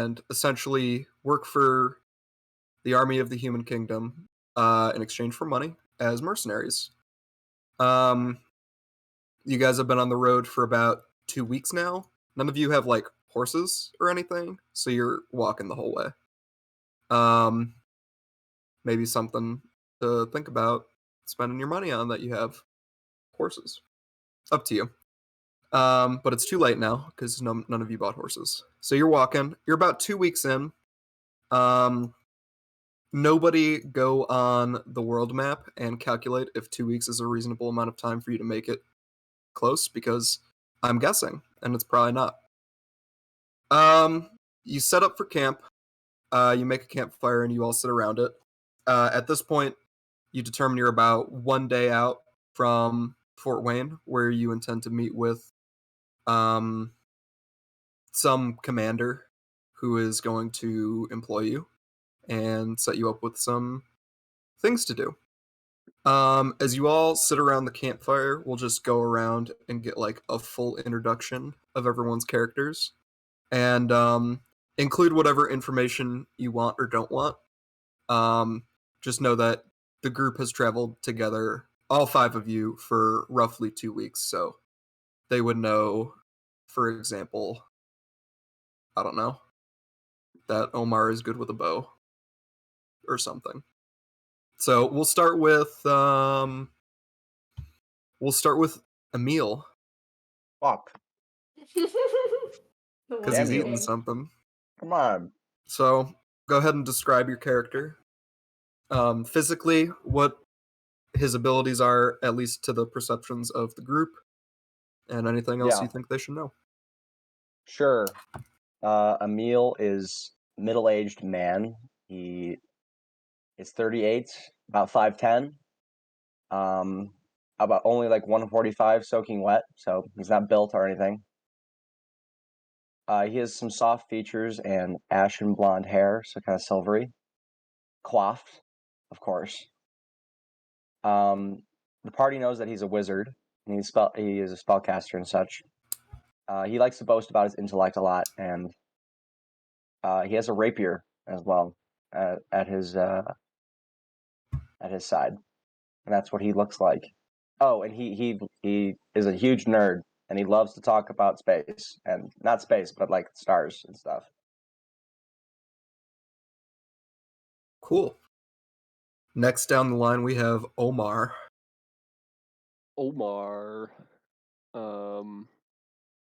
and essentially work for the army of the Human Kingdom in exchange for money as mercenaries. Um, you guys have been on the road for about 2 weeks now. None of you have like horses or anything, so you're walking the whole way. Um, maybe something to think about spending your money on that you have horses. Up to you. But it's too late now because none of you bought horses. So you're walking. You're about 2 weeks in. Um, nobody go on the world map and calculate if 2 weeks is a reasonable amount of time for you to make it close because I'm guessing, and it's probably not. You set up for camp. You make a campfire and you all sit around it. At this point, you determine you're about 1 day out from Fort Wayne, where you intend to meet with um, some commander who is going to employ you and set you up with some things to do. As you all sit around the campfire, we'll just go around and get like a full introduction of everyone's characters and include whatever information you want or don't want. Um, just know that the group has traveled together, all five of you, for roughly 2 weeks, so they would know, for example, I don't know, that Omar is good with a bow or something. So we'll start with Emil Fuck. because Damn he's you. eating something. Come on. So go ahead and describe your character. Physically, what his abilities are, at least to the perceptions of the group, and anything else Yeah, you think they should know. sure. Emil is middle-aged man. He is 38, about 5'10. Um, about only like 145 soaking wet, so he's not built or anything. He has some soft features and ashen blonde hair, so kind of silvery. Coiffed, of course. The party knows that he's a wizard, and he is a spellcaster and such. He likes to boast about his intellect a lot, and he has a rapier as well at his side, and that's what he looks like. Oh, and he is a huge nerd, and he loves to talk about space, and not space, but like stars and stuff. Cool. Next down the line, we have Omar. Omar. Um,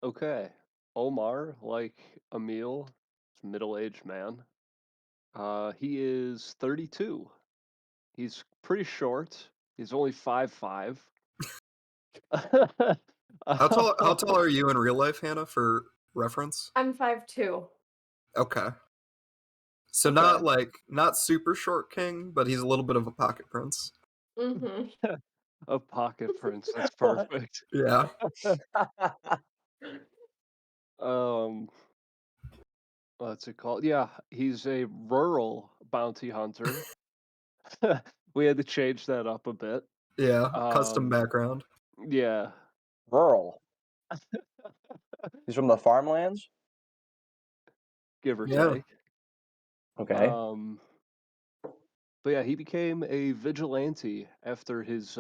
okay. Omar, like Emil, is a middle-aged man. He is 32. He's pretty short. He's only 5'5". How tall are you in real life, Hannah, for reference? I'm 5'2". Okay. So Okay. not super short king, but he's a little bit of a pocket prince. Mm-hmm. A pocket prince. That's perfect. Yeah. What's it called? Yeah, he's a rural bounty hunter. We had to change that up a bit. Yeah. Custom Um, background. yeah. Rural. He's from the farmlands. Give or Yeah. take. Okay. But yeah, he became a vigilante after his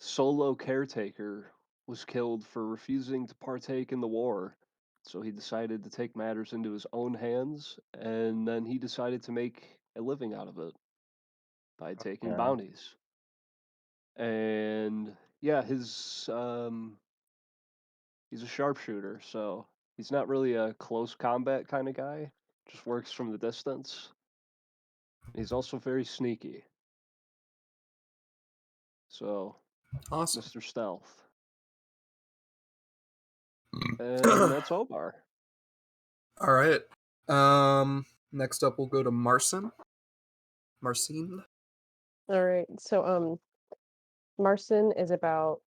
solo caretaker was killed for refusing to partake in the war. So he decided to take matters into his own hands, and then he decided to make a living out of it by taking Yeah. bounties. And yeah, he's a sharpshooter, so he's not really a close combat kind of guy. Just works from the distance. He's also very sneaky. So, Awesome. Mr. Stealth. And that's Omar. All right. Next up, we'll go to Marcin. Marcin. All right. So, Marcin is about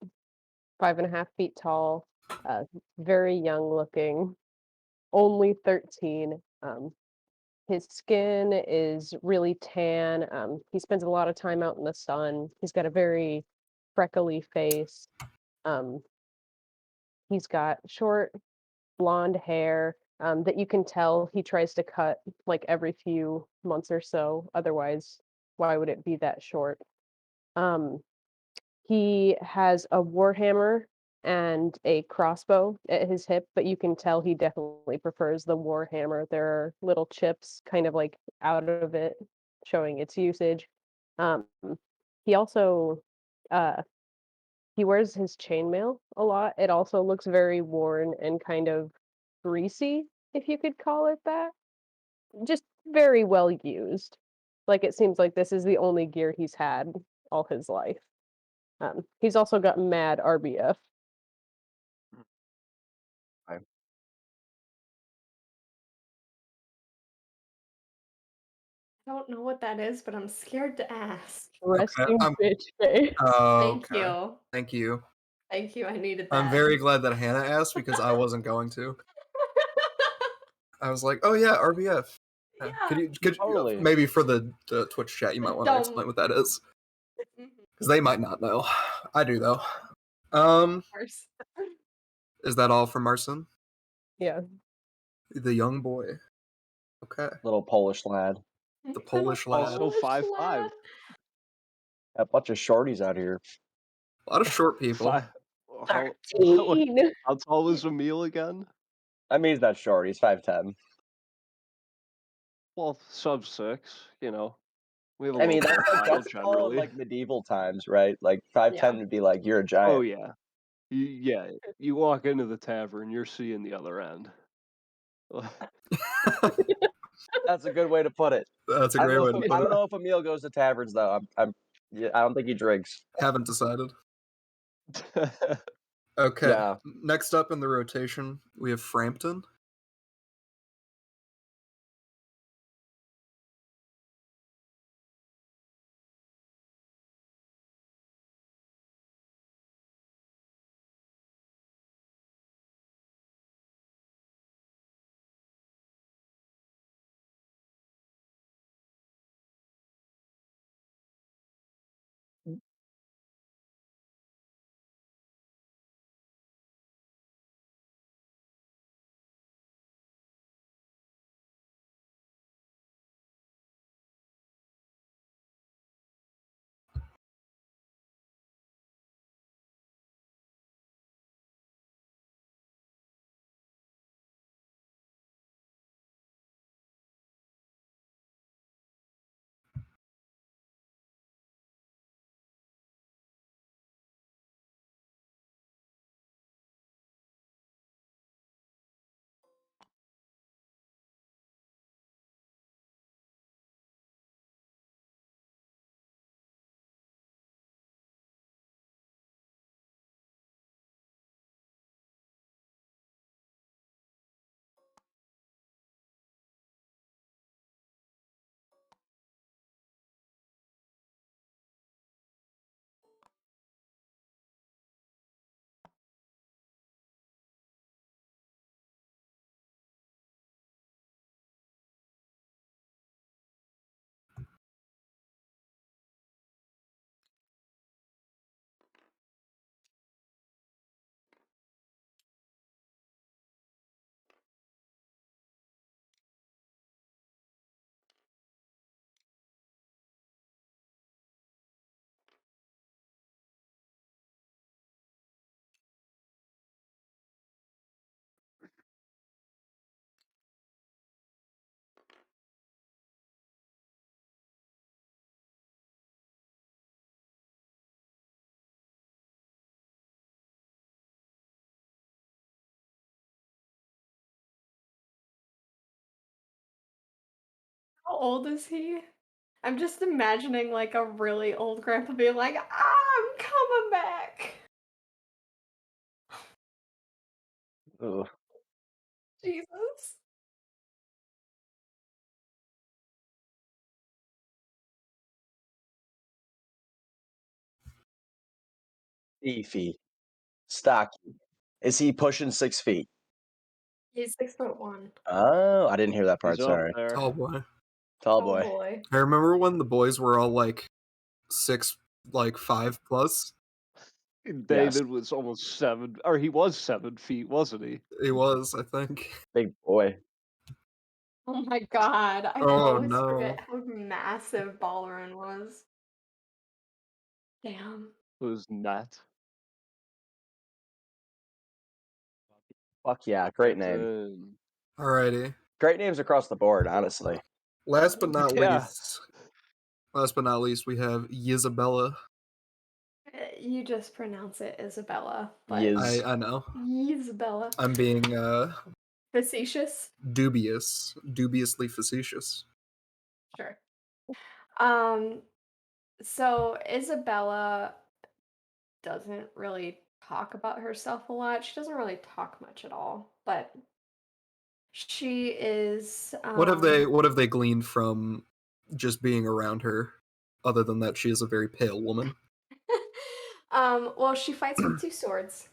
5.5 feet tall, very young looking, only 13. His skin is really tan. He spends a lot of time out in the sun. He's got a very freckly face. Um, he's got short blonde hair, that you can tell he tries to cut like every few months or so. Otherwise, why would it be that short? Um, he has a warhammer and a crossbow at his hip, but you can tell he definitely prefers the warhammer. There are little chips kind of like out of it, showing its usage. Um, he also he wears his chainmail a lot. It also looks very worn and kind of greasy, if you could call it that. Just very well used. Like it seems like this is the only gear he's had all his life. He's also got mad RBF. I don't know what that is, but I'm scared to ask. Resting I'm- bitch face. Oh, Thank you. Thank you. Thank you. I needed that. I'm very glad that Hannah asked because I wasn't going to. I was like, oh yeah, RBF. Yeah. Could you Totally. maybe for the Twitch chat you might want to Don't. explain what that is Mhm, because they might not know. I do though. of course. Is that all from Marcin? Yeah. The young boy. Okay. Little Polish lad. The Polish lad. Also 5'5". lad. A bunch of shorties out here. A lot of short people. How 13. how tall is Emil again? I mean, he's not short. He's 5'10". Well, sub 6, you know. We have a I mean, little that's battle that's all in generally. like medieval times, right? Like 5'10" would be like you're a giant. Oh yeah. Yeah, you walk into the tavern, you're seeing the other end. That's a good way to put it. That's a I great don't way know to if, I put don't it. know if Emil goes to taverns though. Yeah, I don't think he drinks. Haven't decided. Okay. Yeah. Next up in the rotation, we have Frampton. How old is he? I'm just imagining like a really old grandpa being like, I'm coming back. Ugh. Jesus. Beefy. Stocky. Is he pushing 6 feet? He's 6'1". Oh, I didn't hear that part. He's up Sorry. there. Tall boy. Tall Oh boy. boy. I remember when the boys were all like 5+. David was almost 7, or he was 7 feet, wasn't he? He was, I think. Big boy. Oh my god, I Oh, always no. forget how massive Ballerin was. Damn. It was not. Fuck yeah, great name. Dang. Alrighty. Great names across the board, honestly. Last but not Yeah. least, we have Isabella. You just pronounce it Isabella, but Yiz. I know. Isabella. I'm being Facetious? dubiously facetious. Sure. So Isabella doesn't really talk about herself a lot. She doesn't really talk much at all, but she is What have they gleaned from just being around her, other than that she is a very pale woman? well, she fights with 2 swords.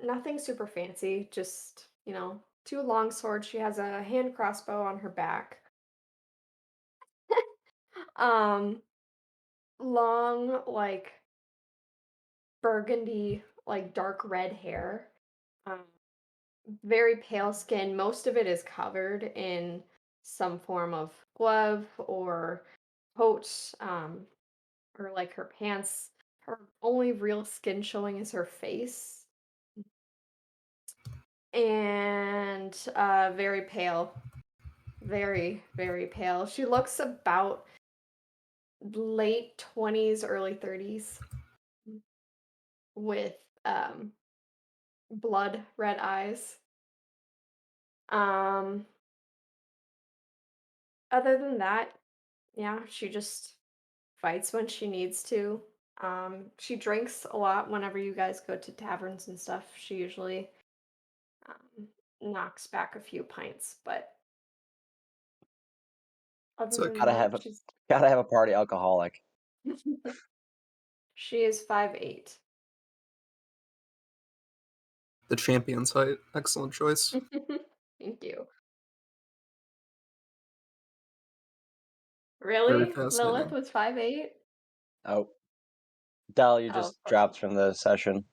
Nothing super fancy, just, 2 long swords. She has a hand crossbow on her back. Long, like, burgundy, like, dark red hair. Very pale skin. Most of it is covered in some form of glove or coat, or, like, her pants. Her only real skin showing is her face. And very pale, very, very pale. She looks about late 20s, early 30s, with blood red eyes. Other than that, yeah, she just fights when she needs to. She drinks a lot whenever you guys go to taverns and stuff. She usually knocks back a few pints, but other So than Gotta that, have a party alcoholic. she is 5'8". The champion's height. Excellent choice. Thank you. Very Really? fascinating. Lilith was 5'8"? Oh. Del, you Oh, just of course. dropped from the session.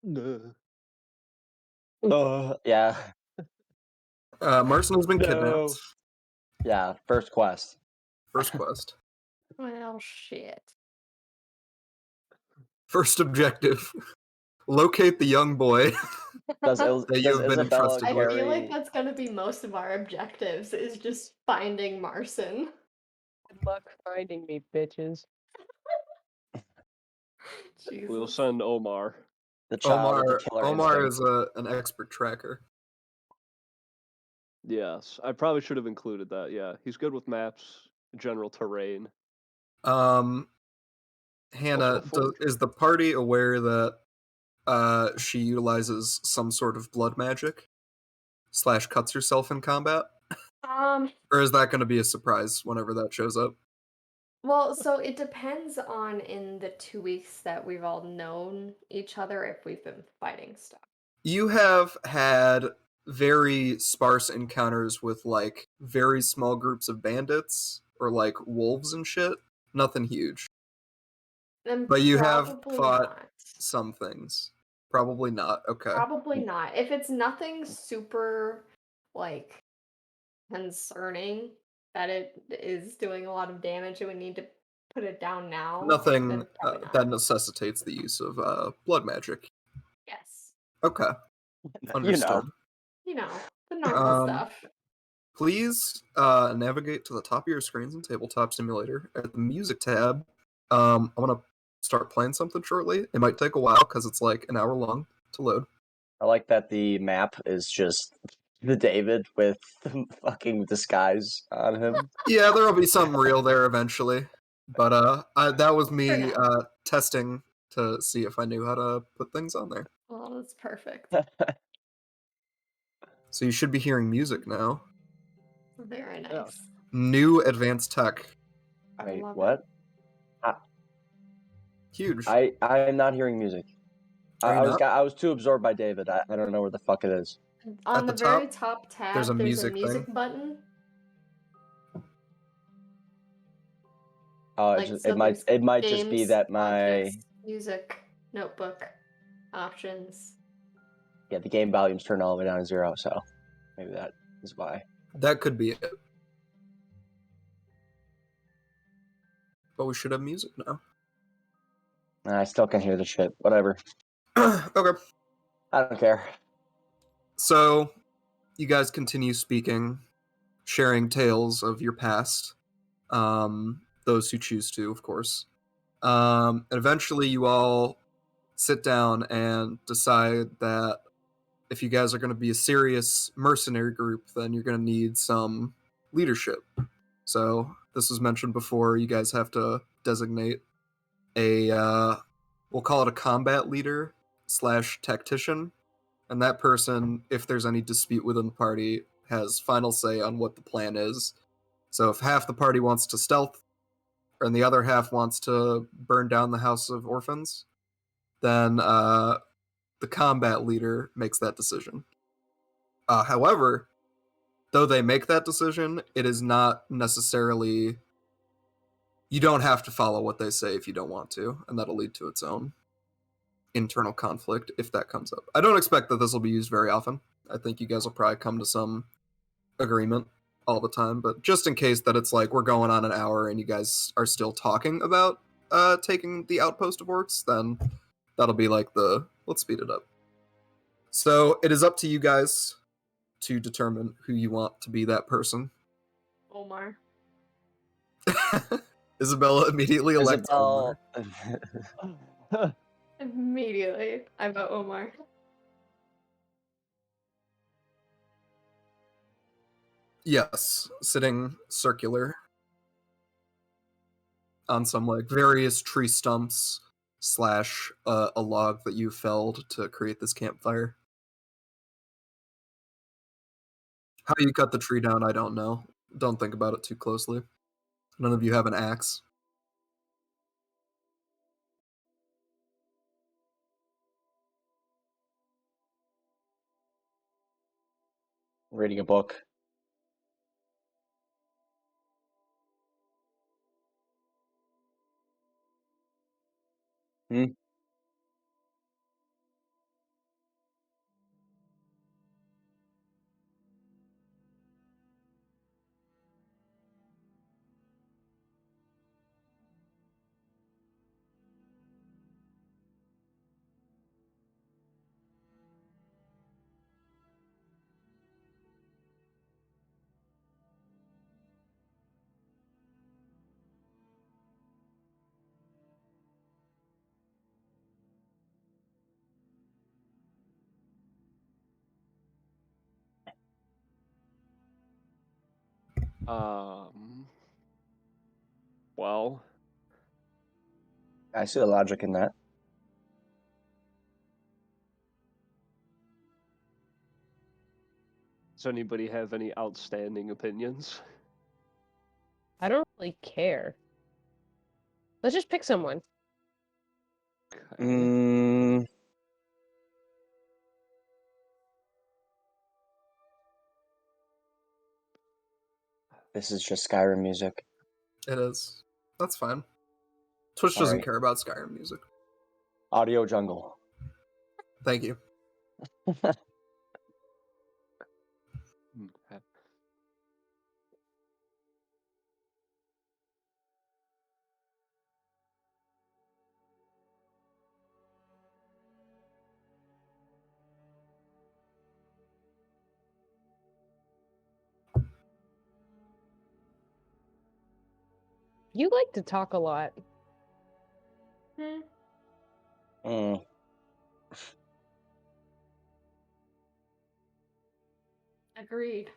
No. Yeah. Marson has been No. kidnapped. Yeah. First quest. First quest. Well, shit. First objective. Locate the young boy Does that you have been Isabella entrusted I with. feel like carry? that's gonna be most of our objectives, is just finding Marson. Good luck finding me, bitches. We'll Jesus. send Omar. The child with the killer Omar instinct. is an expert tracker. Yes, I probably should have included that. Yeah, he's good with maps, general terrain. Hannah, fork. is the party aware that she utilizes some sort of blood magic / cuts herself in combat? Or is that going to be a surprise whenever that shows up? Well, so it depends on in the 2 weeks that we've all known each other if we've been fighting stuff. You have had very sparse encounters with like very small groups of bandits or like wolves and shit. Nothing huge. Then But you have probably fought not. some things. Probably not. Okay. Probably not. If it's nothing super, like, concerning that it is doing a lot of damage and we need to put it down now, Nothing then probably not. that necessitates the use of blood magic. Yes. Okay. Understood. The normal stuff. Please navigate to the top of your screens in Tabletop Simulator. At the music tab, I want to start playing something shortly. It might take a while because it's like an hour long to load. I like that the map is just the David with fucking disguise on him. Yeah, there'll be something real there eventually. But that was me For testing to see if I knew how to put things on there. Well, that's perfect. So you should be hearing music now. Very nice. Yeah. New advanced tech. Wait, love what? Huge. I am not hearing music. Are you not? I was too absorbed by David. I don't know where the fuck it is. On At the the very top, top tab, there's a there's music a music thing. button. Like it so might there's just be games, that my podcasts, music, notebook, options. the game volume's turned all the way down to 0, so maybe that is why. That could be it. But we should have music now. I still can hear the shit. Whatever. Okay. I don't care. So, you guys continue speaking, sharing tales of your past. Those who choose to, of course. And eventually, you all sit down and decide that if you guys are going to be a serious mercenary group, then you're going to need some leadership. So, this was mentioned before. You guys have to designate a, we'll call it a combat leader / tactician. And that person, if there's any dispute within the party, has final say on what the plan is. So if half the party wants to stealth, and the other half wants to burn down the House of Orphans, then the combat leader makes that decision. However, though they make that decision, it is not necessarily... You don't have to follow what they say if you don't want to, and that'll lead to its own internal conflict if that comes up. I don't expect that this will be used very often. I think you guys will probably come to some agreement all the time, but just in case that it's like we're going on an hour and you guys are still talking about taking the outpost of orcs, then that'll be like let's speed it up. So it is up to you guys to determine who you want to be that person. Omar. Isabella immediately elects Omar. Immediately, I vote Omar. Yes, sitting circular on some like various tree stumps / a log that you felled to create this campfire. How you cut the tree down, I don't know. Don't think about it too closely. None of you have an axe. Reading a book. Well, I see the logic in that. does anybody have any outstanding opinions? I don't really care. Let's just pick someone. Okay. This is just Skyrim music. It is. That's fine. Twitch doesn't Alright. care about Skyrim music. Audio Jungle. Thank you. Okay. You like to talk a lot. Agreed.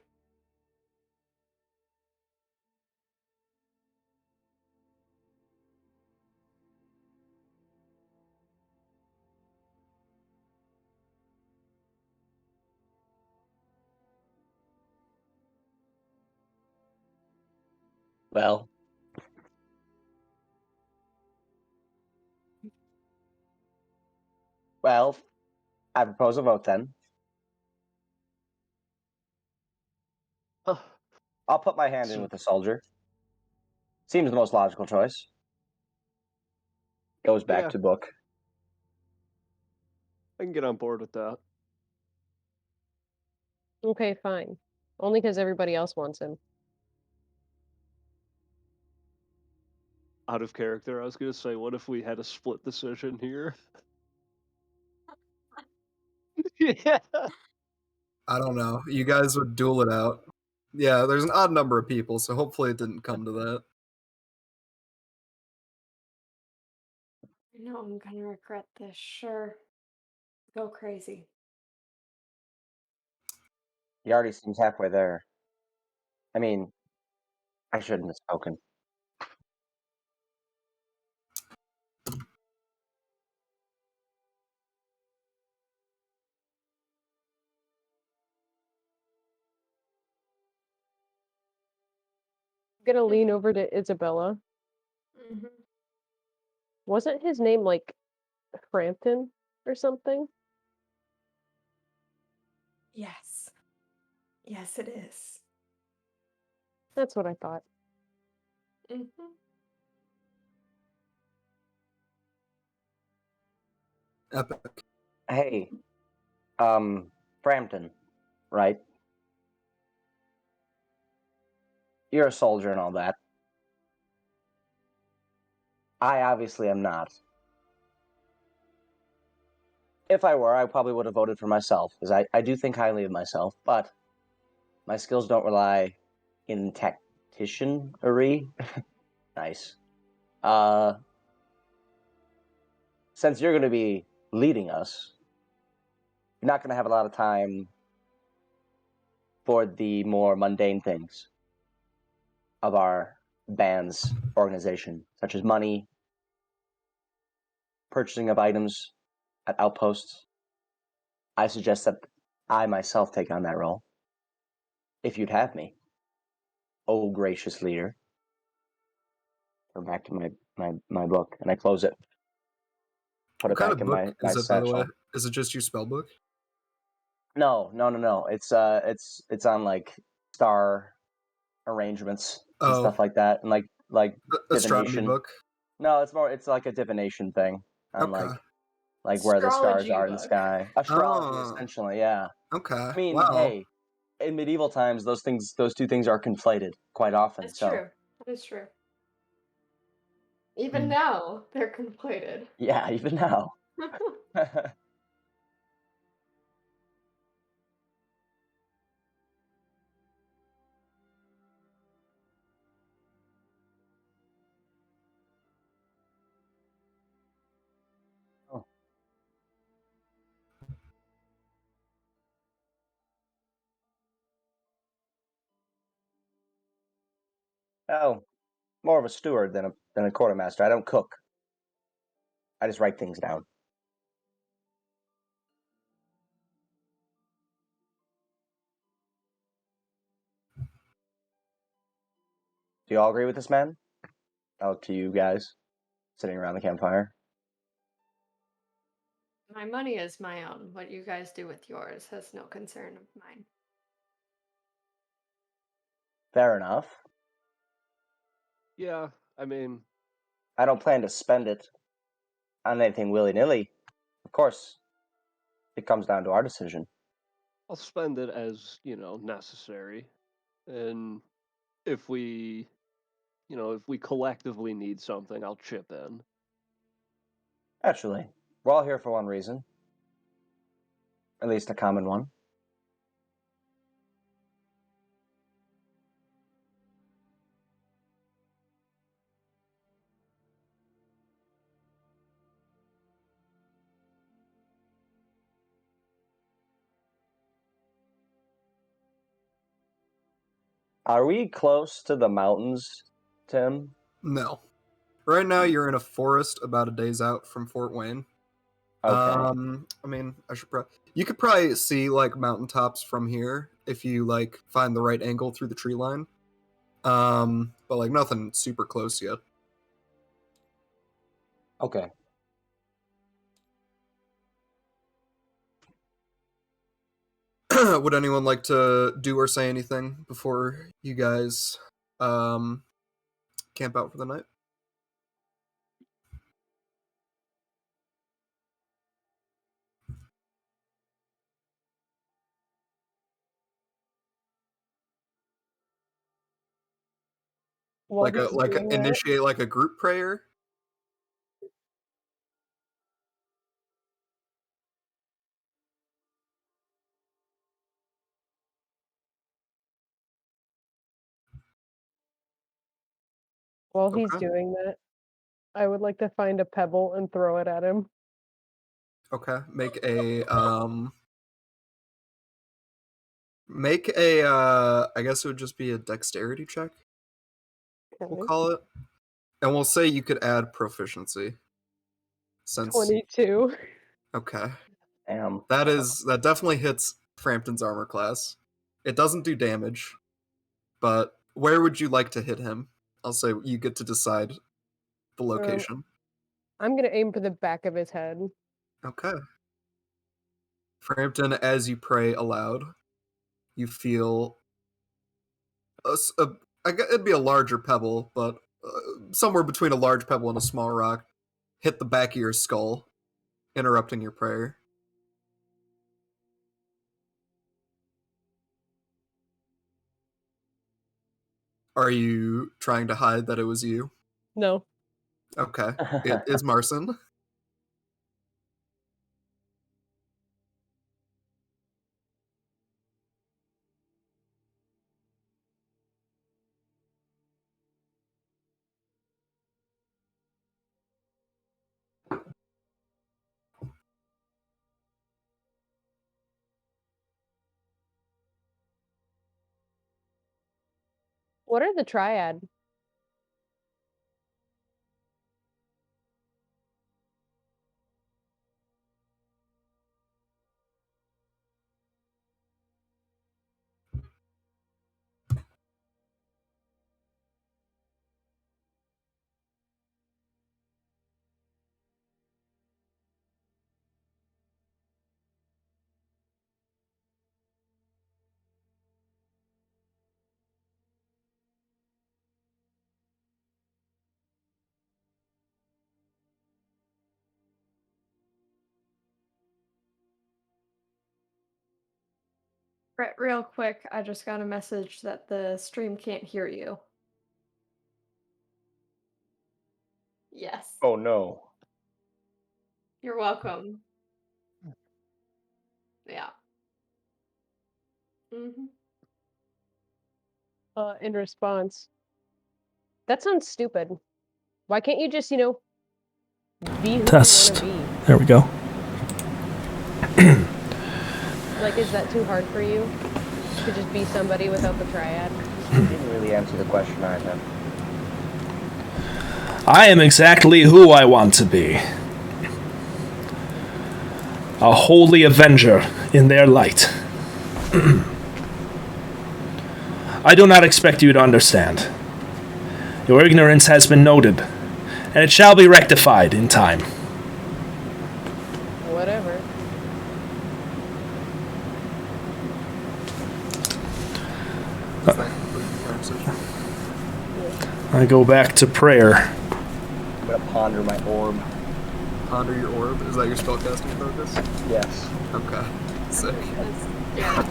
Well. Well, I propose a vote then. I'll put my hand in with the soldier. Seems the most logical choice. Goes back Yeah. to book. I can get on board with that. Okay, fine. Only because everybody else wants him. Out of character, I was gonna say, what if we had a split decision here? Yeah. I don't know. You guys would duel it out. Yeah, there's an odd number of people, so hopefully it didn't come to that. I know I'm gonna regret this. Sure. Go crazy. He already seems halfway there. I mean, I shouldn't have spoken. I'm gonna lean over to Isabella. Hmm. Wasn't his name like Frampton or something? Yes. Yes, it is. That's what I thought. Hmm. Epic. Hey, Frampton, right? You're a soldier and all that. I obviously am not. If I were, I probably would have voted for myself, because I do think highly of myself, but my skills don't rely in tacticianry. Nice. Since you're going to be leading us, you're not going to have a lot of time for the more mundane things of our band's organization, such as money, purchasing of items at outposts. I suggest that I myself take on that role, if you'd have me. Oh, gracious leader. Turn back to my book, and I close it. Put What it kind back of in book my is it, by the way? satchel. Is it just your spell book? No. It's on like star arrangements and Oh, stuff like that, and like astronomy divination. book. No, it's like a divination thing on Okay. like where the stars Astrology are in the book. sky. Astrology, Oh, essentially, yeah. okay. I mean, Wow. hey, in medieval times, those two things are conflated quite often. That's So true. That is true. Even Hmm. now, they're conflated. yeah, even now. Oh. Oh, more of a steward than a quartermaster. I don't cook. I just write things down. Do you all agree with this man? Out to you guys, sitting around the campfire. My money is my own. What you guys do with yours has no concern of mine. Fair enough. Yeah, I mean, I don't plan to spend it on anything willy-nilly. Of course, it comes down to our decision. I'll spend it as, necessary. And if we, if we collectively need something, I'll chip in. Naturally, we're all here for one reason. At least a common one. Are we close to the mountains, Tim? No. Right now, you're in a forest about a day's out from Fort Wayne. Okay. I mean, you could probably see like mountaintops from here if you like find the right angle through the tree line. But like nothing super close yet. Okay. Would anyone like to do or say anything before you guys can camp out for the night. While Like he's doing that, initiate like a group prayer. while he's Okay. doing that, I would like to find a pebble and throw it at him. Okay. Make a I guess it would just be a dexterity check, we'll Okay. call it. And we'll say you could add proficiency. Since 22. okay. Damn. That definitely hits Frampton's armor class. It doesn't do damage, but where would you like to hit him? I'll say you get to decide the location. I'm gonna aim for the back of his head. Okay. Frampton, as you pray aloud, you feel it'd be a larger pebble, but somewhere between a large pebble and a small rock, hit the back of your skull, interrupting your prayer. Are you trying to hide that it was you? No. Okay. It is Marson. What are the triad? Real quick, I just got a message that the stream can't hear you. Yes. Oh no. You're welcome. Yeah. Mm-hmm. In response, that sounds stupid. Why can't you just, be who Test. you want to There we go. be? Like, is that too hard for you? To just be somebody without the triad? You didn't really answer the question either. I am exactly who I want to be. A holy avenger in their light. I do not expect you to understand. Your ignorance has been noted, and it shall be rectified in time. Whatever. I go back to prayer. I'm gonna ponder my orb. Ponder your orb. Is that your spellcasting focus? Yes. Okay. Sick. Yeah.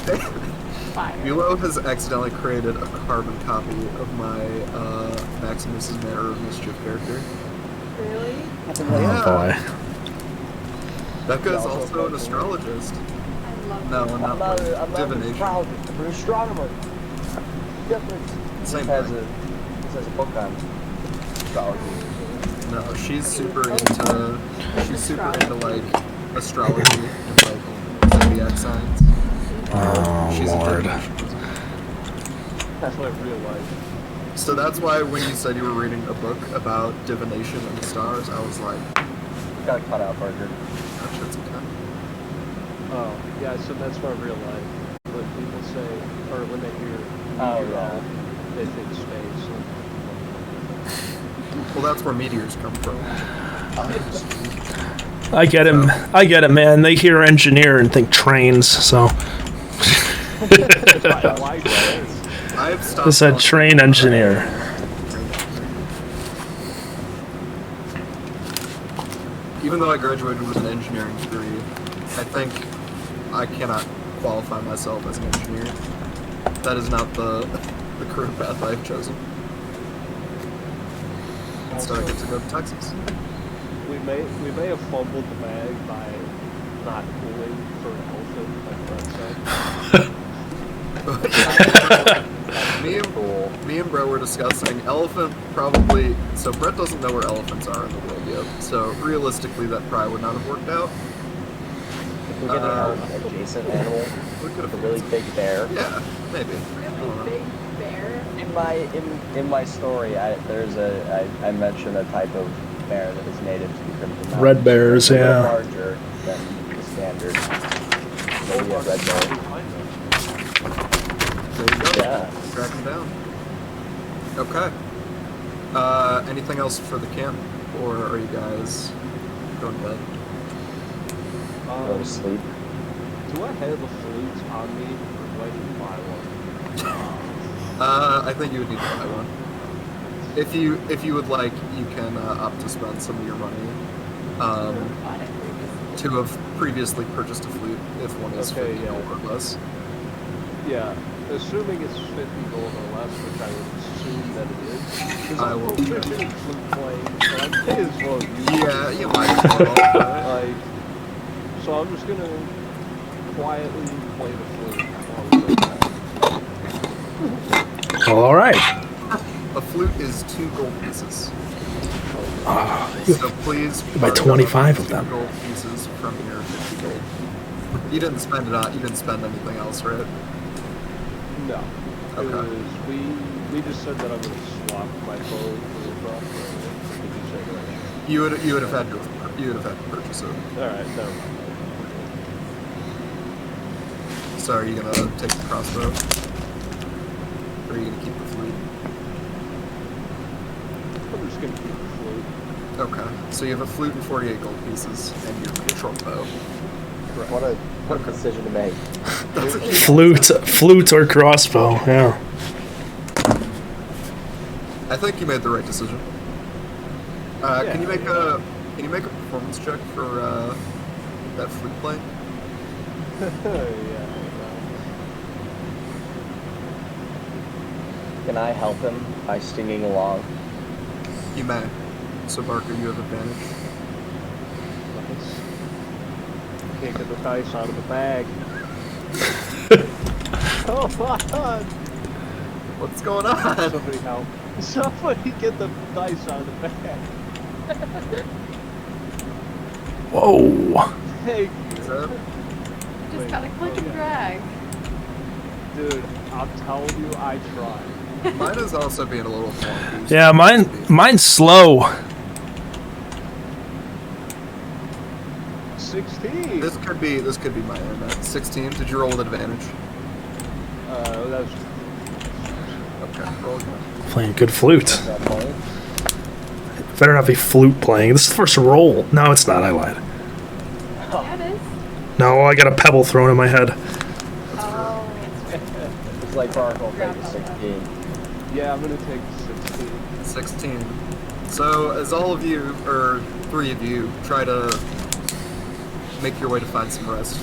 Fire. Bulo has accidentally created a carbon copy of my Maximus's Manner of Mischief character. Really? Oh boy. Becca is also also an a astrologist. I love No, that. I'm not. Divination. astrologist. I'm an astronomer. Difference. Same This thing. has a book on astrology. No, she's super into like astrology and like zodiac signs. Oh, She's Lord. a divination. That's my real life. So that's why when you said you were reading a book about divination and the stars, I was like, Got cut out, Parker. that shit's okay. Oh, yeah, so that's my real life. When people say, or when they hear Oh, meteor, yeah. they think space. Well, that's where meteors come from. I get it, man. They hear engineer and think trains, so. Why trains? I've stopped. It's a watching- train engineer. even though I graduated with an engineering degree, I think I cannot qualify myself as an engineer. That is not the career path I've chosen. Instead, I get to go to Texas. We may have fumbled the bag by not pulling for an elephant, like Brett said. Me and Brett were discussing elephant probably. So Brett doesn't know where elephants are in the world yet. So realistically, that probably would not have worked out. If we get an elephant adjacent animal, We could a have really big bear. Yeah, maybe. Really big bear. In my story, I mentioned a type of bear that is native to the Crimson Mountains. Red bears, It's a little yeah. larger than the standard. Maybe a red bear. There you go. Yeah. Track them down. Okay. Anything else for the camp, or are you guys going to bed? Go to sleep. Do I have a flute on me, or do I need to buy one? I think you would need to buy one. If you would like, you can opt to spend some of your money to have previously purchased a flute if one is Okay, 50 yeah. gold or less. Yeah, assuming it's 50 gold or less, which I would assume that it is. Because I I'm will- proficient in flute playing, so I may as well use it. Yeah, you might as well. Right? Like, so I'm just gonna quietly play the flute while we go back. Well, all right. A flute is 2 gold pieces. Ah, So please buy mark 25 down of them. 2 gold pieces from your 50 gold. You didn't spend it on. You didn't spend anything else, right? No. Okay. It was, we just said that I'm gonna swap my bow for the crossbow. Did you say that? You would have had to purchase it. Alright, never mind. So are you gonna take the crossbow? Or are you gonna keep the flute? I'm just gonna keep the flute. Okay. So you have a flute and 48 gold pieces and your short bow. What a decision to make. That's a flute or crossbow. Yeah. I think you made the right decision. Yeah, Can you make a performance check for that flute playing? Yeah. Can I help him by singing along? You may. So Barker, you have advantage. Nice. Can't get the dice out of the bag. Come on! What's going on? Somebody help. Somebody get the dice out of the bag. Whoa. Hey, Is that- Just gotta click and drag. dude, I'm telling you, I tried. Mine is also being a little funky. Yeah, mine's slow. 16. This could be my internet. 16. Did you roll with advantage? That was Okay. Roll again. Playing good flute. At that point, Better not be flute playing. This is the first roll. No, it's not. I lied. Yeah, it is. No, I got a pebble thrown in my head. Oh, it's like Barkle taking 16. yeah, I'm gonna take 16. 16. So as all of you, or 3 of you, try to make your way to find some rest,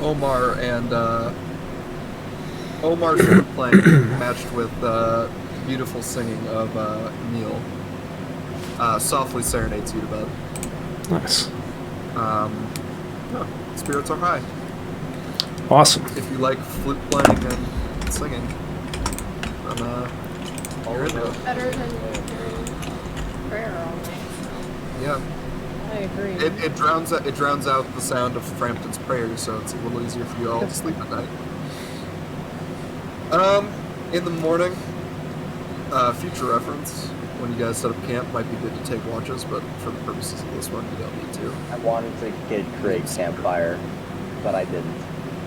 Omar and Omar's flute playing matched with beautiful singing of Neil softly serenades you to bed. Nice. No, spirits are high. Awesome. If you like flute playing and singing, then you're into it. better than hearing prayer all night. Yeah. I agree. It drowns out the sound of Frampton's prayers, so it's a little easier for you all to sleep at night. In the morning, future reference, when you guys set up camp, might be good to take watches, but for the purposes of this one, you don't need to. I wanted to create campfire, but I didn't.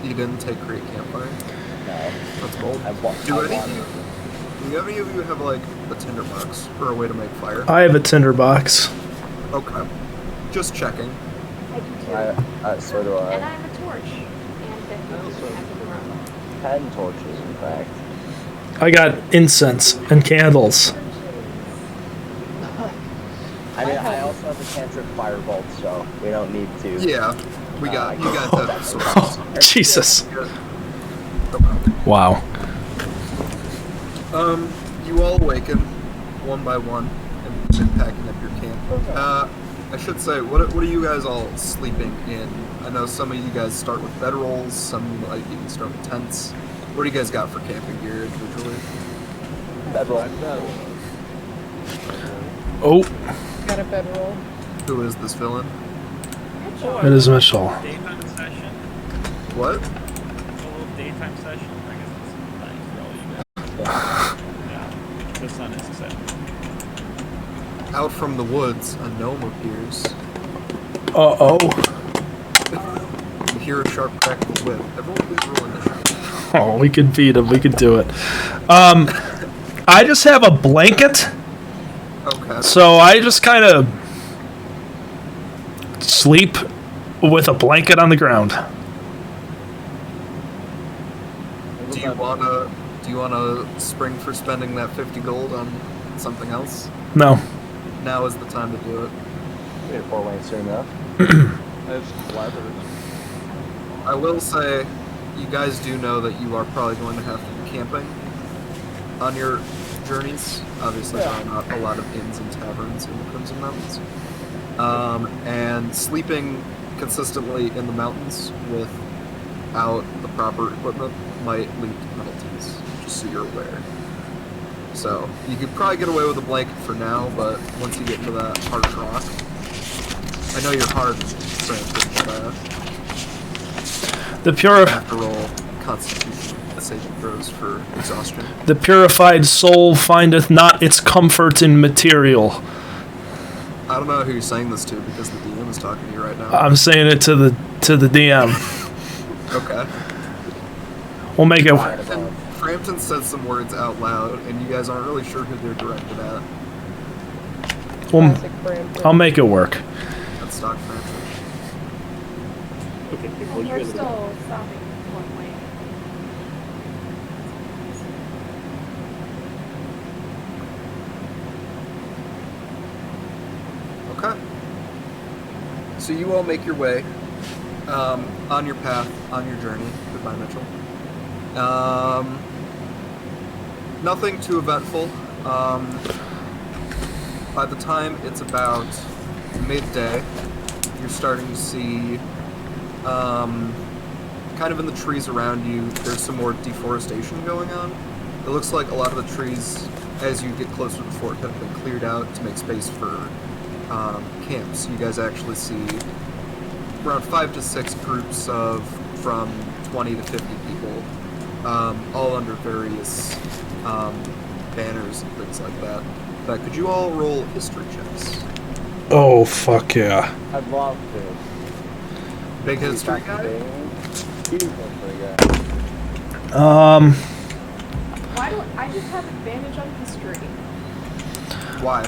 You didn't take create campfire. No. That's bold. I Do any of you? Do any of you have like a tinderbox or a way to make fire? I have a tinderbox. Okay. Just checking. I do too. So do And I. I have a torch. And 50 also- I can run. 10 torches, in fact. I got incense and candles. I mean, I I We don't need to. Yeah, we got you guys have swords. Jesus. No problem. Wow. You all awaken one by one and begin packing up your camp. I should say, what are you guys all sleeping in? I know some of you guys start with bedrolls, some might even start with tents. What do you guys got for camping gear individually? Bedroll. Oh, Got a bedroll. Who is this villain? it is Mitchell. Daytime session. What? A little daytime session. I guess it's nice for all you guys. Yeah. The sun is set. Out from the woods, a gnome appears. Uh-oh. You hear a sharp crack of a whip. Everyone please roll initiative. Oh, we could beat him. We could do it. I just have a blanket, Okay. so I just kind of sleep with a blanket on the ground. Do you wanna spring for spending that 50 gold on something else? No. Now is the time to do it. We had 4 ways soon enough. I have some bladders. I will say, you guys do know that you are probably going to have to be camping on your journeys. Obviously, there are not a lot of inns and taverns in the Crimson Mountains. And sleeping consistently in the mountains without the proper equipment might lead to penalties, just so you're aware. So, you could probably get away with a blanket for now, but once you get to that harsh rock, I know you're hard and frantic, but The pure, have to roll Constitution saving throws for exhaustion. the purified soul findeth not its comfort in material. I don't know who you're saying this to because the DM is talking to you right now. I'm saying it to the DM. Okay. We'll make it. And Frampton says some words out loud, and you guys aren't really sure who they're directed at. Classic Brampton. I'll make it work. That's stock Frampton. Okay, Well, close your we're eyes. still stopping one way. Okay. So you all make your way on your path, on your journey. Goodbye, Mitchell. Nothing too eventful. By the time it's about midday, you're starting to see, kind of in the trees around you, there's some more deforestation going on. It looks like a lot of the trees, as you get closer to the fort, have been cleared out to make space for camps. You guys actually see around 5 to 6 groups of from 20 to 50 people, all under various banners and things like that. But could you all roll history checks? Oh, fuck yeah. I'd love to. Big history guy? Huge history guy. Why do I just have advantage on history? Why?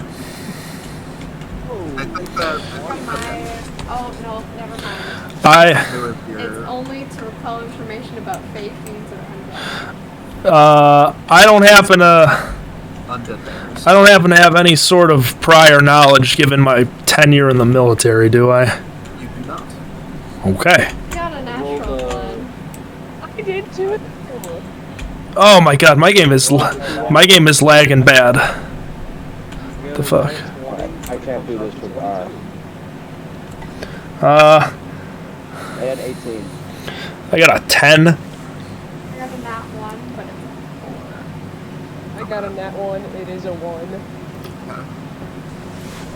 I think that Oh no, never mind. with It's your only to recall information about fake fiends or undead. I don't happen to undead banners. I don't happen to have any sort of prior knowledge given my tenure in the military, do I? You do not. Okay. Got a natural one. I did too. Oh my god, my game is lagging bad. The fuck? I can't do this with I had 18. I got a 10. I have a nat one, but it's a 4. I got a nat 1. It is a 1.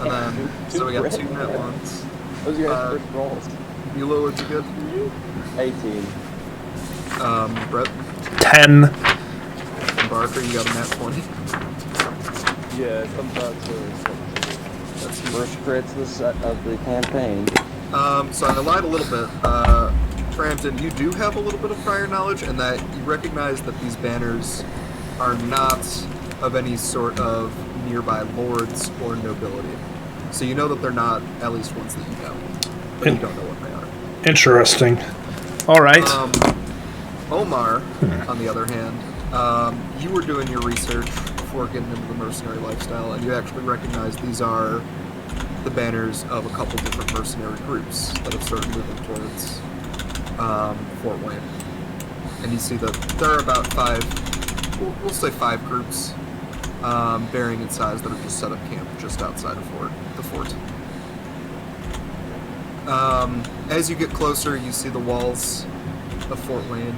And then so we got 2 net ones. Those are your first rolls. Milo, what'd you get? 18. Brett 10. and Barker, you got a nat 20. Yeah, it comes out to That's First crits of the campaign. So I lied a little bit. Frampton, you do have a little bit of prior knowledge, and that you recognize that these banners are not of any sort of nearby lords or nobility. So you know that they're not at least ones that you know, but you don't know what they are. Interesting. All right. Omar, on the other hand, you were doing your research before getting into the mercenary lifestyle, and you actually recognize these are the banners of a couple different mercenary groups that have started moving towards Fort Wayne. And you see that there are about we'll say five groups, varying in size, that have just set up camp just outside of the fort. As you get closer, you see the walls of Fort Wayne,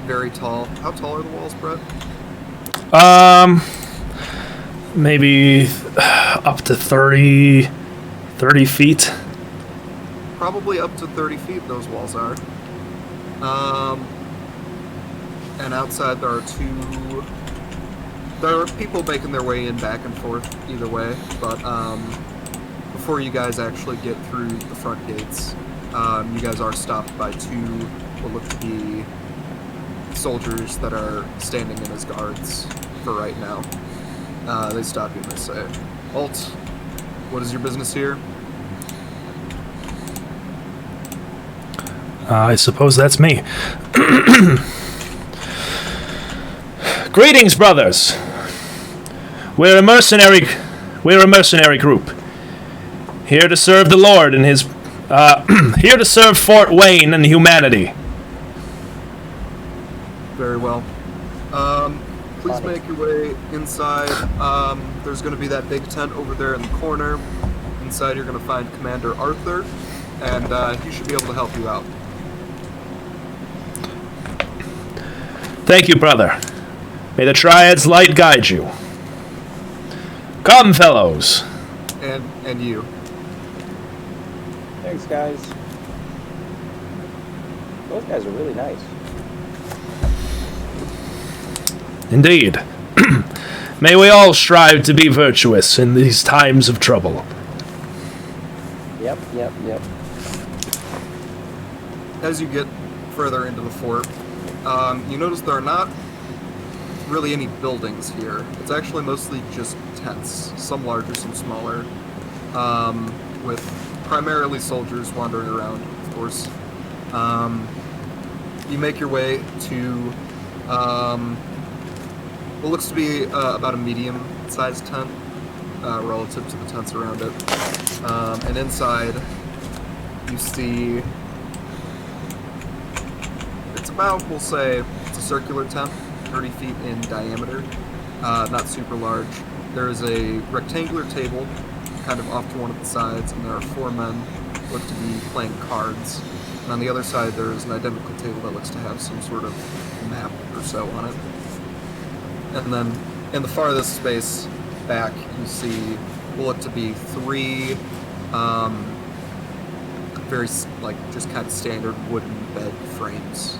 very tall. How tall are the walls, Brett? Maybe up to 30 feet. Probably up to 30 feet, those walls are. And outside there are people making their way in back and forth either way, but before you guys actually get through the front gates, you guys are stopped by two what look to be soldiers that are standing in as guards for right now. They stop you and they say, "Alt, what is your business here?" I suppose that's me. Greetings, brothers. We're a mercenary group. Here to serve the Lord and his here to serve Fort Wayne and humanity. Very well. Please make your way inside. There's going to be that big tent over there in the corner. Inside you're going to find Commander Arthur, and he should be able to help you out. Thank you, brother. May the Triad's light guide you. Come, fellows. And you. Thanks, guys. Those guys are really nice. Indeed. May we all strive to be virtuous in these times of trouble. Yep. As you get further into the fort, you notice there are not really any buildings here. It's actually mostly just tents, some larger, some smaller, with primarily soldiers wandering around, of course. You make your way to what looks to be about a medium-sized tent relative to the tents around it. And inside, you see it's about, we'll say, it's a circular tent, 30 feet in diameter, not super large. There is a rectangular table kind of off to one of the sides, and there are four men who look to be playing cards. And on the other side, there is an identical table that looks to have some sort of map or so on it. And then in the farthest space back, you see what look to be three very, just kind of standard wooden bed frames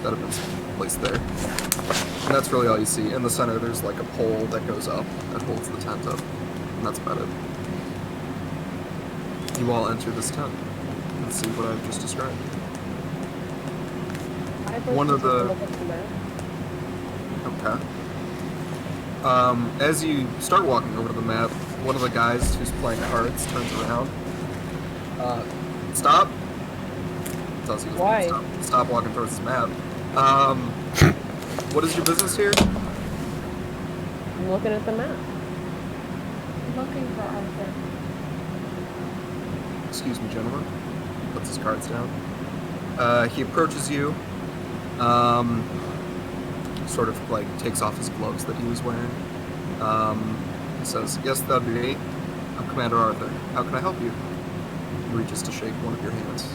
that have been placed there. And that's really all you see. In the center, there's a pole that goes up that holds the tent up. And that's about it. You all enter this tent and see what I've just described. One of the... Okay. As you start walking over to the map, one of the guys who's playing cards turns around. Stop. Tells you Why? Stop walking towards this map. What is your business here? I'm looking at the map. Looking for Arthur. Excuse me, gentlemen. Puts his cards down. He approaches you. Sort of takes off his gloves that he was wearing. He says, "Yes, that'd be me. I'm Commander Arthur. How can I help you?" He reaches to shake one of your hands.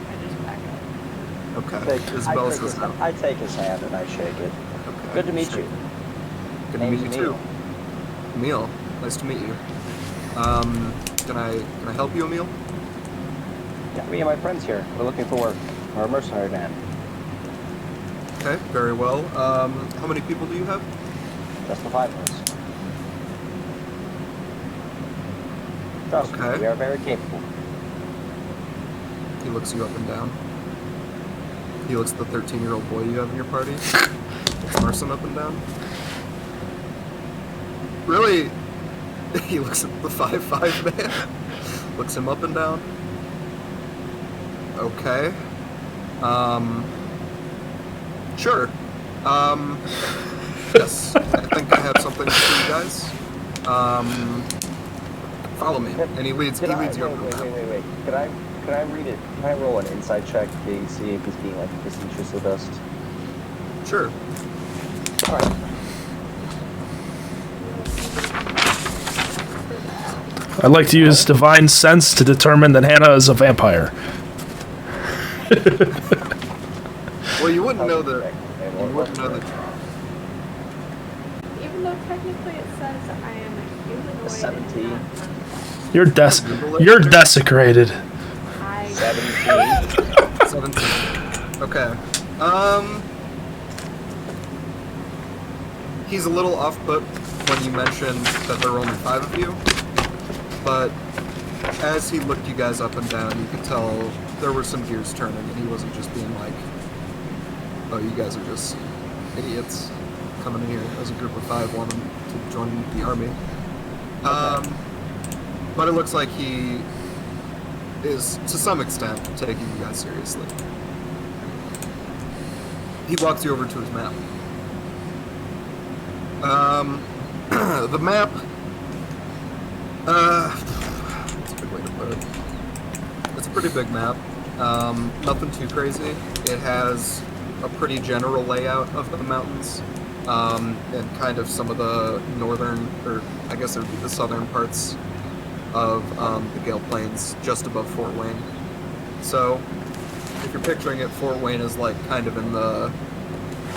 I just back up. Okay. Isabella says no. I take his hand and I shake it. Okay. Good to meet Shake you. it. Good to meet you too. Emil, nice to meet you. Can I help you, Emil? Yeah, me and my friends here. We're looking for work. We're a mercenary band. Okay, very well. How many people do you have? Just the five of us. Trust me, Okay. we are very capable. He looks you up and down. He looks at the 13-year-old boy you have in your party. Looks Marson up and down. Really? He looks at the 5'5" man. Looks him up and down. Okay. Sure. Yes, I think I have something for you guys. Follow me. And he leads you over the map. Wait. Could I read it? Can I roll an insight check to see if he's being like facetious with us? Sure. All right. I'd like to use divine sense to determine that Hannah is a vampire. Well, you wouldn't know that. You wouldn't know that. Even though technically it says I am a humanoid. 17. You're desecrated. I 17. 17. Okay. He's a little off put when you mentioned that there were only 5 of you, but as he looked you guys up and down, you could tell there were some gears turning, and he wasn't just being like, "Oh, you guys are just idiots coming in here as a group of 5 wanting to join the army." But it looks like he is, to some extent, taking you guys seriously. He walks you over to his map. The map, that's a good way to put it. It's a pretty big map. Nothing too crazy. It has a pretty general layout of the mountains, and kind of some of the northern, or I guess it would be the southern parts of the Gale Plains just above Fort Wayne. So, if you're picturing it, Fort Wayne is like kind of in the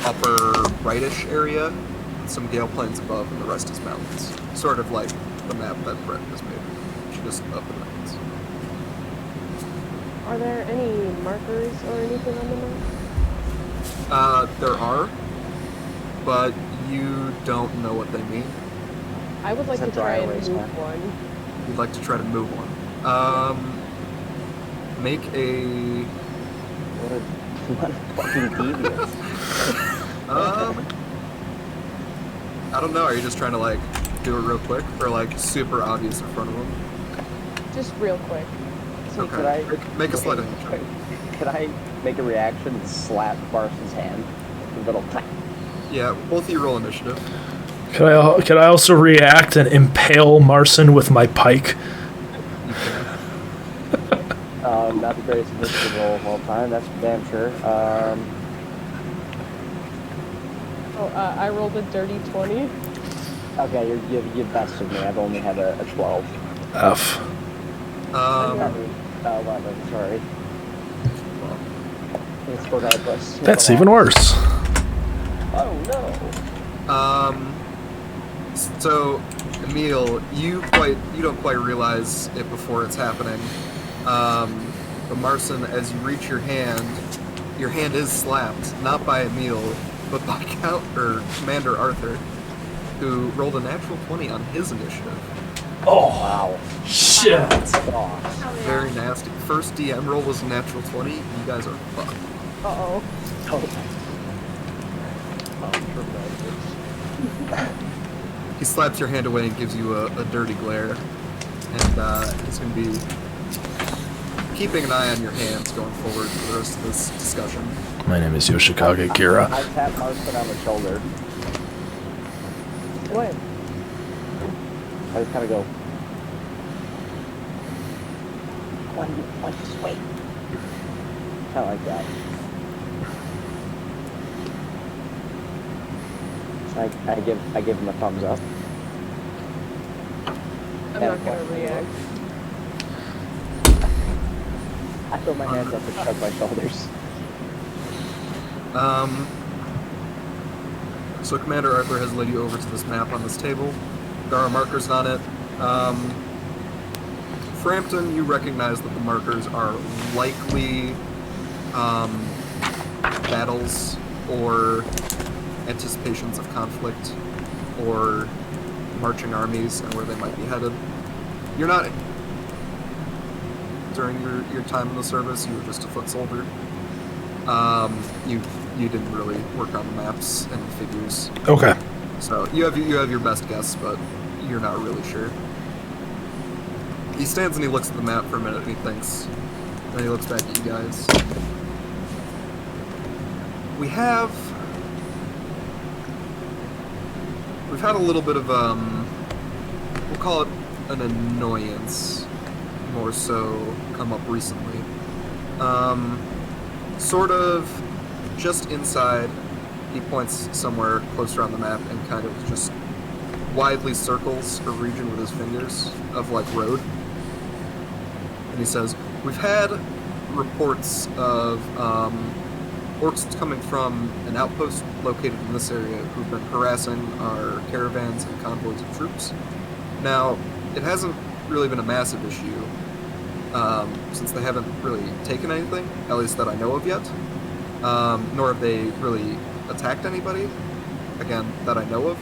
upper rightish area, some Gale Plains above, and the rest is mountains. Sort of like the map that Brett has made, just up the mountains. Are there any markers or anything on the map? There are, but you don't know what they mean. I would like Is to that try dry and erase move map? one. You'd like to try to move one. Make a... What a fucking deviant. I don't know, are you just trying to, like, do it real quick? Or, like, super obvious in front of them? Just real quick. Could Okay. I Make a sleight of hand check. Could I make a reaction and slap Barson's hand? A little clap. Yeah, both of you roll initiative. Could I also react and impale Marson with my pike? You can. Not the greatest initiative roll of all time, that's for damn sure. I rolled a dirty 20. Okay, you're best of me. I've only had a 12. F. I mean, 11, sorry. It's regardless. That's even worse. Oh no. So, Emil, you don't quite realize it before it's happening. But Marson, as you reach your hand is slapped, not by Emil, but by Commander Arthur, who rolled a natural 20 on his initiative. Oh, Wow. shit. Oh, hell yeah. Very nasty. First DM roll was a natural 20. You guys are fucked. Uh-oh. He slaps your hand away and gives you a dirty glare. And he's going to be keeping an eye on your hands going forward for the rest of this discussion. My name is Yoshikage Kira. I tap Marson on the shoulder. What? I just kind of go. One, just wait. Kind of like that. So I give him a thumbs up. I'm not gonna react. I throw my hands up and shrug my shoulders. So Commander Arthur has led you over to this map on this table. There are markers on it. Frampton, you recognize that the markers are likely battles or anticipations of conflict or marching armies and where they might be headed. You're not during your time in the service, you were just a foot soldier. You didn't really work on the maps and the figures. Okay. So you have your best guess, but you're not really sure. He stands and he looks at the map for a minute and he thinks. Then he looks back at you guys. We have we've had a little bit of we'll call it an annoyance, more so, come up recently. Sort of just inside. He points somewhere closer on the map and kind of just widely circles a region with his fingers of like road. And he says, "We've had reports of orcs coming from an outpost located in this area who've been harassing our caravans and convoys of troops. Now, it hasn't really been a massive issue, since they haven't really taken anything, at least that I know of yet, nor have they really attacked anybody, again, that I know of.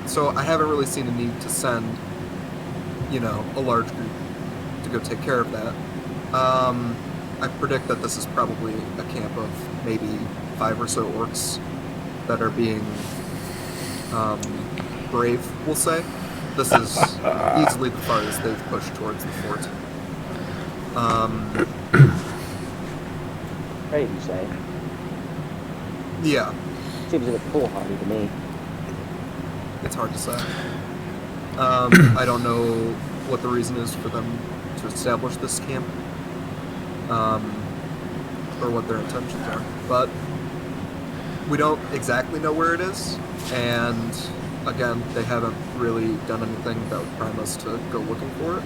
So I haven't really seen a need to send, you know, a large group to go take care of that. I predict that this is probably a camp of maybe 5 or so orcs that are being brave, we'll say. This is easily the farthest they've pushed towards the fort. Brave, you say? Yeah, Seems a bit foolhardy to me. it's hard to say. I don't know what the reason is for them to establish this camp, or what their intentions are, but we don't exactly know where it is, and again, they haven't really done anything that would prime us to go looking for it.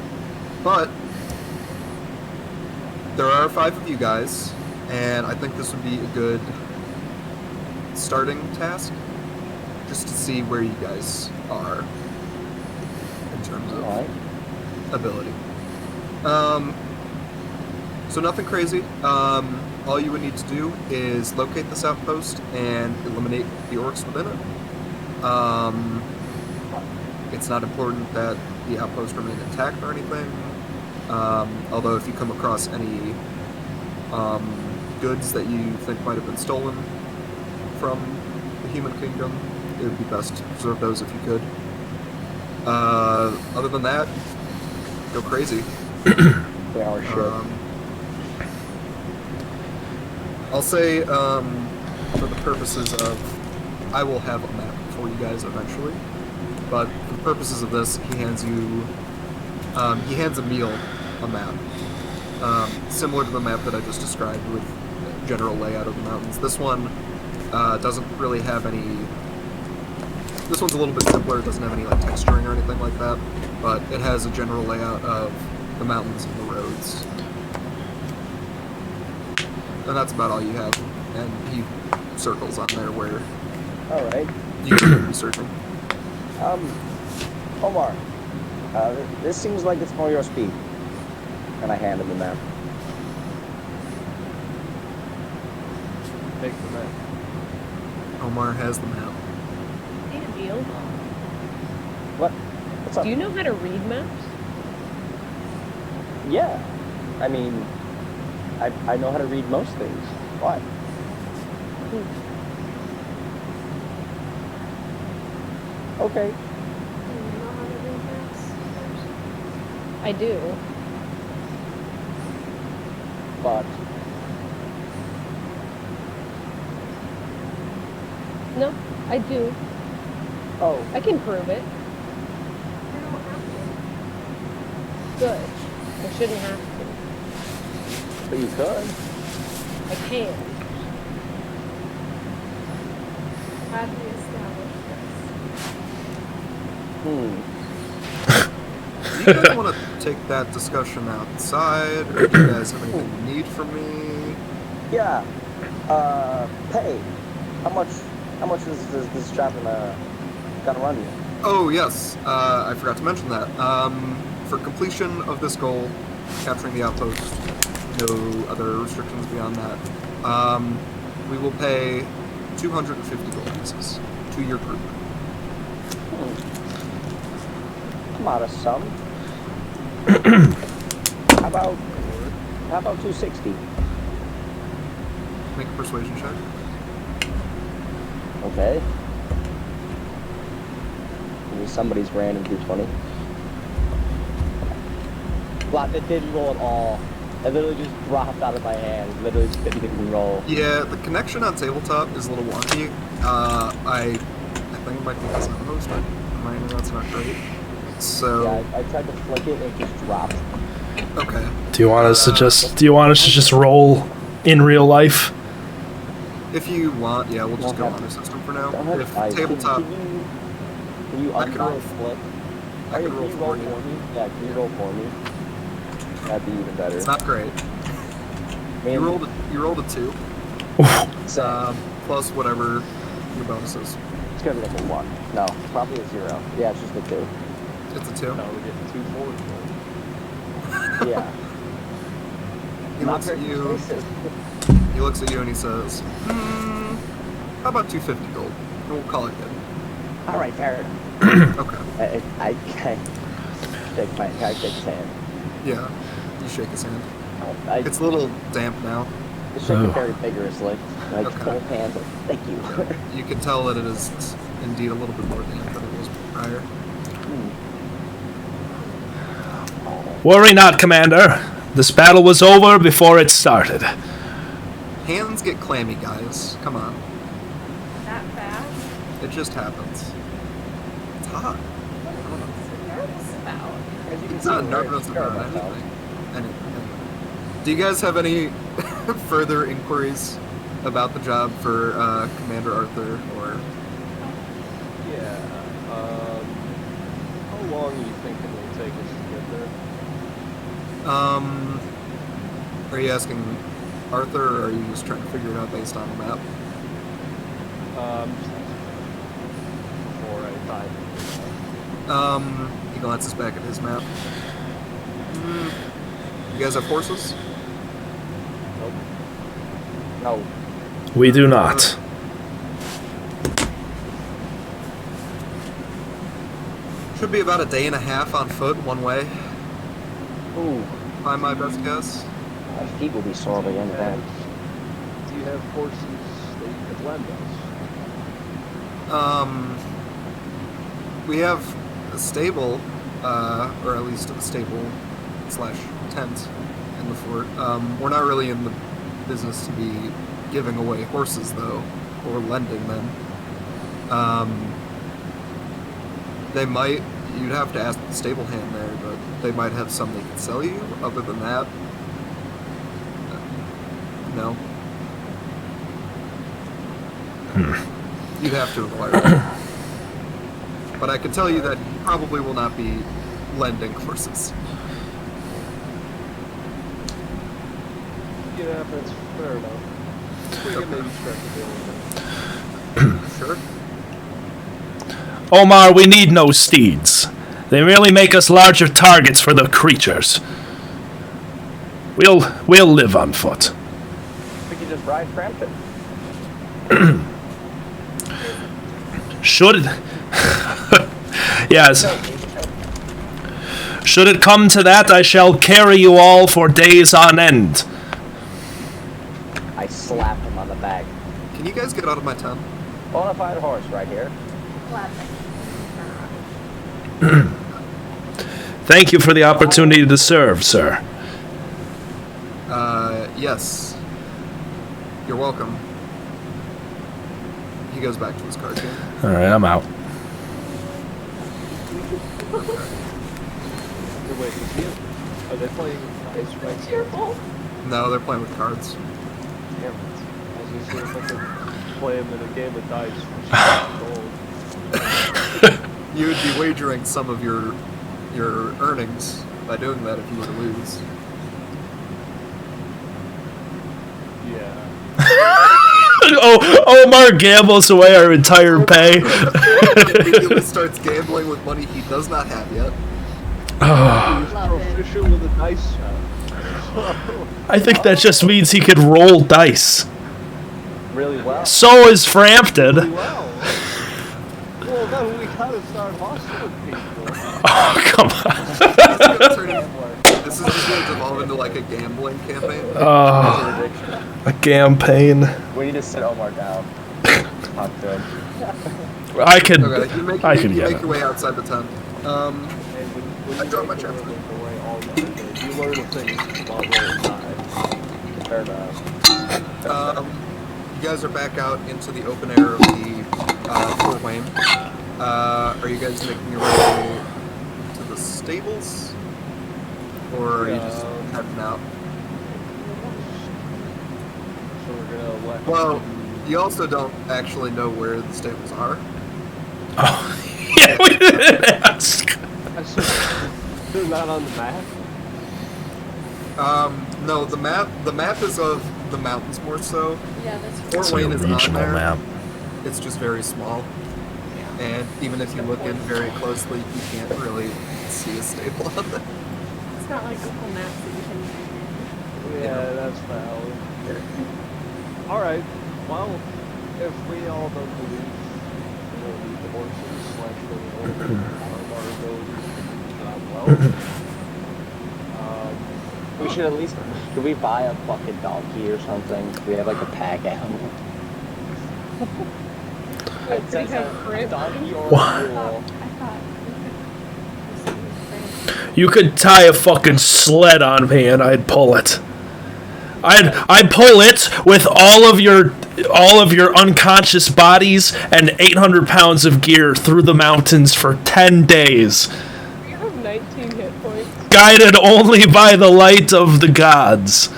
But there are 5 of you guys, and I think this would be a good starting task, just to see where you guys are in terms of Alright. ability. So nothing crazy. All you would need to do is locate this outpost and eliminate the orcs within it. It's not important that the outpost remain intact or anything. Although if you come across any goods that you think might have been stolen from the human kingdom, it would be best to preserve those if you could. Other than that, go crazy. They are sure. I'll say, for the purposes of, I will have a map for you guys eventually, but for the purposes of this, he hands Emil a map, similar to the map that I just described with the general layout of the mountains. This one doesn't really have any. This one's a little bit simpler. It doesn't have any like texturing or anything like that, but it has a general layout of the mountains and the roads. And that's about all you have. And he circles on there where Alright. you can be searching. Omar, this seems like it's more your speed. And I hand him the map. Take the map. Omar has the map. Hey, Emil, What's up? do you know how to read maps? Yeah. I mean, I know how to read most things. Why? Okay. Do you know how to read maps? I do. But No, I do. oh, I can prove it. You don't have Good. I shouldn't have to. but you could. I can. to. How do we establish this? Hmm. Do you guys want to take that discussion outside, or do you guys have anything you need from me? Yeah. Pay. How much is this job gonna run you? Oh, yes. I forgot to mention that. For completion of this goal, capturing the outpost, no other restrictions beyond that, we will pay 250 gold pieces to your group. Modest sum. How about 260? Make a persuasion check. Okay. Give me somebody's random 220. Block that didn't roll at all. It literally just dropped out of my hand. Literally just didn't even roll. Yeah, the connection on tabletop is a little wonky. I think it might be because I'm a host, but my internet's not great. So Yeah, I tried to flick it and it just dropped. okay. Do you want us to just roll in real life? If you want, yeah, we'll just go on the system for now. Don't have If dice. tabletop, Can you I can roll. unbind flick? I can Can roll you for you. me? Yeah, can you roll for me? That'd be even better. It's not great. You rolled a 2. Plus whatever your bonus is. It's gonna be like a 1. No, probably a 0. Yeah, it's just a 2. It's a 2. Now we're getting 2 4s. Yeah. He Not looks at very you. persuasive. He looks at you and he says, "How about 250 gold? And we'll call it good." All right, fair Okay. I shake his hand. Yeah. You shake his hand. I It's a little damp now. shake it very vigorously. Like Okay. both hands. Thank you. You can tell that it is indeed a little bit more damp than it was prior. Worry not, Commander. This battle was over before it started. Hands get clammy, guys. Come on. That fast? It just happens. It's hot. What are you nervous about? As you can It's see, not we're nervous scared about ourselves. anything. Do you guys have any further inquiries about the job for Commander Arthur, or Yeah. How long are you thinking it'll take us to get there? are you asking Arthur, or are you just trying to figure it out based on the map? Just before I dive. He glances back at his map. You guys have horses? No. We do not. Should be about a day and a half on foot, one way, Ooh. by my best guess. My feet will be sore by the end of that. Do you have horses that you could lend us? We have a stable, or at least a stable / tent in the fort. We're not really in the business to be giving away horses, though, or lending them. They might, you'd have to ask the stable hand there, but they might have some they could sell you. Other than that, no. You'd have to acquire them. But I can tell you that you probably will not be lending horses. Yeah, that's fair enough. We can maybe start the deal with Sure. Omar, we need no steeds. They merely make us larger targets for the creatures. We'll live on foot. We could just ride Frampton. Should it... yes. Should it come to that, I shall carry you all for days on end. I slapped him on the back. Can you guys get out of my tent? Bonafide horse right here. Gladly. Thank you for the opportunity to serve, sir. Yes. You're welcome. He goes back to his card game. All right, I'm out. Wait, are they playing dice right Cheerful. No, they're playing with cards. Damn it. I was just see if I could play him in a game of dice for some gold. You would be wagering some of your earnings by doing that if you were to lose. Yeah. Oh, Omar gambles away our entire pay. Immediately starts gambling with money he does not have yet. He's Love it. proficient with a dice shot. I think that just means he can roll dice. Really well. So is Frampton. Well, then we gotta start hustling people. Oh, come on. This is just going to devolve into like a gambling campaign. A campaign. We need to sit Omar down. Not good. I could. Okay, you make, I you could get make it. your way outside the tent. And when I you dropped my make your chest. way all night, you learn a thing about rolling die. Fair enough. you guys are back out into the open air of the Fort Wayne. Are you guys making your way to the stables? Or are you just heading out? So we're gonna let Well, you also don't actually know where the stables are. Oh, yeah, we didn't ask. They're not on the map. No, the map is of the mountains more so. Yeah, that's Fort It's like Wayne a is on regional there. map. It's just very small. And even if you look in very closely, you can't really see a stable on there. It's not like Google Maps that you can. Yeah, that's valid. All right. Well, if we all don't believe we'll need the horses / the well. We should at least. Could we buy a fucking donkey or something? Do we have like a pack animal? It says a donkey or What? a mule. I thought You could tie a fucking sled on me and I'd pull it. I'd pull it with all of your unconscious bodies and 800 pounds of gear through the mountains for 10 days. You have 19 hit points. Guided only by the light of the gods.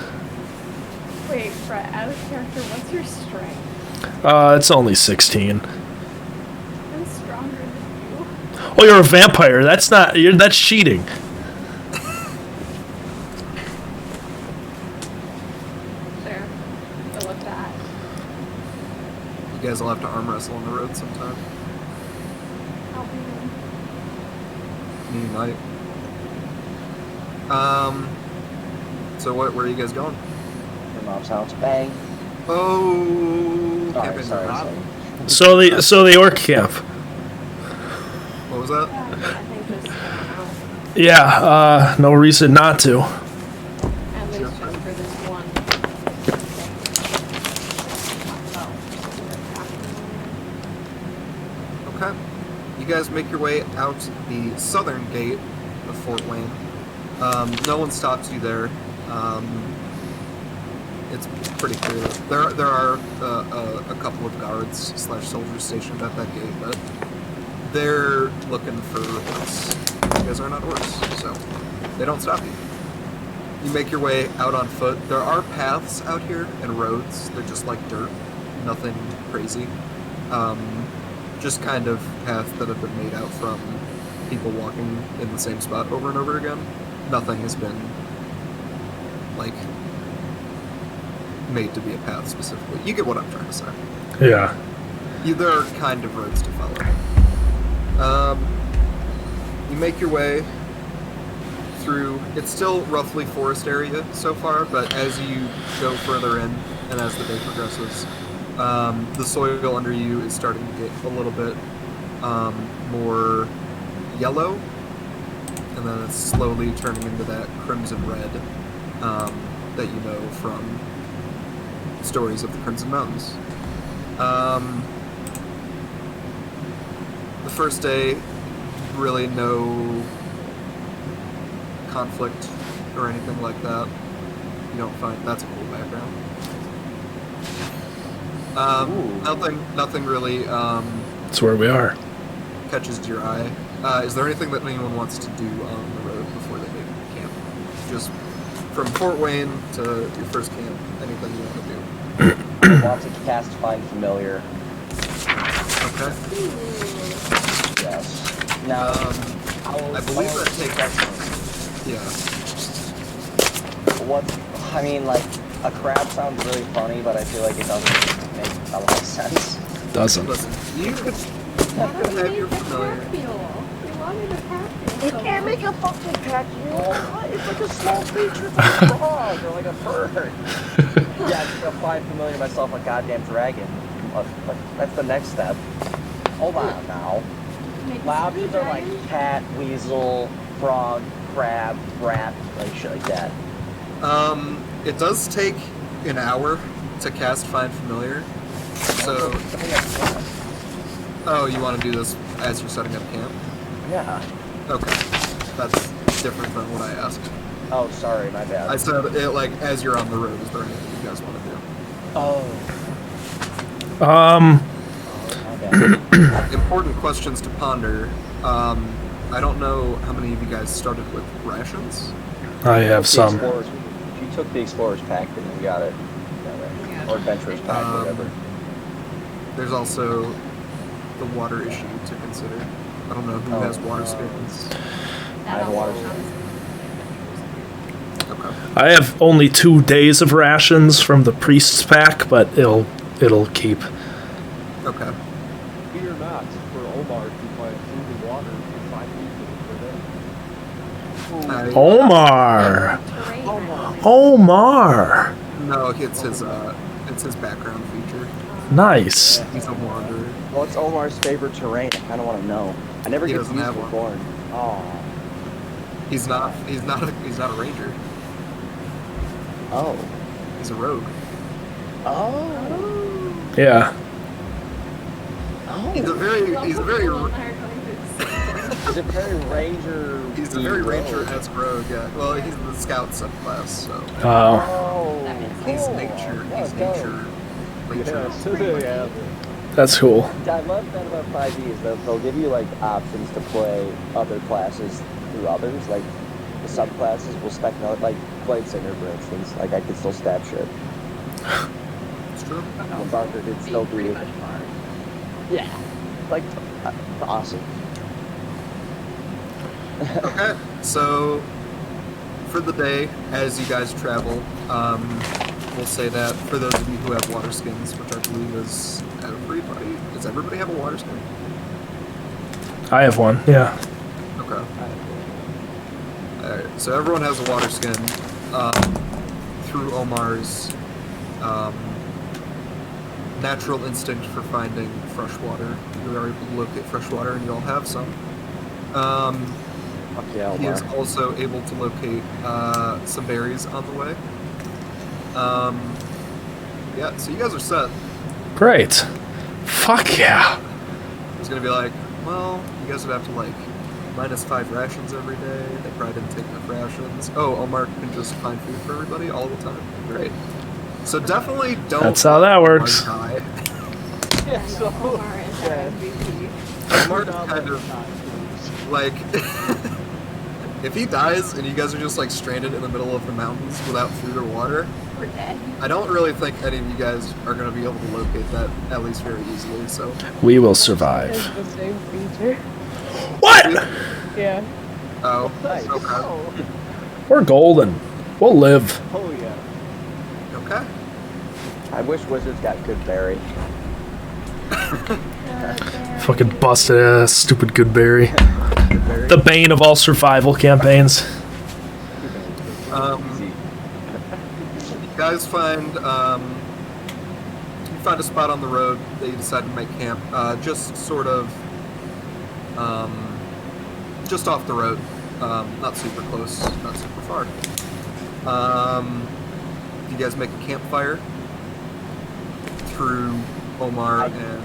Wait, Brett, out of character, what's your strength? It's only 16. I'm stronger than you. Oh, you're a vampire. That's cheating. There. I love that. You guys will have to arm wrestle on the road sometime. I'll be one. You might. So where are you guys going? Your mom's house. Bang. Oh, Sorry, camping sorry, not. sorry. So the orc camp. What was that? I think just Yeah, no reason not to. at least just for this one. Okay. You guys make your way out the southern gate of Fort Wayne. No one stops you there. It's pretty clear. There are a couple of guards / soldiers stationed at that gate, but they're looking for orcs. You guys are not orcs, so they don't stop you. You make your way out on foot. There are paths out here and roads. They're just like dirt, nothing crazy. Just kind of paths that have been made out from people walking in the same spot over and over again. Nothing has been like made to be a path specifically. You get what I'm trying to say. Yeah. There are kind of roads to follow. You make your way through. It's still roughly forest area so far, but as you go further in and as the day progresses, the soil under you is starting to get a little bit more yellow, and then it's slowly turning into that crimson red that you know from stories of the Crimson Mountains. The first day, really no conflict or anything like that. You don't find that's a cool background. Nothing really That's where we are. catches your eye. Is there anything that anyone wants to do on the road before they make camp? Just from Fort Wayne to your first camp, anything you want to do? I want to cast Find Familiar. Okay. Yes. Now, I believe that takes. Yeah. What? I mean, like, a crab sounds really funny, but I feel like it doesn't make a lot of sense. Doesn't. Listen, you could Why don't have you your make the familiar. capsule? You wanted a capsule. You so can't much. make a fucking capsule. It's like a small creature, it's like a frog or like a bird. Yeah, I'm gonna find familiar myself a goddamn dragon. That's the next step. Hold on now. Make My a options are like screwdriver? cat, weasel, frog, crab, rat, like shit like that. It does take an hour to cast Find Familiar. So, oh, you want to do this as you're setting up camp? Yeah. Okay, that's different than what I asked. Oh, sorry, my bad. I said it like as you're on the road. Is there anything you guys want to do? Oh. Important questions to ponder. I don't know how many of you guys started with rations. I have The some. Explorers- If you took the Explorer's Pack, then you got it. Or Adventurer's Pack, whatever. There's also the water issue to consider. I don't know who has water skins. I have water Okay. I have only 2 days of rations from the priest's pack, but it'll keep. Okay. Fear not, for Omar to find food and water for 5 people per day. Omar! Omar! No, it's his background feature. Nice. He's a wanderer. What's Omar's favorite terrain? I kind of want to know. I never He get doesn't used have to one. born. Oh. He's not a ranger. Oh. He's a rogue. Oh. Yeah. Oh. He's a very He's a very ranger. He's a very ranger-esque rogue. Yeah. Well, he's the scout subclass, so Oh. Oh. he's cool. nature. Let's He's go. nature. Yeah, That's cool. I love that about 5e is that they'll give you like options to play other classes through others. Like the subclasses will spec out like Blade Singer, for instance. Like I could still stab shit. It's true. When Barker did still do it. Yeah. Like awesome. Okay, so for the day, as you guys travel, we'll say that for those of you who have water skins, which I believe is everybody. Does everybody have a water skin? I have one, yeah. Okay. Alright, so everyone has a water skin. Through Omar's natural instinct for finding fresh water, you are able to locate fresh water, and you all have some. Fuck yeah, He Omar. is also able to locate some berries on the way. Yeah, so you guys are set. Great. Fuck yeah. He's gonna be like, well, you guys would have to like -5 rations every day. They probably didn't take enough rations. Oh, Omar can just find food for everybody all the time. Great. So definitely don't. That's how that let Omar works. die. Yeah, Omar is our MVP. Omar's kind of like, if he dies and you guys are just like stranded in the middle of the mountains without food or water, We're dead. I don't really think any of you guys are going to be able to locate that at least very easily. So We will It's survive. the same feature. What? Yeah. oh, Nice. okay, We're golden. We'll live. Oh yeah. okay. I wish Wizards got good berry. Fucking busted ass, stupid Goodberry. Good berry. The bane of all survival campaigns. Easy. You guys find you find a spot on the road that you decide to make camp. Just sort of just off the road, not super close, not super far. You guys make a campfire through Omar and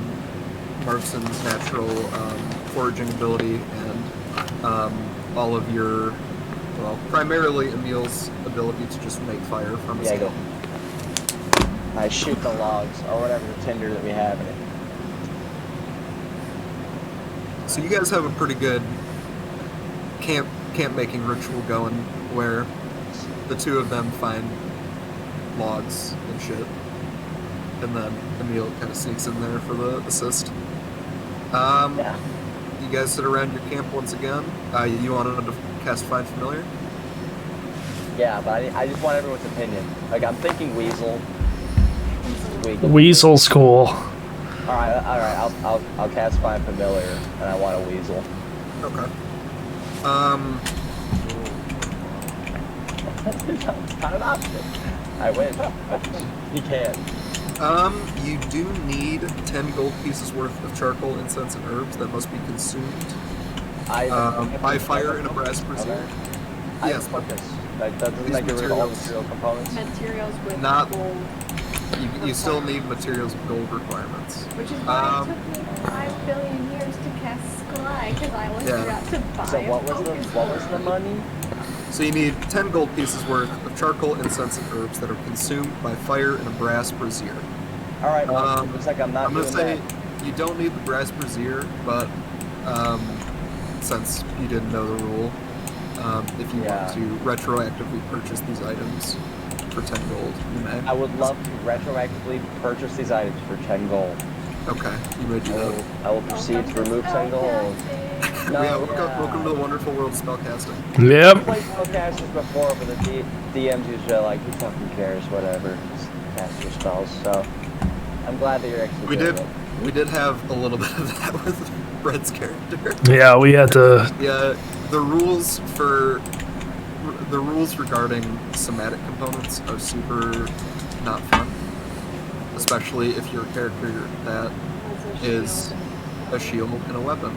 Marston's natural foraging ability and all of your, well, primarily Emil's ability to just make fire from his Yeah, go. camp. I shoot the logs or whatever the tinder that we have in it. So you guys have a pretty good camp making ritual going, where the two of them find logs and shit, and then Emil kind of sneaks in there for the assist. Yeah. You guys sit around your camp once again. You wanted to cast Find Familiar? Yeah, but I just want everyone's opinion. Like I'm thinking Weasel. Weasel's cool. All right. I'll cast Find Familiar, and I want a Weasel. Okay. It's not an option. I win. You can't. You do need 10 gold pieces worth of charcoal, incense, and herbs that must be consumed by fire in a brass brazier. I Yes, fuck this. That doesn't These like get rid of all materials- material components. Materials with Not- gold, you still need materials with gold requirements. which is why it took me 5 billion years to cast Scry, because I always Yeah. forgot to buy So a focus what was the orb. money? So you need 10 gold pieces worth of charcoal, incense, and herbs that are consumed by fire in a brass brazier. All right, well, looks like I'm not I'm gonna doing say that. you don't need the brass brazier, but since you didn't know the rule, if you Yeah. want to retroactively purchase these items for 10 gold, you may. I would love to retroactively purchase these items for 10 gold. Okay, you may do that. I will proceed to remove 10 gold. No, Yeah, welcome to the wonderful world of spellcasting. I've Yep. played spellcasters before, but the DMs usually like, who fucking cares, whatever, just cast your spells. So I'm glad that you're actually doing it. We did have a little bit of that with Brett's character. Yeah, we had to. Yeah, the rules regarding somatic components are super not fun, especially if you're a character that is a shield and a weapon.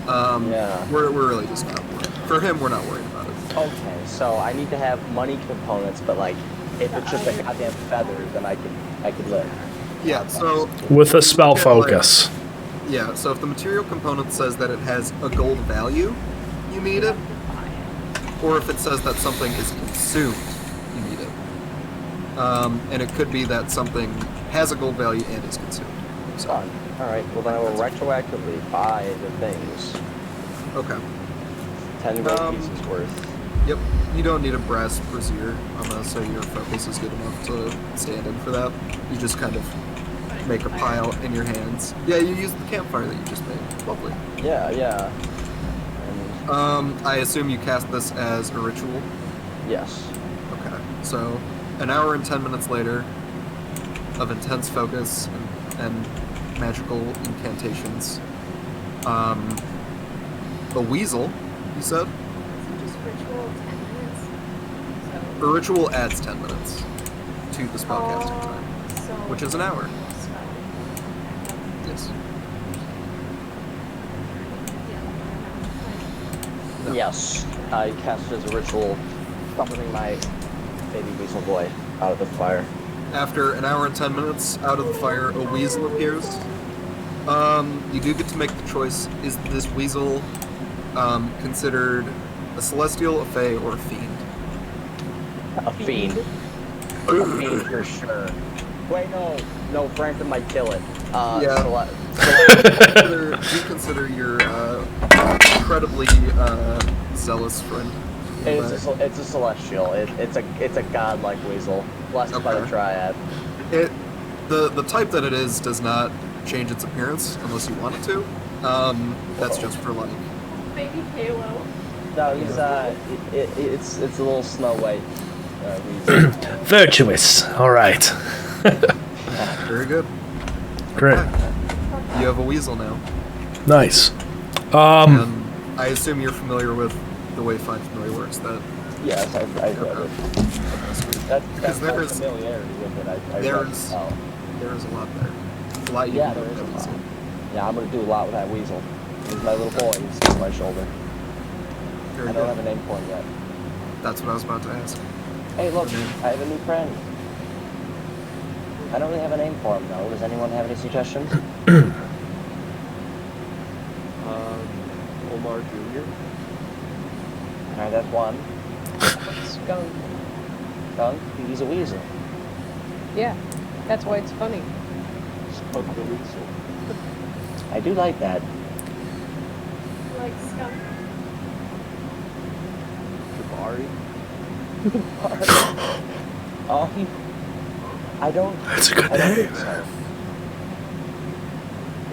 Yeah. We're really just not worried. For him, we're not worried about it. Okay, so I need to have money components, but like, if it's just a goddamn feather, then I could live. Yeah, so With a spell Yeah, like- focus. yeah, so if the material component says that it has a gold value, you need it. Or if it says that something is consumed, you need it. And it could be that something has a gold value and is consumed. So, Fine. Alright, well then I will retroactively buy the things. okay. 10 gold Um, pieces worth. Yep. You don't need a brass brazier unless your focus is good enough to stand in for that. You just kind of make a pile in your hands. Yeah, you use the campfire that you just made. Lovely. Yeah. And I assume you cast this as a ritual. yes. Okay. So, an hour and 10 minutes later of intense focus and magical incantations. A weasel, you said? Just ritual 10 minutes. A ritual adds 10 minutes to the spellcasting time, So which is an hour. so, Yes. yeah, No. Yes. I cast it as a ritual, summoning my baby weasel boy out of the fire. After an hour and 10 minutes out of the fire, a weasel appears. You do get to make the choice. Is this weasel considered a celestial, a fae, or a fiend? A fiend. A fiend for sure. Wait, no, Franklin might kill it. Yeah. Do you consider your incredibly zealous friend? It's a celestial. It's a godlike weasel, blessed by the Okay. Triad. The type that it is does not change its appearance unless you want it to. That's just for like. Baby Halo. No, he's it's a little Snow White weasel. Virtuous. All right. Very good. Great. You have a weasel now. Nice. I assume you're familiar with the way Find Familiar works. That Yes, I read it. That's Because my there's- familiarity with it. I read there's- it. Oh. there is a lot there. It's a lot you Yeah, can do there is with a that lot. weasel. Yeah, I'm gonna do a lot with that weasel. He's my little boy. He's on my shoulder. Very I don't good. have a name for him yet. That's what I was about to ask. Hey, look, I have a new friend. I don't really have a name for him though. Does anyone have any suggestions? Omar Jr. Alright, that's one. Skunk. Skunk, he's a weasel. Yeah, that's why it's funny. Skunk the Weasel. I do like that. Like skunk. Jabari. I don't. That's a good I don't name. think so.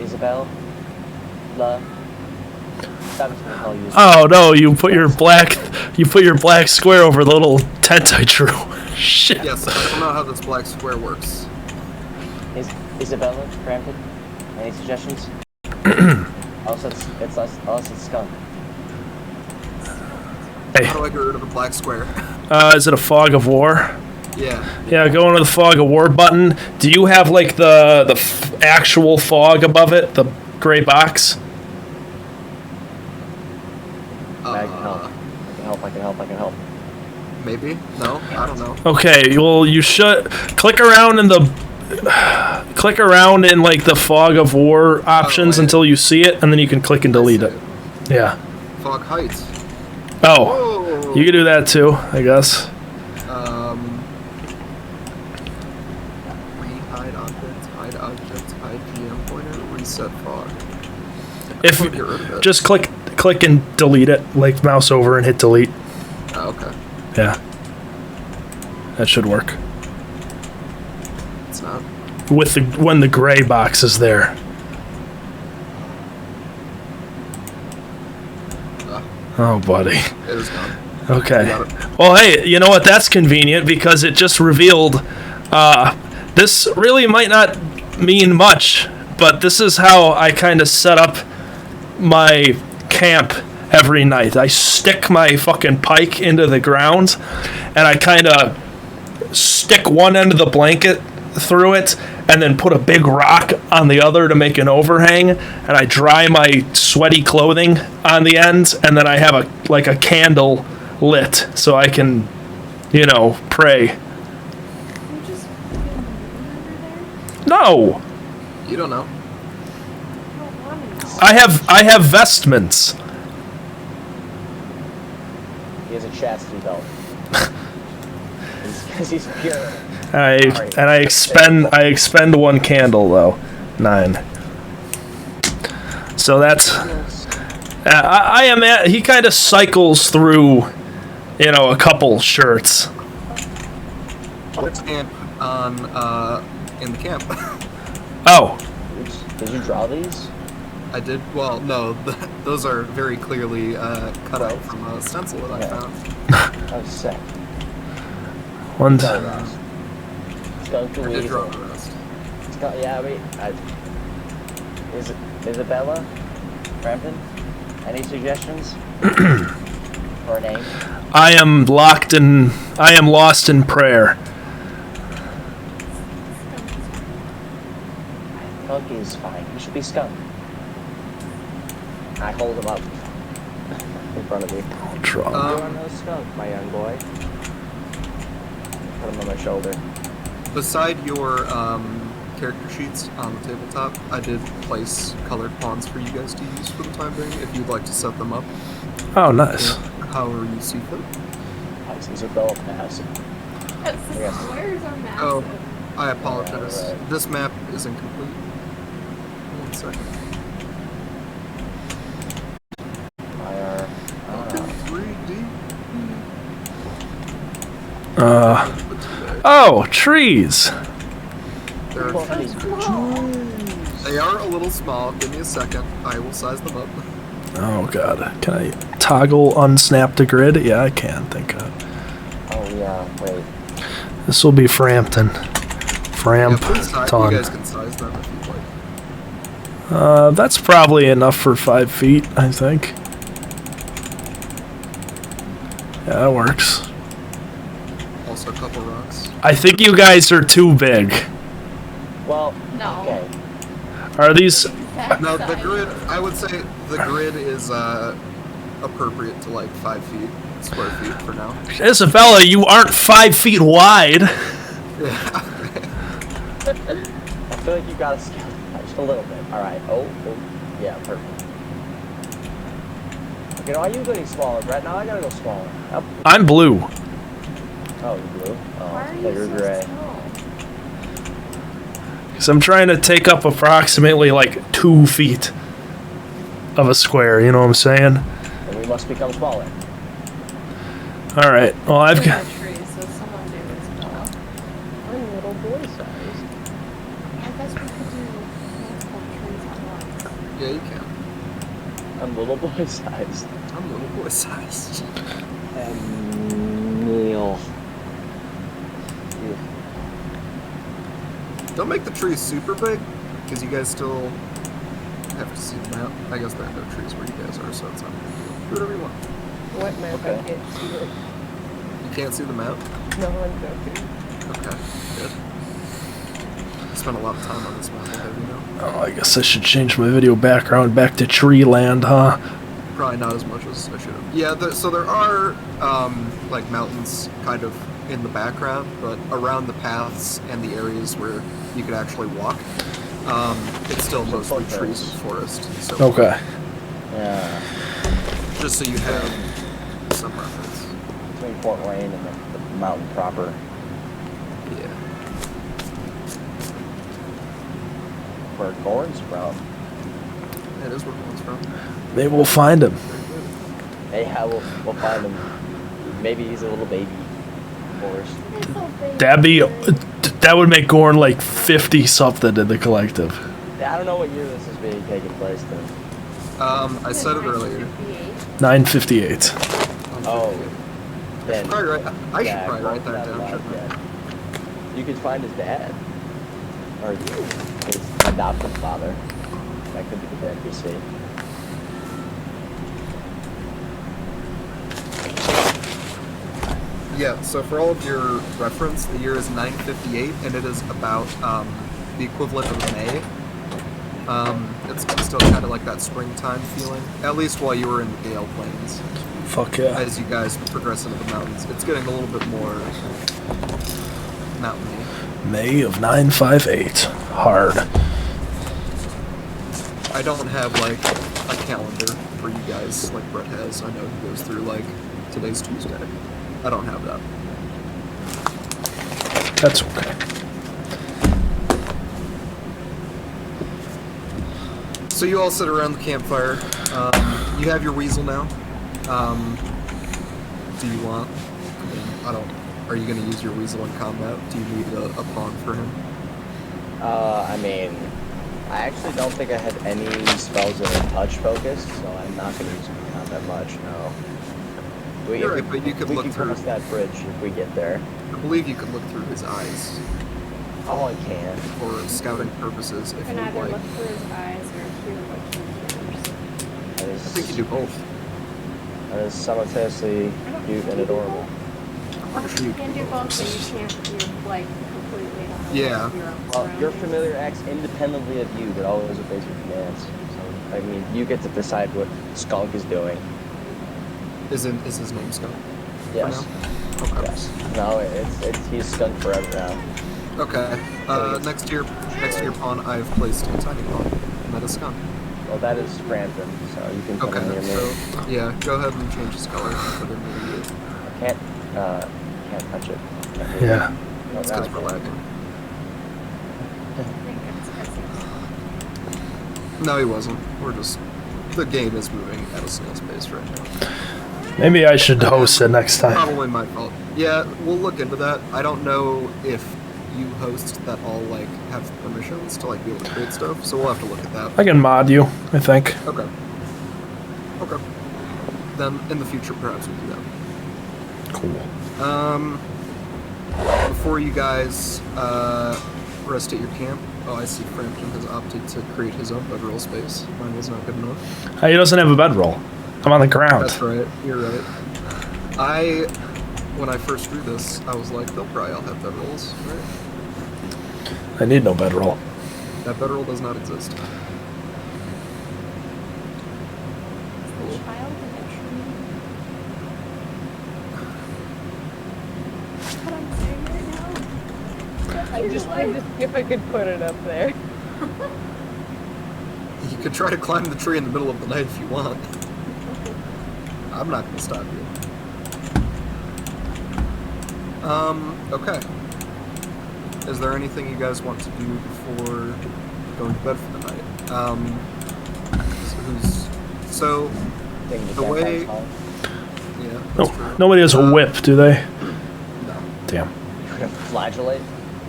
Isabel. La. That was gonna call you. Oh no! You put your black square over the little tent I drew. Shit. Yes, I don't know how this black square works. Isabella Crampton. Any suggestions? Also, it's skunk. Hey, How do I get rid of the black square? is it a fog of war? Yeah. Yeah, go into the fog of war button. Do you have like the actual fog above it, the gray box? I can help. Maybe? No? I don't know. Okay, well you should click around in like the fog of war options wait. until you see it, and then you can click and delete it. Yeah. Fog Heights. Oh, Whoa! you can do that too, I guess. Re-hide object. If Get rid of it. just click and delete it, like mouse over and hit delete. Oh, okay. Yeah, that should work. It's not. With when the gray box is there. Oh, buddy. It is gone. Okay. You got it. Well, hey, you know what? That's convenient because it just revealed. This really might not mean much, but this is how I kind of set up my camp every night. I stick my fucking pike into the ground, and I kind of stick one end of the blanket through it, and then put a big rock on the other to make an overhang, and I dry my sweaty clothing on the end, and then I have a candle lit so I can, pray. You just fucking over there? No, You don't know. I don't want to know. I have vestments. He has a chastity belt. Because he's pure. I expend one candle though, 9. So that's. I am at. He kind of cycles through, a couple shirts. Let's camp on in the camp. Oh, Did you draw these? I did. Well, no, those are very clearly cut out from a stencil that I Yeah. found. Oh, sick. one. Sorry, guys. Skunk I did draw Weasel. the rest. Yeah, wait. Is it Isabella? Frampton? Any suggestions? For a name? I am lost in prayer. Skunk is fine. He should be Skunk. I hold him up in front of me. I'll draw. You are no skunk, my young boy. Put him on my shoulder. Beside your character sheets on the tabletop, I did place colored pawns for you guys to use for the time being, if you'd like to set them up Oh, nice. however you see fit. Nice, Isabella pass. Yes, the Yes. squares are massive. Oh, I apologize. Yeah, right. This map is incomplete. 1 second. IR. 3D. Oh, trees. They're, they are a little small. Give me a second. I will size them up. Oh god. Can I toggle unsnap to grid? Yeah, I can. Thank God. Oh yeah, wait. This will be Frampton. Yeah, please size, you guys Frampton. can size them if you'd like. That's probably enough for 5 feet, I think. Yeah, that works. Also a couple rocks. I think you guys are too big. Well, No. okay. Are these? That No, the size. grid, I would say the grid is appropriate to like 5 feet, square feet for now. Isabella, you aren't 5 feet wide. Yeah. I feel like you got to scale just a little bit. Alright. Oh, yeah, perfect. Okay, now are you getting smaller, Brett? Now I gotta go smaller. Oh, I'm blue. oh you blue? Oh, Why are I you thought you were so gray. small? Because I'm trying to take up approximately like 2 feet of a square, you know what I'm saying? And we must become smaller. Alright, well I've In got... the trees, so someone do this well. I'm little boy size. I guess we could do multiple trees at once. Yeah, you can. I'm little boy sized. I'm little boy sized. And Neil. Don't make the trees super big, because you guys still have to see them out. I guess there are no trees where you guys are, so it's not. Do whatever you want. What map Okay. I can't see it. You can't see them out? No, I'm joking. Okay, good. I spent a lot of time on this map already, you know. Oh, I guess I should change my video background back to tree land, huh? Probably not as much as I should have. Yeah, so there are, like, mountains kind of in the background, but around the paths and the areas where you could actually walk, it's still mostly trees and forest. So Okay. Yeah. just so you have some reference. Between Fort Wayne and the mountain proper. Yeah. Where Gordon's from. That is where Bone's from. Maybe we'll find him. Hey, we'll find him. Maybe he's a little baby horse. That would make Gorn like 50 something in the collective. Yeah, I don't know what year this is being taking place then. I said it earlier. 958. Oh. Then. Probably right. I yeah, should probably write that down. alive Shouldn't I? yet. You could find his dad. Or his adopted father. That could be the NPC. Yeah, so for all of your reference, the year is 958, and it is about the equivalent of May. It's still kind of like that springtime feeling, at least while you were in the Gale Plains. Fuck yeah. As you guys progress into the mountains, it's getting a little bit more mountainy. May of 958. Hard. I don't have like a calendar for you guys like Brett has. I know he goes through like today's Tuesday. I don't have that. That's okay. So you all sit around the campfire. You have your weasel now. Do you want? I don't. Are you going to use your weasel in combat? Do you need a pawn for him? I mean, I actually don't think I have any spells that are touch focused, so I'm not going to use them not that much. No. You're right, but you could look through. Cross that bridge if we get there. I believe you could look through his eyes Oh, I can. for scouting purposes if You you can would either like. look through his eyes or hear what he hears. That I think you do both. is simultaneously cute and adorable. I'm pretty sure You you can do both, but you can't do like completely on Yeah. your own Well, your surroundings. familiar acts independently of you, but always obeys your commands. So, I mean, you get to decide what Skunk is doing. Is his name Skunk? Yes. For now? Okay. Yes. No, he's Skunk forever now. Okay. Next to your pawn, I've placed a tiny pawn. And that is Skunk. Well, that is Scranton, so you can come in near Okay. me. So yeah, go ahead and change his color. Put it near you. Can't touch it. Yeah. No, It's now I because we're can. lagging. I think it's 'cause he's- No, he wasn't. We're just. The game is moving at a snail's pace right now. Maybe I should host it next time. Probably my fault. Yeah, we'll look into that. I don't know if you hosts that all like have permissions to like be able to create stuff, so we'll have to look at that. I can mod you, I think. Okay. Okay. Then in the future, perhaps we'll do that. Cool. Before you guys rest at your camp. Oh, I see. Frampton has opted to create his own bedroll space. Mine was not good enough. He doesn't have a bedroll. I'm on the ground. That's right. You're right. When I first drew this, I was like, they'll probably all have bedrolls, right? I need no bedroll. That bedroll does not exist. Child in a tree. What I'm saying right now. I just wanted to see if I could put it up there. You could try to climb the tree in the middle of the night if you want. I'm not going to stop you. Okay. Is there anything you guys want to do before going to bed for the night? So Thing the can't way- find yeah, No, that's true. nobody has a whip, do they? No. Damn. You're gonna flagellate?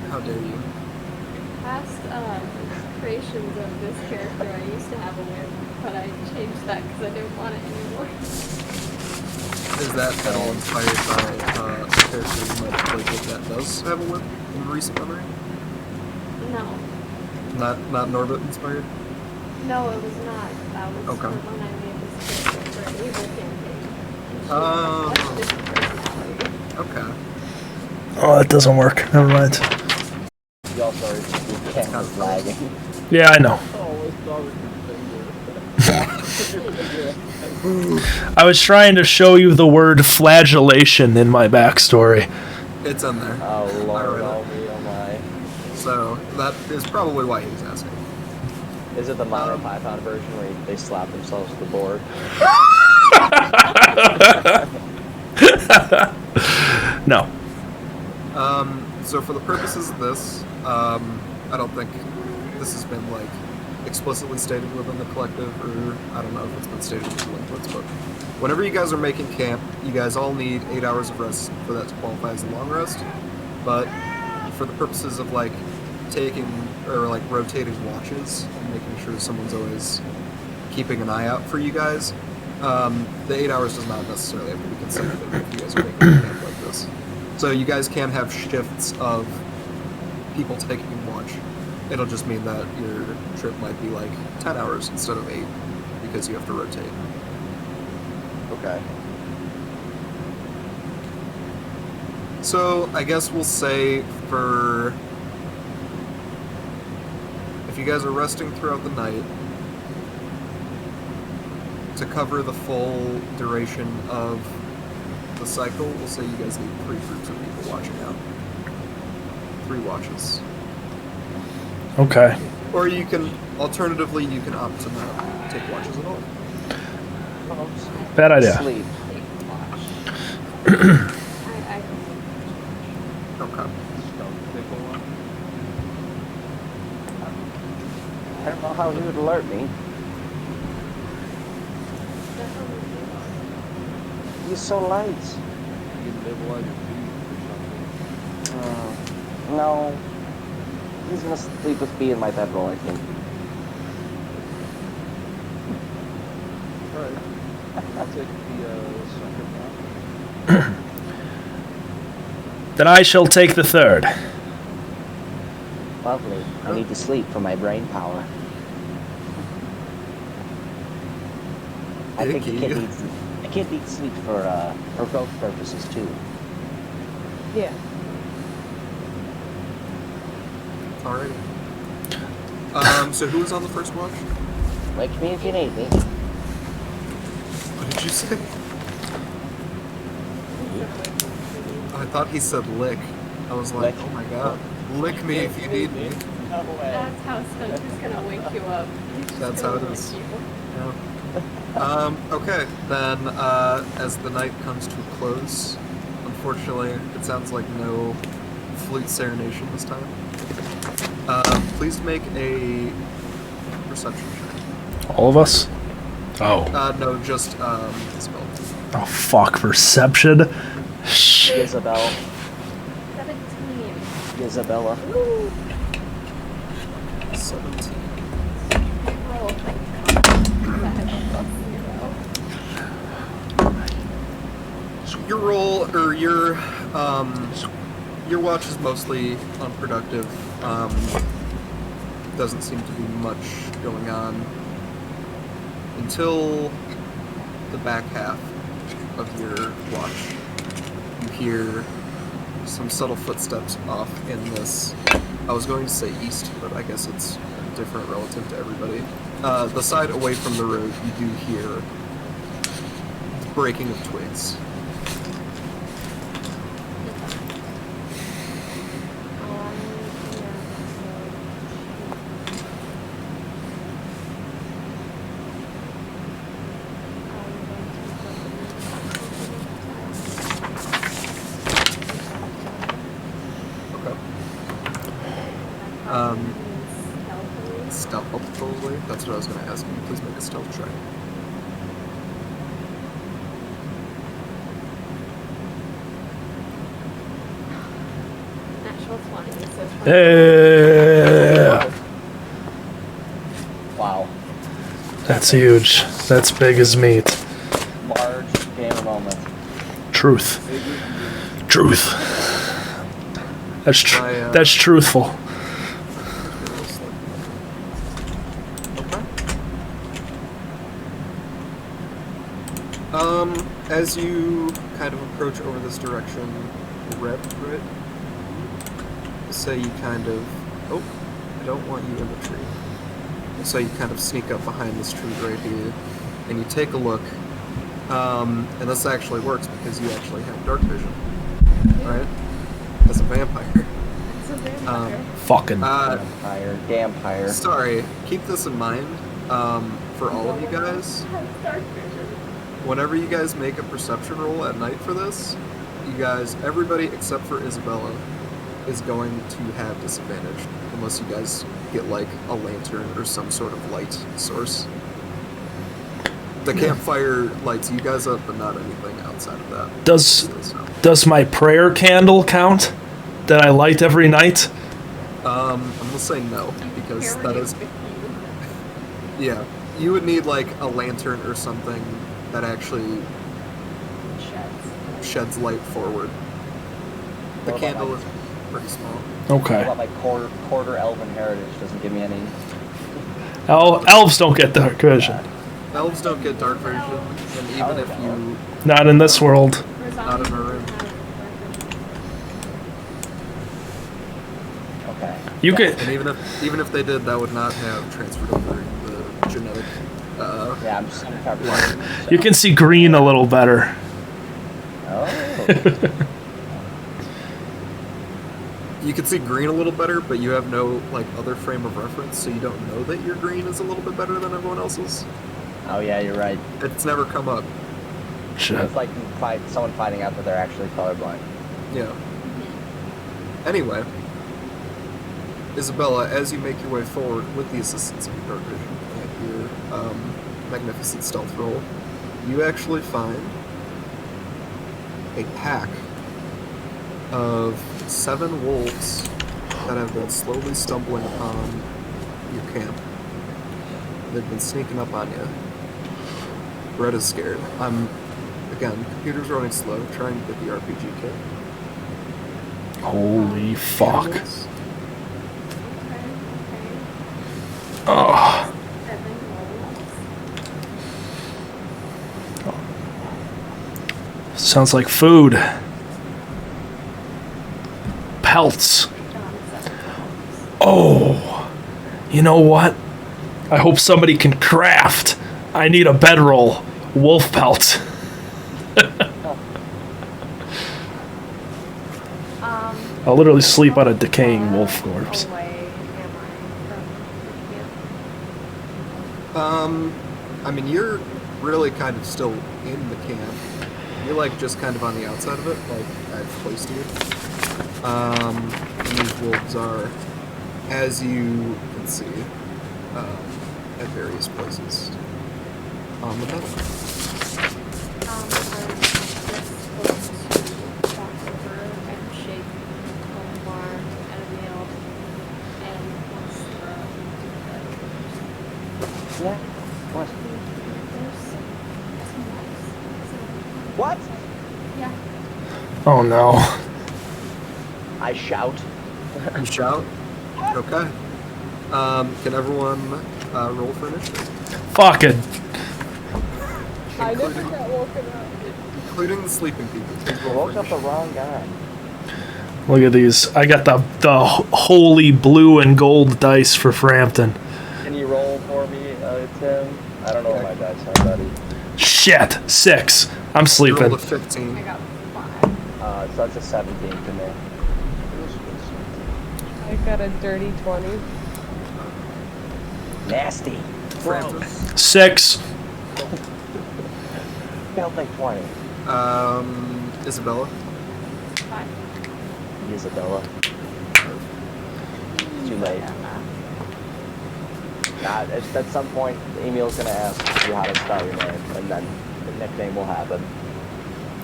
How dare you? Past creations of this character, I used to have a whip, but I changed that because I didn't want it anymore. Is that at all inspired by a character you might have played with that does have a whip in recent memory? No, Not Norbit inspired? no, it was not. That was Okay. for when I made this character for an evil campaign. And she Oh. had a much different personality. Okay. Oh, that doesn't work. Never mind. You also are just can't flagging. Yeah, I know. I was trying to show you the word flagellation in my backstory. It's in there. Oh lord, Alright. oh me, oh my. So that is probably why he was asking. Is it the Monty Python version where they slap themselves with the board? No. So for the purposes of this, I don't think this has been like explicitly stated within the collective, or I don't know if it's been stated in the delinquents, but whenever you guys are making camp, you guys all need 8 hours of rest for that to qualify as a long rest. But for the purposes of like taking or like rotating watches and making sure someone's always keeping an eye out for you guys, the 8 hours does not necessarily have to be consecutive if you guys are making a camp like this. So you guys can have shifts of people taking watch. It'll just mean that your trip might be like 10 hours instead of 8 because you have to rotate. Okay. So I guess we'll say for if you guys are resting throughout the night, to cover the full duration of the cycle, we'll say you guys need 3 groups of people watching out. 3 watches. Okay. Or you can, alternatively, you can opt to not take watches at all. Bad idea. Sleep. Okay. I don't know how he would alert me. He's so light. You nibble on your feet or something. No. He's gonna sleep with me in my bedroll, I think. Alright. I'll take the second one. Then I shall take the third. Lovely. I need to sleep for my brain power. I think Icky. a kid needs sleep for growth purposes too. Yeah. Alrighty. So who was on the first watch? Wake me if you need me. What did you say? I thought he said lick. I was like, Lick. oh my god. Lick me if you need me. No way. That's how Spencer's gonna wake you up. He's just That's gonna how it wake is. you. Okay, then as the night comes to a close, unfortunately, it sounds like no flute serenation this time. Please make a perception check. All of us? Oh. No, just Isabel. Oh, fuck. Perception? Shit. Isabel. 17. Isabella. 17. Roll. Your roll, or your watch is mostly unproductive. Doesn't seem to be much going on until the back half of your watch. You hear some subtle footsteps off in this. I was going to say east, but I guess it's different relative to everybody. The side away from the road, you do hear the breaking of twigs. Stealth, probably. That's what I was going to ask you. Please make a stealth check. Natural 20, so 20. Yeah. Wow. That's huge. That's big as meat. Large game moment. Truth. Truth. That's that's truthful. As you kind of approach over this direction, right? Say you kind of, oh, I don't want you in the tree. So you kind of sneak up behind this tree right here, and you take a look, and this actually works because you actually have dark vampire, right? As a vampire. It's a vampire. Fucking. Vampire. Sorry, keep this in mind, for all of you guys. Dark vision. Whenever you guys make a perception roll at night for this, you guys, everybody except for Isabella, is going to have disadvantage unless you guys get like a lantern or some sort of light source. The campfire lights you guys up, but not anything outside of that. Does my prayer candle count that I light every night? I'm gonna say no because Carry that it is with you. yeah. You would need like a lantern or something that actually sheds light forward. The What about candle my- is pretty small. What Okay. about my quarter elven heritage? Doesn't give me any. Elves don't get dark vision. Elves don't get dark vision, and even if you Not in this world. Not in our room. Okay. You could. and even if they did, that would not have transferred over the genetic. Yeah, I'm just gonna cover it. You can see green a little better. Oh. You can see green a little better, but you have no like other frame of reference, so you don't know that your green is a little bit better than everyone else's. Oh yeah, you're right. It's never come up. Shit. It's like someone finding out that they're actually colorblind. Yeah. Anyway, Isabella, as you make your way forward with the assistance of your dark vision and your magnificent stealth roll, you actually find a pack of 7 wolves that have been slowly stumbling upon your camp. They've been sneaking up on you. Red is scared. Again, computer's running slow, trying to get the RPG kit. Holy fuck. Animals. Oh. Sounds like food. Pelts. Oh. You know what? I hope somebody can craft. I need a bedroll. Wolf pelt. I'll literally sleep on a decaying wolf corpse. I mean, you're really kind of still in the camp. You're like just kind of on the outside of it, like I've placed you. And these wolves are, as you can see, at various places on the meadow. Yeah. What? What? Yeah. Oh no. I shout. You shout. Okay. Can everyone roll for initiative, Fuck it. I never got woken up. including the sleeping people? Please You roll woke for up the initiative. wrong guy. Look at these. I got the holy blue and gold dice for Frampton. Can you roll for me, Tim? I don't know what my dice are, buddy. Shit. 6. I'm You sleeping. rolled a 15. I got 5. So that's a 17 to me. I got a dirty 20. Nasty. Frampton. 6. Felt like 20. Isabella. 5. Isabella. Too late. At some point, Emil's gonna ask you how to spell your name, and then the nickname will happen.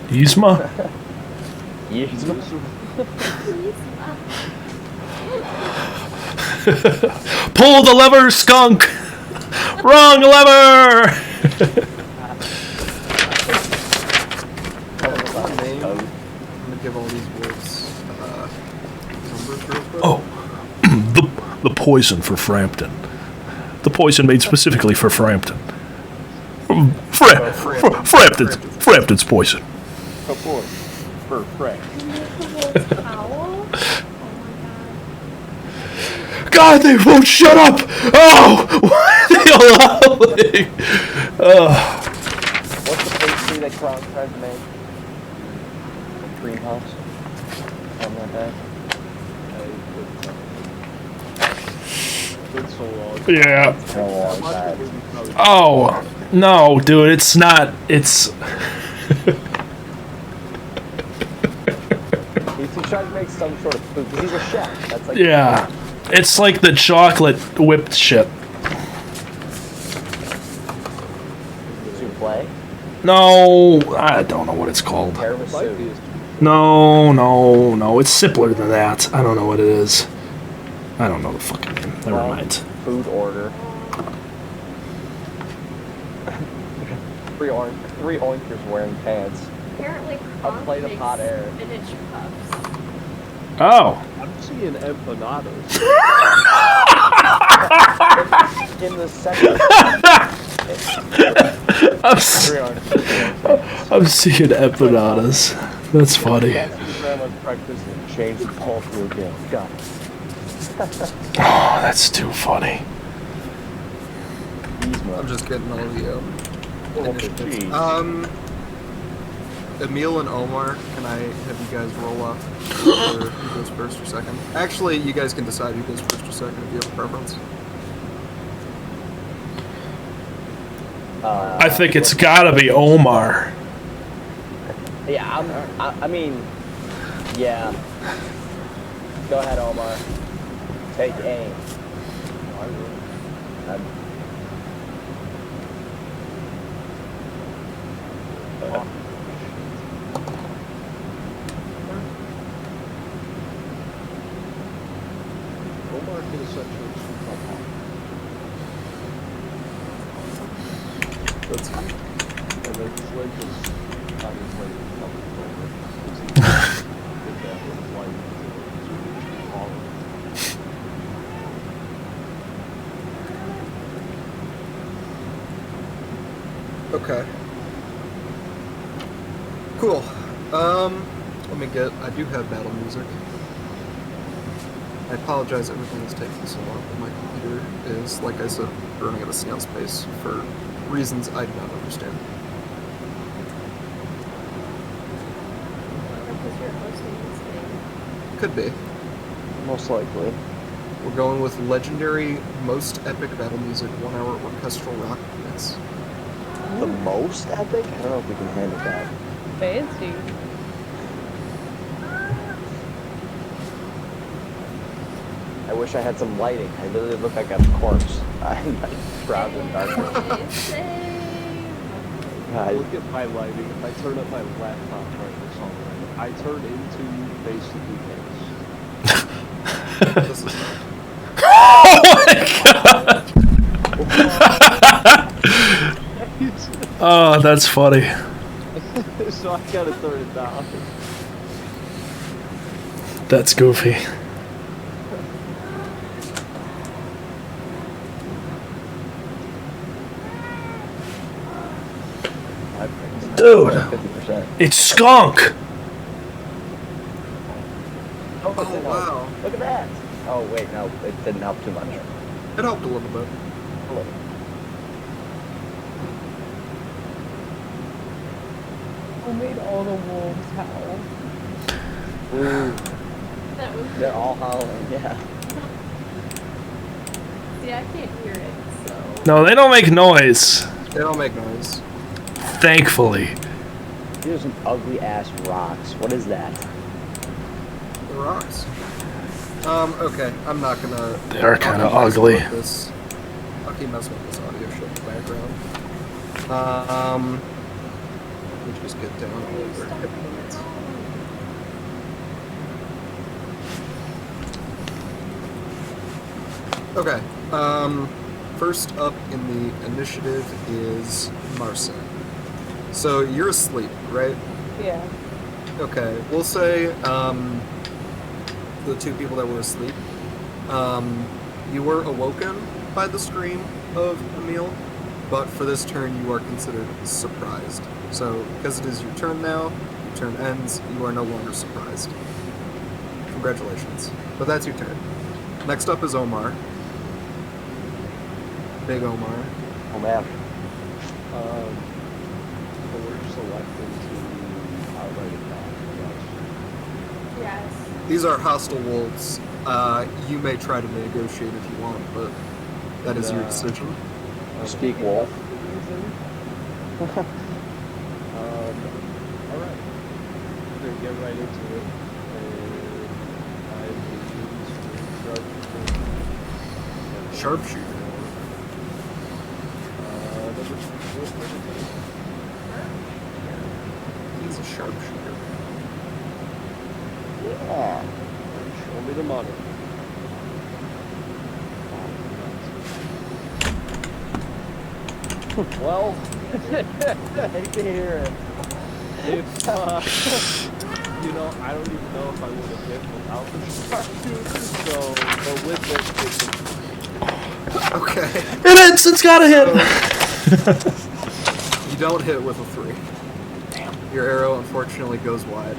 Yzma? Pull the lever, skunk! Wrong lever! One name. I'm gonna give all these wolves numbers real quick. Oh, the poison for Frampton. The poison made specifically for Frampton. Frampton's poison. For Frank. Owl? Oh my God, they won't shut up! Oh! Why are they allowing? What's the pastry that Kronk tried to make? Cream puffs? Something like that? Been so long. Yeah. It's been a long time. Oh, no, dude, it's not. It's. He he tried to make some sort of food because he's a chef. That's like Yeah. It's like the chocolate whipped shit. souffle, No, I don't know what it's called. tiramisu. No. It's simpler than that. I don't know what it is. I don't know the fucking name. Never Well, mind. Food order. Three oinkers wearing pants. Apparently, A Kronk plate of makes hot air. spinach puffs. Oh. I'm seeing empanadas. In the second. I'm seeing empanadas. That's funny. That's your grandma's breakfast and change the pulse again. God. Oh, that's too funny. I'm just getting all the initiatives. Cheese. Emil and Omar, can I have you guys roll up who goes first or second? Actually, you guys can decide who goes first or second if you have a preference. I think it's gotta be Omar. Yeah, I mean, yeah. Go ahead, Omar. Take aim. Omar can essentially shoot my heart. That's fine. And then Slink is obviously coming forward. Get that with light to all of it. Okay. Cool. Let me get. I do have battle music. I apologize, everything is taking so long, but my computer is, like I said, running at a snail's pace for reasons I do not understand. Because you're hosting this thing. Could be. Most likely. We're going with legendary, most epic battle music, 1 hour orchestral rock mix. The most epic? I don't know if we can handle that. Fancy. I wish I had some lighting. I literally look like a corpse. I'm shrouded in darkness. Insane. Look at my lighting. If I turn up my laptop right this already, I turn into basically this. This is Oh my god! Oh, that's funny. So I gotta turn it down. That's goofy. Dude, 50%. it's Skunk! Oh, Oh, wow. Look at that. Oh, wait, no. It didn't help too much. It helped a little bit. A little. Who made all the wolves howl? Ooh, That was they're all howling, yeah. See, I can't hear it, so. No, they don't make noise. They don't make noise. Thankfully. These are some ugly ass rocks. What is that? The rocks. Okay, I'm not gonna. They are I'll kinda keep messing ugly. with this. I'll keep messing with this audio shit in the background. Let me just get down over hip points. Okay, first up in the initiative is Marcin. So you're asleep, right? Yeah. Okay, we'll say the two people that were asleep. You were awoken by the scream of Emil, but for this turn you are considered surprised. So because it is your turn now, your turn ends, you are no longer surprised. Congratulations. But that's your turn. Next up is Omar. Big Omar. Oh, man. But we're selecting to outright attack. Yes. These are hostile wolves. You may try to negotiate if you want, but that is your decision. Speak wolf. Alright. We're gonna get right into it. And Sharpshooter. He's a sharpshooter. Yeah. Show me the money. Well, I hate to hear it. if you know, I don't even know if I would have hit without the sharpshooter. So, but with it, Okay. It hits. It's gotta hit. You don't hit with a 3. Damn. Your arrow unfortunately goes wide.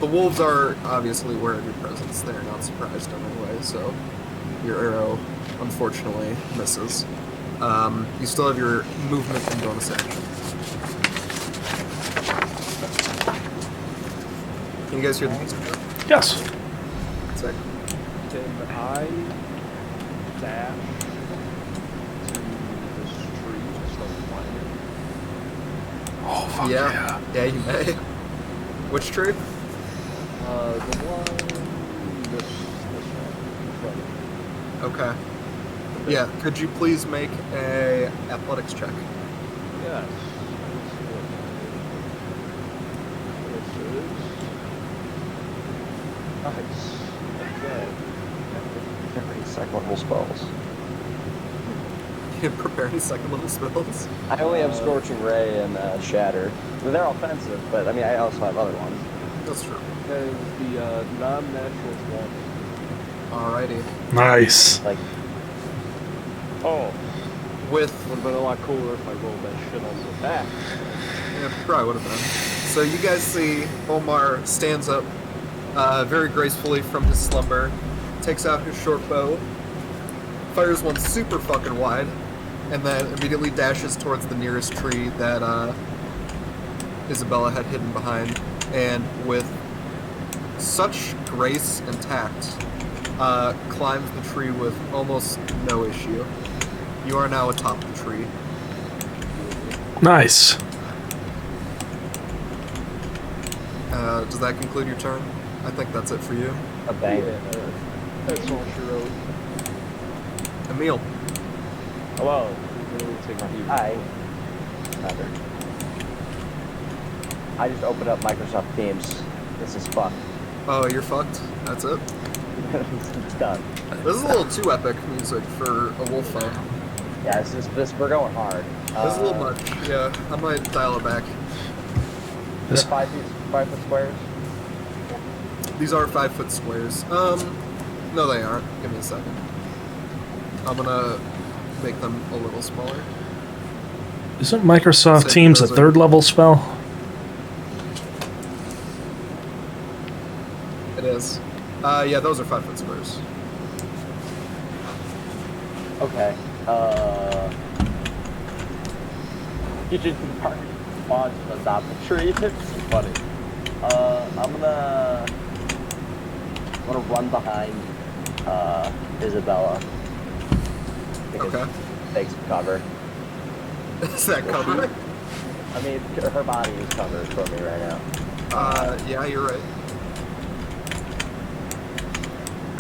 The wolves are obviously aware of your presence. They're not surprised in any way, so your arrow unfortunately misses. You still have your movement and bonus action. Can you guys hear the music? Yes. Sick. can I dash to this tree and start climbing? Oh fuck Yeah. Yeah, you may. Which tree? The one, this one, in front of me. Okay. Yeah, could you please make a athletics check? Yes. Let's see what this is. Nice. Okay. Very second level spells. You can prepare any second level spells? I only have Scorching Ray and Shatter. I mean, they're offensive, but I mean, I also have other ones. That's true. And the non-natural one. Alrighty. Nice. Like, Oh. With Would have been a lot cooler if I rolled that shit on the back. Yeah, probably would have been. So you guys see Omar stands up very gracefully from his slumber, takes out his short bow, fires one super fucking wide, and then immediately dashes towards the nearest tree that Isabella had hidden behind, and with such grace and tact, climbs the tree with almost no issue. You are now atop the tree. Nice. Does that conclude your turn? I think that's it for you. a bang. Yeah, that's all she wrote. Emil. Hello. It'll take a few. Hi. Neither. I just opened up Microsoft Teams. This is fun. Oh, you're fucked? That's it? It's done. This is a little too epic music for a wolf fight. Yeah, this we're going hard. This is a little much. Yeah, I might dial it back. They're 5 foot squares. These are 5-foot squares. No they aren't. Give me a second. I'm gonna make them a little smaller. Isn't Microsoft So Teams a those are- third level spell? It is. Yeah, those are 5-foot squares. Okay. You should park on the top of the tree. It's funny. I'm gonna run behind Isabella. Because Okay. takes cover. Is that covered? I mean, her body is covered for me right now. Yeah, you're right.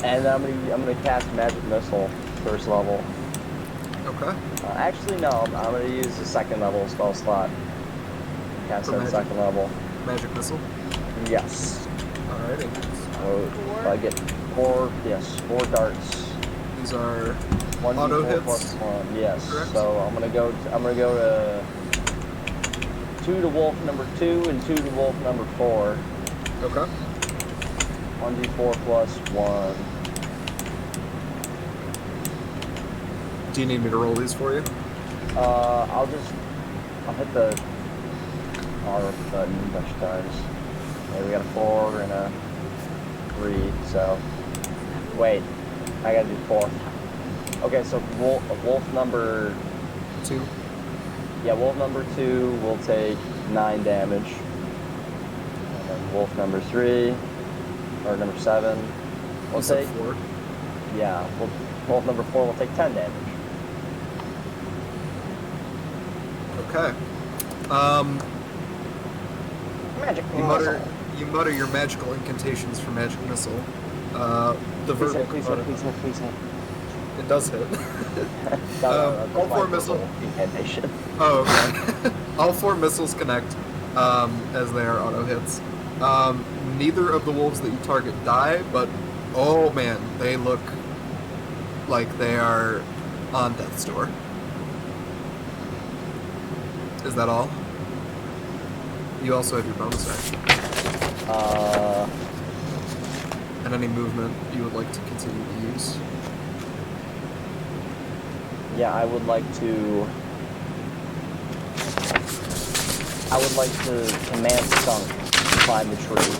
And I'm gonna cast Magic Missile, first level. Okay. Actually, no. I'm gonna use the second level spell slot. Cast For that magic? second level. Magic missile. Yes. Alrighty. So I get 4 darts. These are 1d4 auto hits. plus 1. Yes. Correct. So I'm gonna go to 2 to wolf number 2 and 2 to wolf number 4. Okay. 1d4 plus 1. Do you need me to roll these for you? I'll hit the R button a bunch of times. Okay, we got a 4 and a 3, so wait, I gotta do 4. Okay, so wolf number 2. Yeah, wolf number 2 will take 9 damage. And then wolf number 3, or number 7, will You said take, 4. yeah, wolf number 4 will take 10 damage. Okay. Magic You mutter your magical incantations for magic missile. The Please verbal hit, please hit, please hit, please hit. It does hit. That's all my four missile. purple incantation. Oh, okay. All 4 missiles connect as they are auto hits. Neither of the wolves that you target die, but oh man, they look like they are on death's door. Is that all? You also have your bonus action. And any movement you would like to continue to use. Yeah, I would like to command Skunk to climb the tree,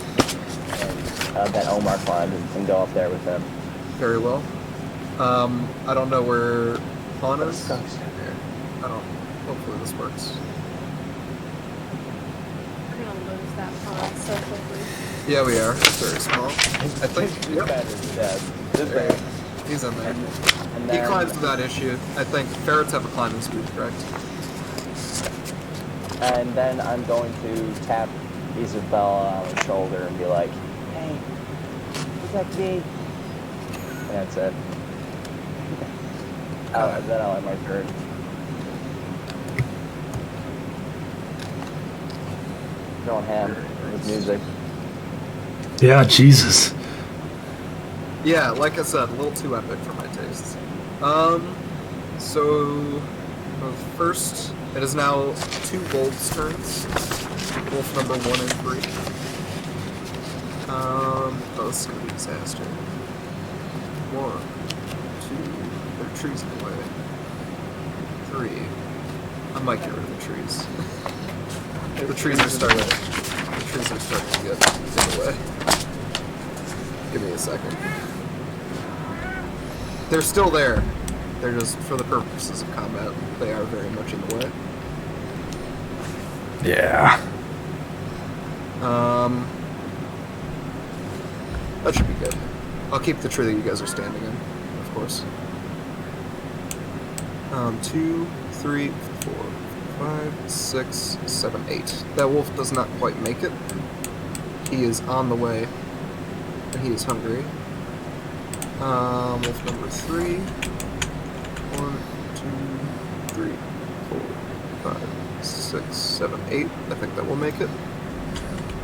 and that Omar climbed, and go up there with him. Very well. I don't know where Pawn is. Skunk's down there. I don't. Hopefully this works. We're gonna lose that pawn so quickly. Yeah, we are. It's very small. I think. His Yep. bed is dead. This There. bed. He's in there. And He then, climbs without issue. I think ferrets have a climbing speed, correct? and then I'm going to tap Isabella on the shoulder and be like, "Hey, protect me." And that's it. Then I'll end my turn. Going ham with music. Yeah, Jesus. Yeah, like I said, a little too epic for my tastes. So first, it is now 2 wolves' turns. Wolf number 1 and 3. Oh, this is gonna be a disaster. 1, 2, there are trees in the way. 3. I might get rid of the trees. The trees are starting to get in the way. Give me a second. They're still there. They're just, for the purposes of combat, they are very much in the way. Yeah. That should be good. I'll keep the tree that you guys are standing in, of course. 2, 3, 4, 5, 6, 7, 8. That wolf does not quite make it. He is on the way, and he is hungry. Wolf number 3. 1, 2, 3, 4, 5, 6, 7, 8. I think that will make it.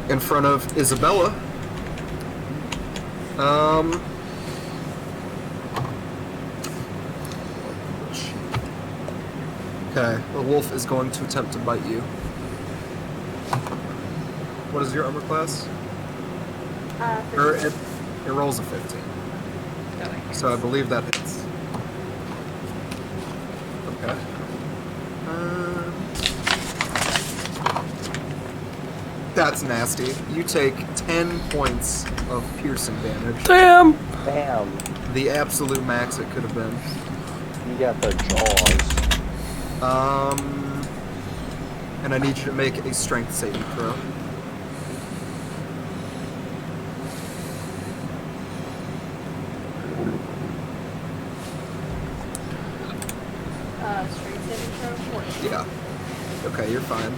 In front of Isabella. Okay, the wolf is going to attempt to bite you. What is your armor class? Or it rolls a 15. So I believe that hits. Okay. That's nasty. You take 10 points of piercing damage. Damn. Damn. The absolute max it could have been. You got the jaws. And I need you to make a strength saving throw. Strength saving throw. 14. Yeah. Okay, you're fine.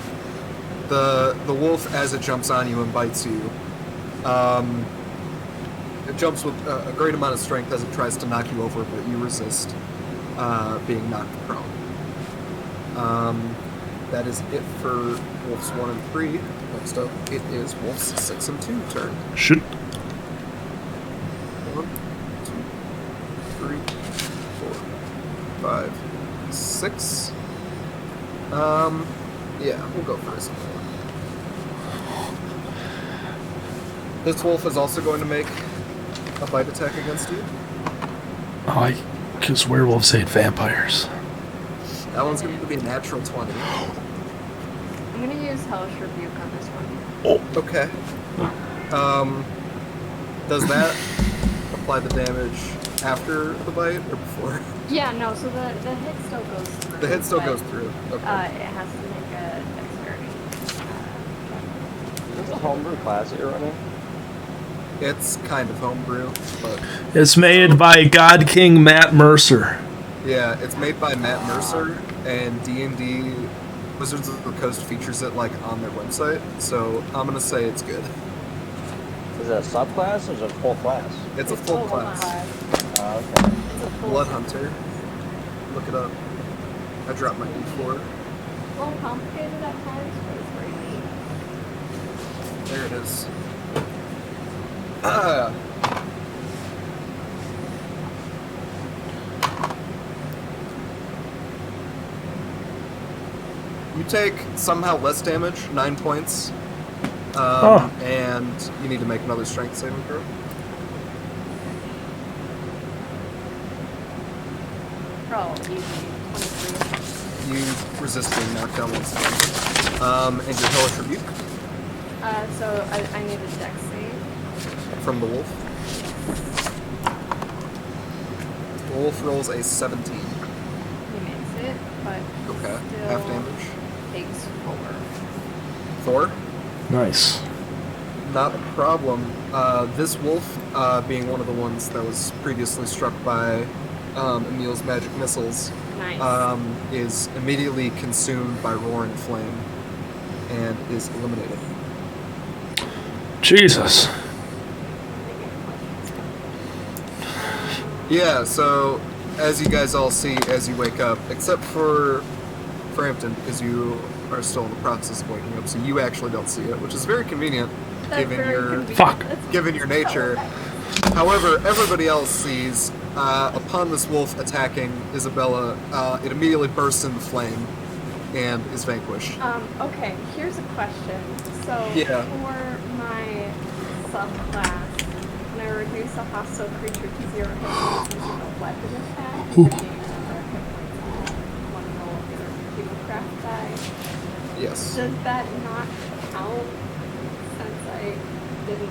The wolf, as it jumps on you and bites you, it jumps with a great amount of strength as it tries to knock you over, but you resist being knocked prone. That is it for wolves 1 and 3. Next up, it is wolves 6 and 2 turn. Shoot. 1, 2, 3, 4, 5, 6. Yeah, we'll go first. This wolf is also going to make a bite attack against you. Oh, because werewolves hate vampires. That one's going to be a natural 20. I'm gonna use Hellish Rebuke on this one. Oh. Okay. Does that apply the damage after the bite or before? Yeah, no, so the hit still goes through. The hit still but, goes through. Okay. It has to make a dexterity. Is this a homebrew class that you're running? It's kind of homebrew, but It's made by God King Matt Mercer. yeah, it's made by Matt Mercer, and D&D Wizards of the Coast features it like on their website, so I'm gonna say it's good. Is it a subclass or is it a full class? It's a full class. Okay. It's a full Blood Hunter. Look it up. I dropped my D4. A little complicated at times, but it's very neat. There it is. You take somehow less damage, 9 points. And you need to make another strength saving throw. Oh, easy. 23. You resist being knocked down once again. And your hellish rebuke So I need a dex save. from the wolf. The wolf rolls a 17. He makes it, but Okay, still half damage. takes 4. Thor? Nice. Not a problem. This wolf, being one of the ones that was previously struck by Emil's magic missiles, Nice. is immediately consumed by roaring flame and is eliminated. Jesus. Yeah, so as you guys all see as you wake up, except for Frampton, because you are still in the process of waking up, so you actually don't see it, which is very convenient given your Fuck. given your nature. However, everybody else sees, upon this wolf attacking Isabella, it immediately bursts into flame and is vanquished. Okay, here's a question. So Yeah. for my subclass, when I reduce a hostile creature to 0 hit points using a weapon attack, I gain another hit points on 1 roll of your Hemocraft die. Yes. Does that not count since I didn't?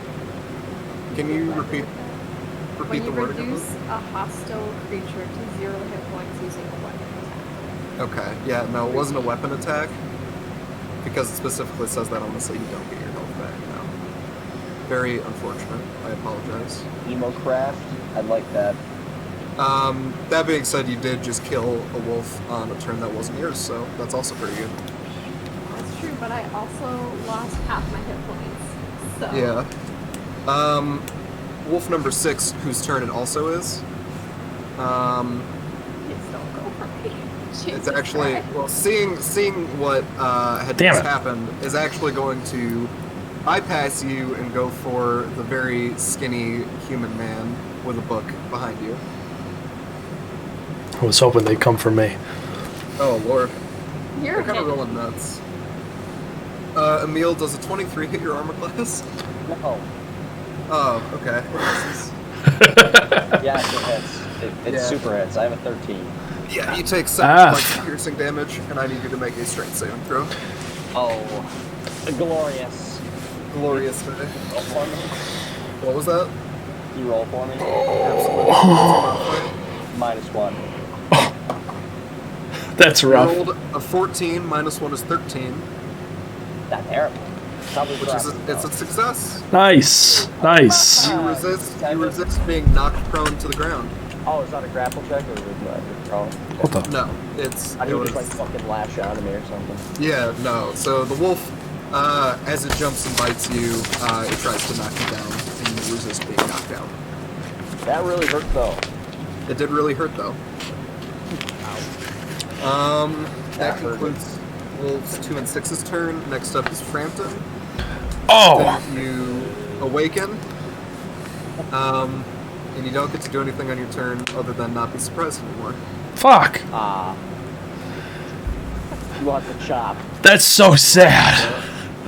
Can do you weapon repeat attack? repeat When the you word again? reduce a hostile creature to 0 hit points using a weapon attack. Okay. Yeah. No, it wasn't a weapon attack because it specifically says that on the so you don't get your health back now. Very unfortunate. I apologize. Emocraft. I'd like that. That being said, you did just kill a wolf on a turn that wasn't yours, so that's also pretty good. That's true, but I also lost half my hit points. So Yeah. Wolf number 6, whose turn it also is. Please don't go for me. It's Jesus actually Christ. well, seeing what had Damn just it. happened is actually going to bypass you and go for the very skinny human man with a book behind you. I was hoping they'd come for me. Oh lord, You're they're kind of hit. rolling nuts. Emil, does a 23 hit your armor class? No. Oh, okay. Yes, it hits. It Yeah. super hits. I have a 13. Yeah, you take 7 Ah. points of piercing damage, and I need you to make a strength saving throw. Oh. Glorious. Glorious day. Roll for me. What was that? You roll for me. Absolutely. What's -1. That's your rough. modifier? Rolled a 14, minus 1 is 13, Not terrible. Probably which is correct, it's though. a success. Nice. Nice. You resist being knocked prone to the ground. Oh, is that a grapple check or is it prone? What the? No, it's I it think was, just like fucking lash onto me or something. yeah, no. So the wolf, as it jumps and bites you, it tries to knock you down, and you resist being knocked down. That really hurt though. It did really hurt though. That That hurt. concludes Wolves 2 and 6's turn. Next up is Frampton. Oh! You awaken, and you don't get to do anything on your turn other than not be surprised anymore. Fuck! You want the chop. That's so sad.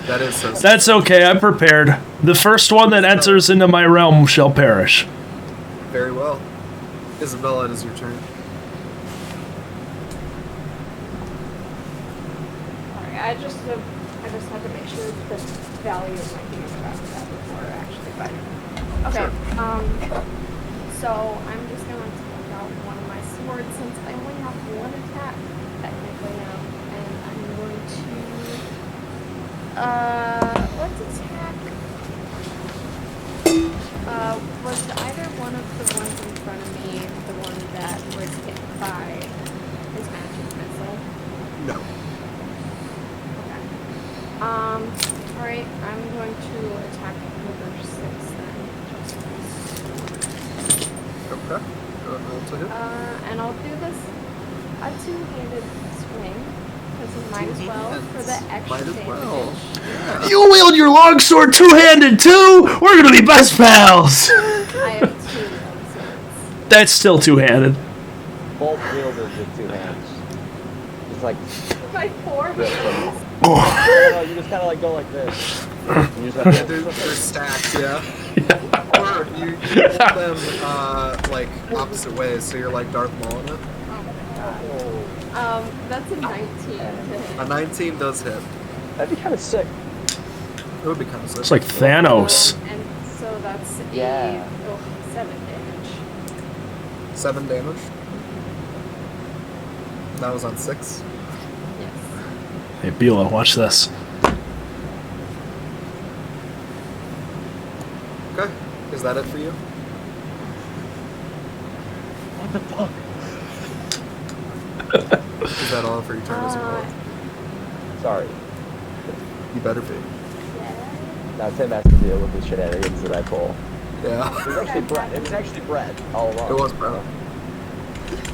That is so. That's okay, I'm prepared. The first one that enters into my realm shall perish. Very well. Isabella, it is your turn. Sorry, I just had to make sure the value of my Hemocraft that before actually fighting. Okay. So I'm just gonna take out one of my swords since I only have one attack technically now, and I'm going to let's attack. Was either one of the ones in front of me the one that was hit by his magic missile? No. Okay. Alright, I'm going to attack number 6 then. Okay. Go ahead and roll to hit. And I'll do this a two-handed swing because he might as well for the extra Might as damage. well. Yeah. You wield your longsword two-handed too. We're gonna be best pals. I have two longswords. That's still two-handed. Both wielded with two hands. It's like, My four hands. you just kind of like go like this. You just have They're to, stacked, yeah. Or you hold them like opposite ways, so you're like Darth Maul in it. That's a 19 to hit. A 19 does hit. that'd be kind of sick. It would be kind of sick. It's like Thanos. And so that's Yeah. 7 damage. 7 damage. That was on 6. Yes. Hey, Beulah, watch this. Okay. Is that it for you? What the fuck? Is that all for your turn as well? Sorry. You better be. Yeah. Now Tim has to deal with the shenanigans that I pull. Yeah. It was actually Brett. It was actually Brett all along. It was Brett.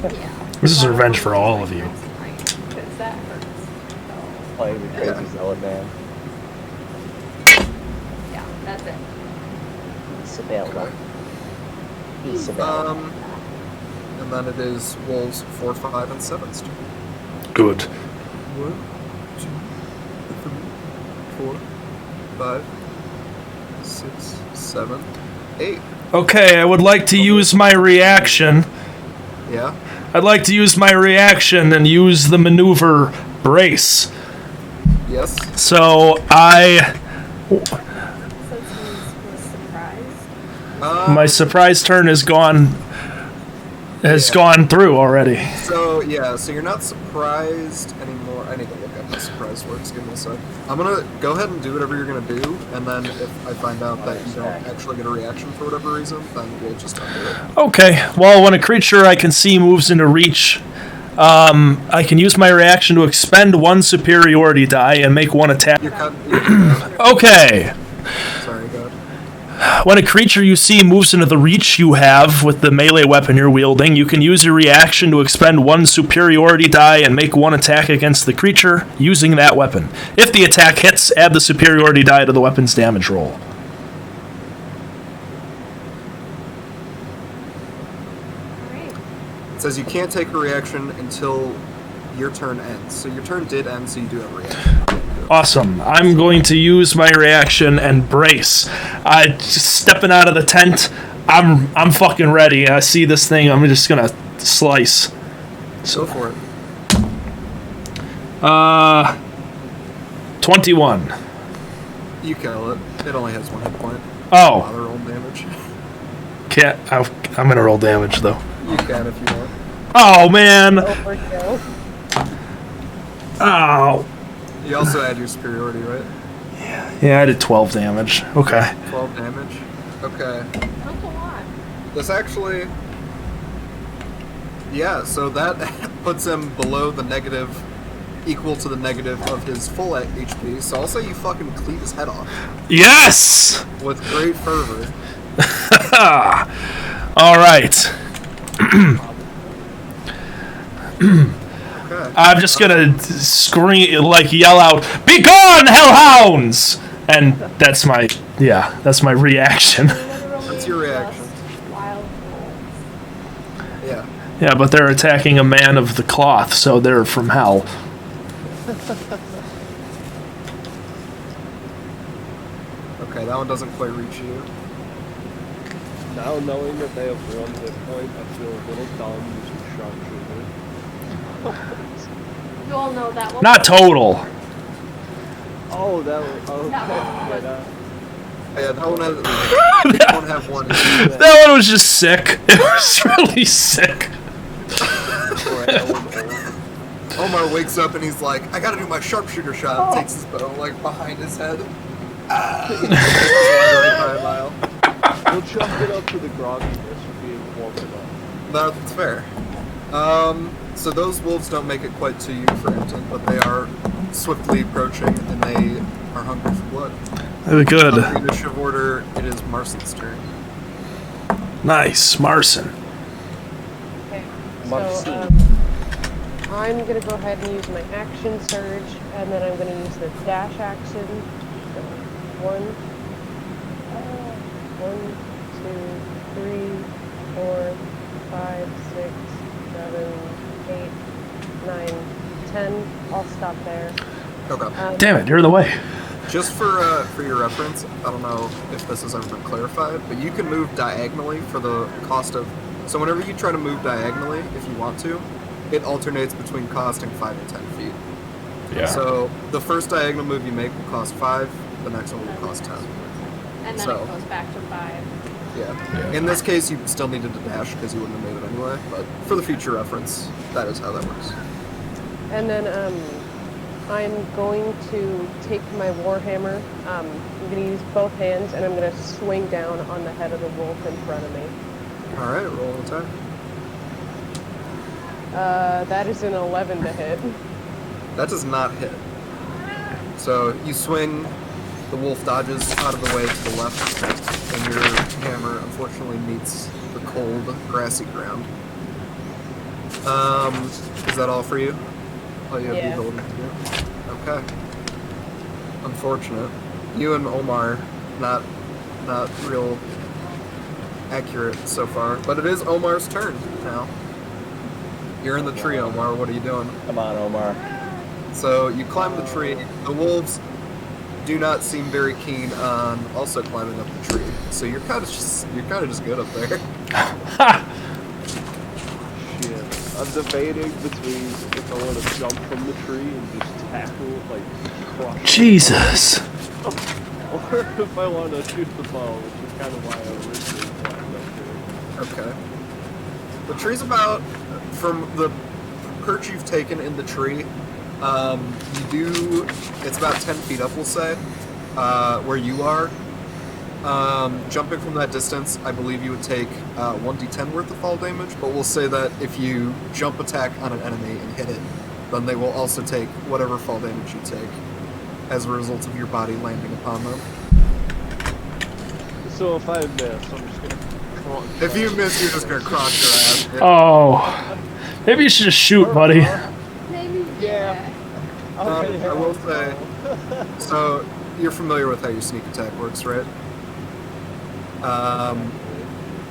Yeah. This is revenge for all of you. Because that hurts. Playing the crazy Yeah. zealot man. Yeah, that's it. Isabella. Okay. Isabella. And then it is wolves 4, 5, and 7's turn. Good. 1, 2, 3, 4, 5, 6, 7, 8. Okay, I would like to use my reaction. Yeah. I'd like to use my reaction and use the maneuver brace. Yes. So I, Since he was surprised. my surprise turn has gone through already. So yeah, so you're not surprised anymore. I need to look up how surprise works. Give me a sec. I'm gonna go ahead and do whatever you're gonna do, and then if I find out that you don't actually get a reaction for whatever reason, then we'll just undo it. Okay, well, when a creature I can see moves into reach, I can use my reaction to expend 1 superiority die and make 1 attack. You're cut. Okay. Sorry, go ahead. When a creature you see moves into the reach you have with the melee weapon you're wielding, you can use your reaction to expend 1 superiority die and make 1 attack against the creature using that weapon. If the attack hits, add the superiority die to the weapon's damage roll. Alright. It says you can't take a reaction until your turn ends. So your turn did end, so you do have a reaction. Awesome. I'm going to use my reaction and brace. Just stepping out of the tent. I'm fucking ready. I see this thing. I'm just gonna slice. Go for it. 21. You kill it. It only has 1 hit point. Oh, Bother roll damage. can't. I'm gonna roll damage though. You can if you want. Oh man. Oh. You also add your superiority, right? Yeah, I did 12 damage. Okay. 12 damage. Okay. That's a lot. This actually... Yeah, so that puts him below the negative, equal to the negative of his full HP, so I'll say you fucking cleave his head off. Yes! With great fervor. Alright. Okay. I'm just gonna scream, like, yell out, "Be gone, hellhounds!" And that's my reaction. That's your reaction. Wild wolves. Yeah. Yeah, but they're attacking a man of the cloth, so they're from hell. Okay, that one doesn't quite reach you. Now knowing that they have 1 hit point, I feel a little dumb using sharpshooter. You all know that one. Not total. Oh, that was... Okay. That one was- Yeah, that one has... don't have 1. That one was just sick. It was really sick. Omar wakes up and he's like, I gotta do my sharpshooter shot. Takes his bow, like, behind his head. Right, mile. We'll chalk it up to the grogginess for being warm enough. That's fair. So those wolves don't make it quite to you, Frampton, but they are swiftly approaching, and they are hungry for blood. Good. On the initiative order, it is Marson's turn. Nice, Marson. Marcin. I'm gonna go ahead and use my action surge, and then I'm gonna use the dash action. So 1, 2, 3, 4, 5, 6, 7, 8, 9, 10. I'll stop there. Okay. Damn it, you're in the way. Just for your reference, I don't know if this has ever been clarified, but you can move diagonally for the cost of. So whenever you try to move diagonally, if you want to, it alternates between costing 5 and 10 feet. Yeah. So the first diagonal move you make will cost 5. The next one will cost 10. And then So- it goes back to 5. Yeah. In this case, you still needed to dash because you wouldn't have made it anyway. But for the future reference, that is how that works. And then I'm going to take my warhammer. I'm gonna use both hands, and I'm gonna swing down on the head of the wolf in front of me. All right, roll an attack. That is an 11 to hit. That does not hit. So you swing, the wolf dodges out of the way to the left, and your hammer unfortunately meets the cold, grassy ground. Is that all for you? All you have the Yeah. ability to do? Okay. Unfortunate. You and Omar, not real accurate so far, but it is Omar's turn now. You're in the tree, Omar. What are you doing? Come on, Omar. So you climb the tree. The wolves do not seem very keen on also climbing up the tree. So you're kind of just good up there. Shit. I'm debating between if I want to jump from the tree and just tackle, like, crush it, Jesus. or if I want to shoot the bow, which is kind of why I originally climbed up here. Okay. The tree's about, from the perch you've taken in the tree, it's about 10 feet up, we'll say, where you are. Jumping from that distance, I believe you would take 1d10 worth of fall damage, but we'll say that if you jump attack on an enemy and hit it, then they will also take whatever fall damage you take as a result of your body landing upon them. So if I miss, I'm just gonna crunch. If you miss, you're just gonna cross your ass. Oh. Maybe you should just shoot, buddy. Maybe, Yeah. I will say, so you're familiar with how your sneak attack works, right?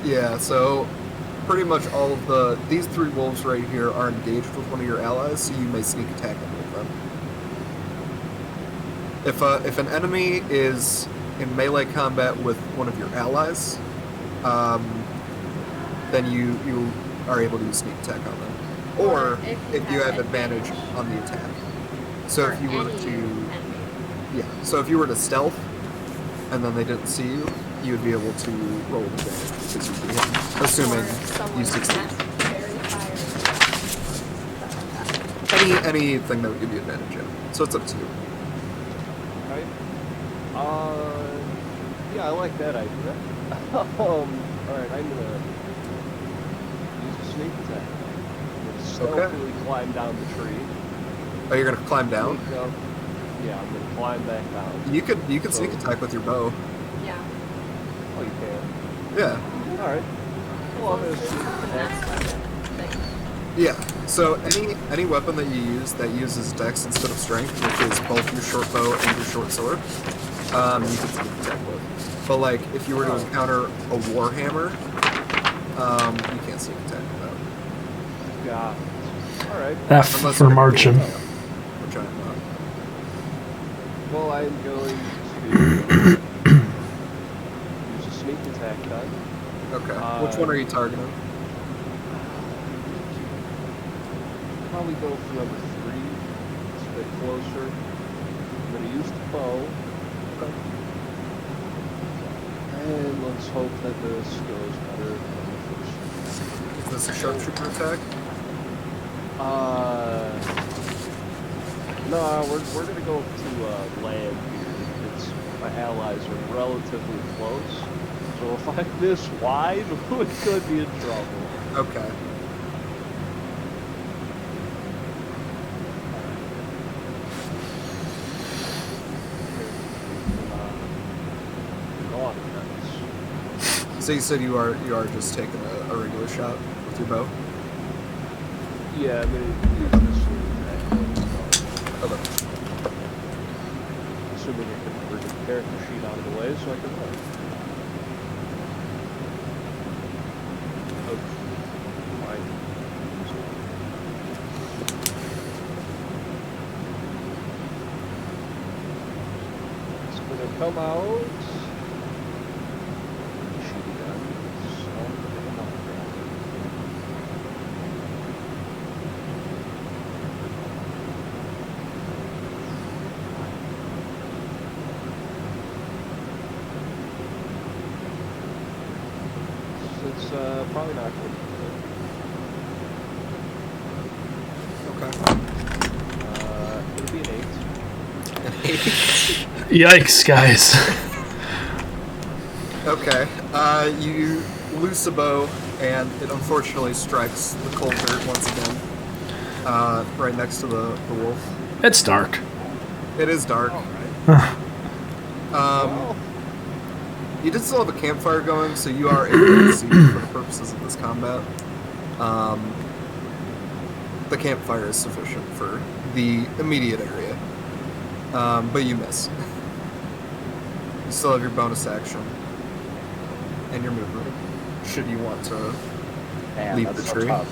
Yeah, so pretty much all of these 3 wolves right here are engaged with one of your allies, so you may sneak attack any of them. If an enemy is in melee combat with one of your allies, then you are able to use sneak attack on them. Or if you have advantage on the attack. So if you were so if you were to stealth and then they didn't see you, you would be able to roll advantage because you'd be hitting, assuming you succeed. Anything that would give you advantage, yeah. So it's up to you. Right? Yeah, I like that idea. Alright, I'm gonna use a sneak attack. I'm gonna stealthily climb down the tree. Oh, you're gonna climb down? Sneak up. Yeah, I'm gonna climb back down. You could sneak attack with your bow. Yeah. Oh, you can? Yeah. Alright. Well, I'm gonna sneak attack. Yeah. So any weapon that you use that uses dex instead of strength, which is both your short bow and your short sword, you can sneak attack with. But like if you were to encounter a warhammer, you can't sneak attack with that. Got it. Alright. F Unless for you're marching. Which I'm not. Well, I'm going to use a sneak attack then. Okay. Which one are you targeting? Probably go for number 3. It's a bit closer. I'm going to use the bow. Okay. And let's hope that this goes better than the first. Is this a sharpshooter attack? No, we're gonna go to land here. It's my allies are relatively close, so if I miss wide, we could be in trouble. Okay. Offense. So you said you are just taking a regular shot with your bow? Yeah, I'm gonna use this Okay. assuming I can bring the character sheet out of the way so I can run. Oh, fine. It's gonna come out. Sheet again. So, come on. It's probably not going to Okay. it'll be an 8. An 8. Yikes, guys. Okay. You loose a bow, and it unfortunately strikes the cold dirt once again. Right next to the wolf. It's dark. It is dark. You did still have a campfire going, so you are able to see for the purposes of this combat. The campfire is sufficient for the immediate area. But you miss. You still have your bonus action and your movement, should you want to Man, leave that's the so tree. tough.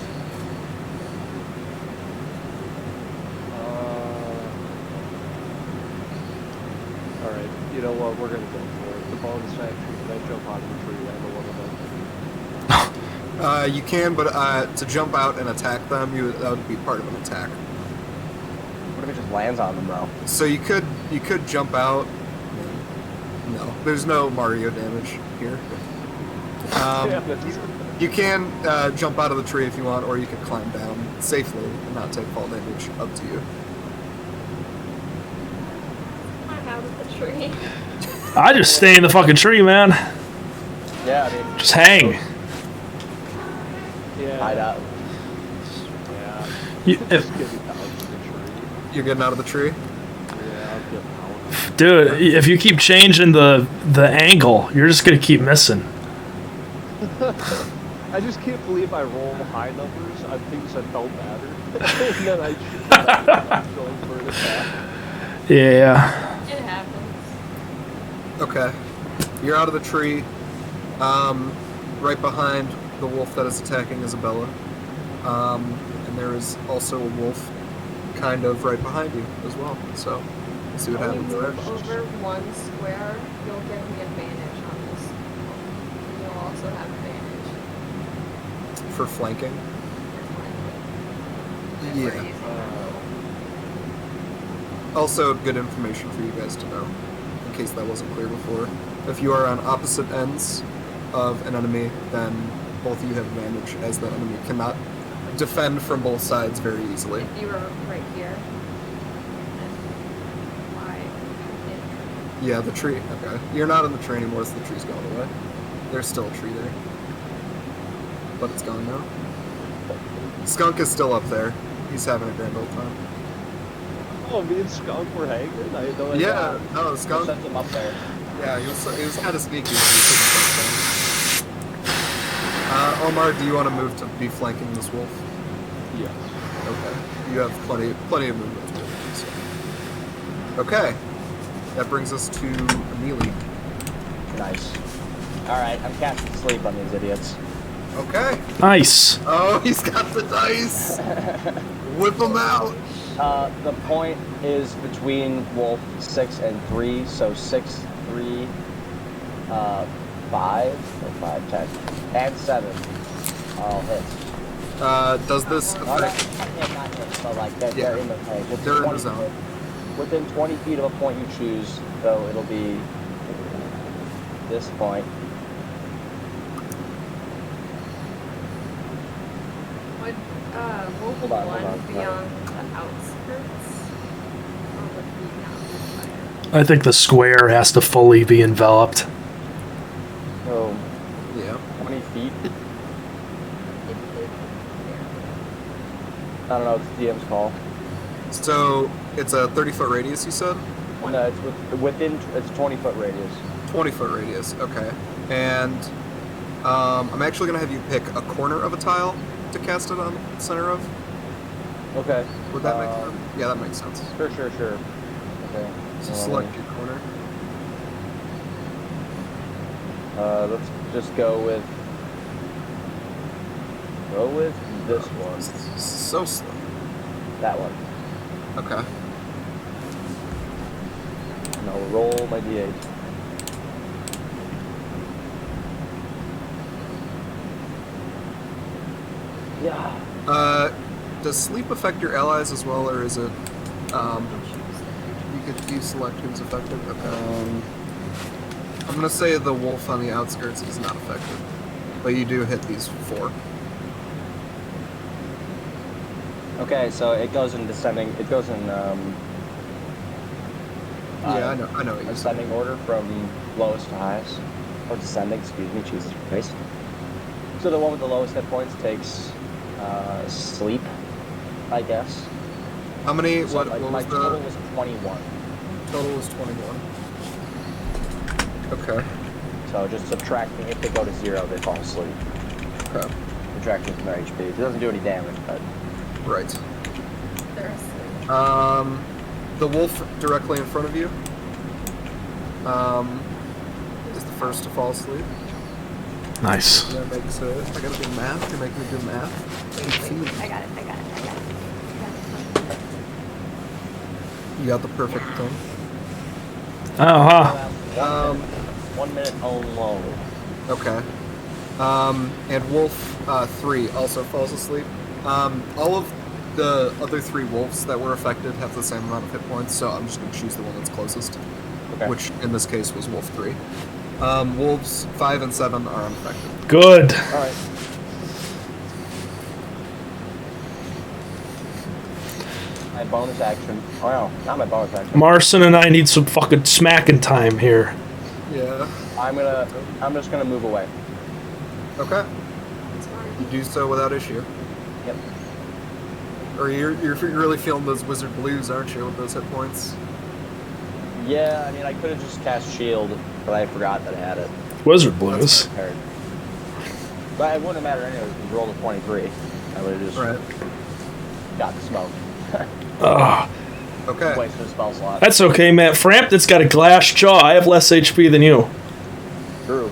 Alright, you know what, we're gonna go for it. The bonus action, can I jump out of the tree and the one of them? You can, but to jump out and attack them, that would be part of an attack. What if it just lands on them though? So you could jump out. No, there's no Mario damage here. You can jump out of the tree if you want, or you can climb down safely and not take fall damage. Up to you. I'm out of the tree. I just stay in the fucking tree, man. Yeah, I mean, Just hang. Yeah. hide out. Yeah. You, Just if, get me down to the tree. You're getting out of the tree. Yeah, I'll get out. dude, if you keep changing the angle, you're just gonna keep missing. I just can't believe I roll high numbers on things that don't matter. And then I shoot going for an attack. Yeah. It happens. Okay. You're out of the tree. Right behind the wolf that is attacking Isabella. And there is also a wolf kind of right behind you as well. So, we'll see what When you happens there. move over one square, you'll get the advantage on this. You'll also have advantage For flanking. for flanking. Yeah. Also, good information for you guys to know, in case that wasn't clear before. If you are on opposite ends of an enemy, then both of you have advantage, as the enemy cannot defend from both sides very easily. If you were right here, then why? Yeah, the tree. Okay. You're not in the tree anymore, so the tree's gone away. There's still a tree there. But it's gone now. Skunk is still up there. He's having a grand old time. Oh, me and Skunk were hanging? I had no idea. Yeah, no, Skunk. Sent them up there. Yeah, he was kind of sneaky. So he couldn't jump down. Omar, do you want to move to be flanking this wolf? Yes. Okay. You have plenty of movement. So. Okay. That brings us to Amelie. Nice. Alright, I'm casting sleep on these idiots. Okay. Nice. Oh, he's got the dice. Whip him out. The point is between Wolf 6 and 3, so 6, 3, 5, or 5, 10, and 7 all hits. Does this Not affect? hit, but like they're Yeah. in the range. It's They're in the 20 zone. Within 20 feet of a point you choose, so it'll be this point. Would Wolf Hold on, 1 hold on, be hold on. on the outskirts? Or would he not be fire? I think the square has to fully be enveloped. So Yeah. 20 feet. If I don't know. It's DM's call. So it's a 30-foot radius, you said? No, it's within. It's 20-foot radius. 20-foot radius. Okay. And I'm actually gonna have you pick a corner of a tile to cast it on the center of. Okay. Would that make sense? Yeah, that makes sense. Sure. Okay. So select your corner. Let's just go with this one. So slow. That one. Okay. And I'll roll my d8. Yeah. Does sleep affect your allies as well, or is it, you could deselect who's affected? Okay. I'm gonna say the wolf on the outskirts is not affected, but you do hit these 4. Okay, so it goes in descending. It goes in Yeah, I know what you're saying. ascending order from lowest to highest, or descending. Excuse me, Jesus Christ. So the one with the lowest hit points takes sleep, I guess. How many? So What my was total the was 21. total? Was 21. Okay. So just subtracting, if they go to 0, they fall asleep. Okay. Subtracting from their HP. It doesn't do any damage, but Right. They're asleep. The wolf directly in front of you is the first to fall asleep. Nice. That makes it. I gotta do math. You're making me do math. Wait, I got it. You got the perfect thing. Uh-huh. 1 minute alone. Okay. And wolf 3 also falls asleep. All of the other 3 wolves that were affected have the same amount of hit points, so I'm just gonna choose the one that's closest, Okay. which in this case was wolf 3. Wolves 5 and 7 are unaffected. Good. All right. My bonus action. Oh no, not my bonus action. Marson and I need some fucking smacking time here. Yeah. I'm just gonna move away. Okay. You do so without issue. Yep. Or you're really feeling those wizard blues, aren't you, with those hit points? Yeah, I mean, I could have just cast shield, but I forgot that I had it. Wizard Blues. Prepared. But it wouldn't matter anyway, because rolled a 23. I would have just Right. got the smoke. Ugh. Okay. Wasted a spell slot. That's okay, Matt. Frampton's got a glass jaw. I have less HP than you. True.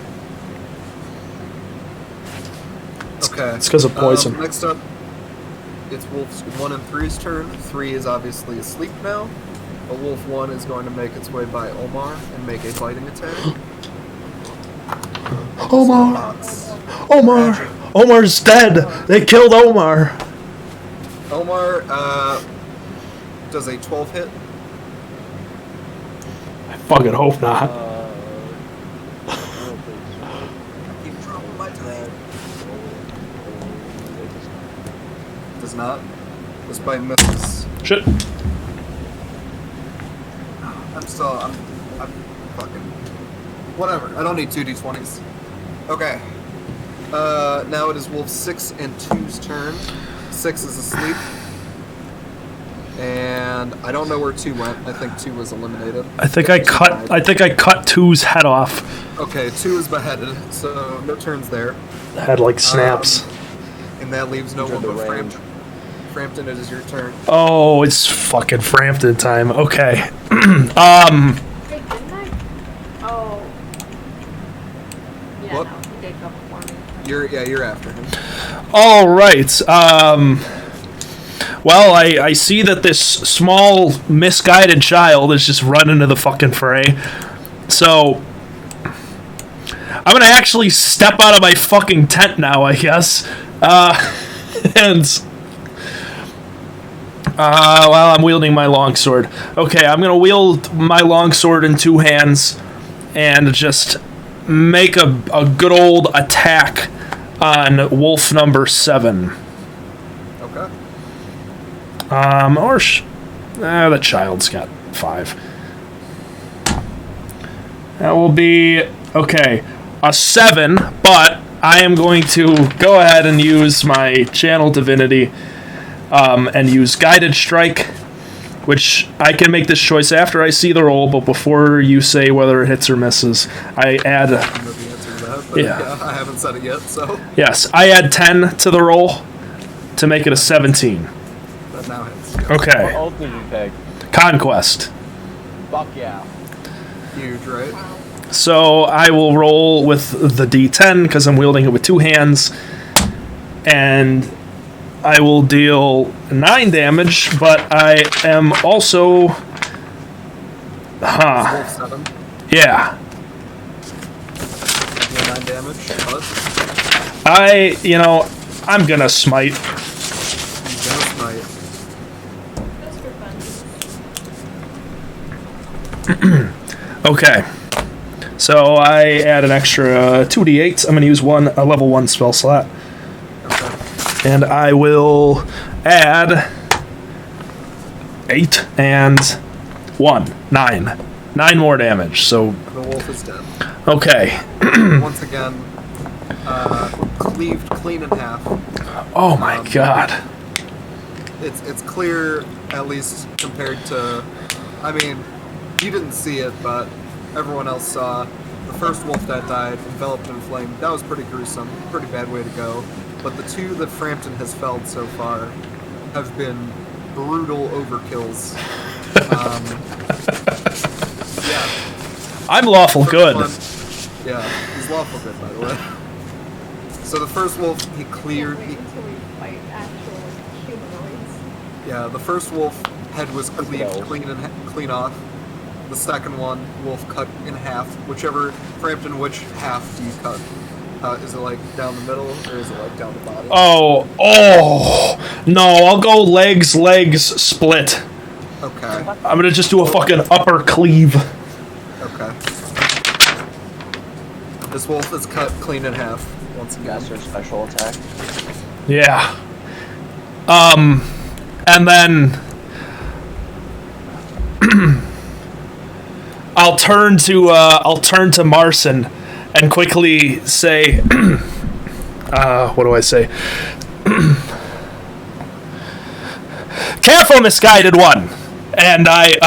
Okay. It's 'cause of poison. Next up, it's Wolves 1 and 3's turn. 3 is obviously asleep now. But Wolf 1 is going to make its way by Omar and make a biting attack. Omar! Omar! Omar's dead! They killed Omar! Omar does a 12 hit. I fucking hope not. Keep dropping my dice. Does not. This bite misses. Shit. I'm fucking. Whatever. I don't need 2d20s. Okay. Now it is Wolf 6 and 2's turn. 6 is asleep. And I don't know where 2 went. I think 2 was eliminated. I think I cut two's head off. Okay, 2 is beheaded, so no turns there. The head like snaps. And that leaves no one the but range. Frampton. Frampton, it is your turn. Oh, it's fucking Frampton time. Okay. Wait, didn't I? Oh. Yeah, What? no, he did go before me. You're after him. All right. Well, I see that this small misguided child is just running to the fucking fray. So I'm gonna actually step out of my fucking tent now, I guess. While I'm wielding my longsword. Okay, I'm gonna wield my longsword in 2 hands and just make a good old attack on wolf number 7. Okay. The child's got 5. That will be, okay, a 7, but I am going to go ahead and use my channel divinity and use guided strike, which I can make this choice after I see the roll, but before you say whether it hits or misses, I add, I know the answer to that, but yeah, I haven't said it yet, so yes, I add 10 to the roll to make it a 17. that's that now hits. What Okay. oath did you take? Conquest. Fuck yeah. Huge, right? So I will roll with the D10 because I'm wielding it with two hands, and I will deal 9 damage. But I am also, Wolf 7. yeah. Deal 9 damage. But I'm gonna smite. he's gonna smite. Just for fun. Okay. So I add an extra 2d8. I'm gonna use a level 1 spell slot. Okay. And I will add 8 and 1. 9. 9 more damage. So, The wolf is dead. okay. Once again, cleaved clean in half. Oh my god. It's clear, at least compared to, I mean, you didn't see it, but everyone else saw. The first wolf that died, enveloped in flame, that was pretty gruesome, pretty bad way to go. But the two that Frampton has felled so far have been brutal overkills. Yeah. I'm lawful First good. one- yeah, he's lawful good, by the way. So the first wolf, he cleared, Wait until we fight actual humanoids. yeah, the first wolf head was cleaved go. clean off. The second one, wolf cut in half. Whichever, Frampton, which half do you cut? Is it like down the middle, or is it like down the body? Oh. No, I'll go legs, split. Okay, I'm gonna just do a fucking upper cleave. okay. This wolf is cut clean in half, once You again. guys are special attack. Yeah. And then I'll turn to Marson and quickly say, what do I say? Careful, misguided one. And I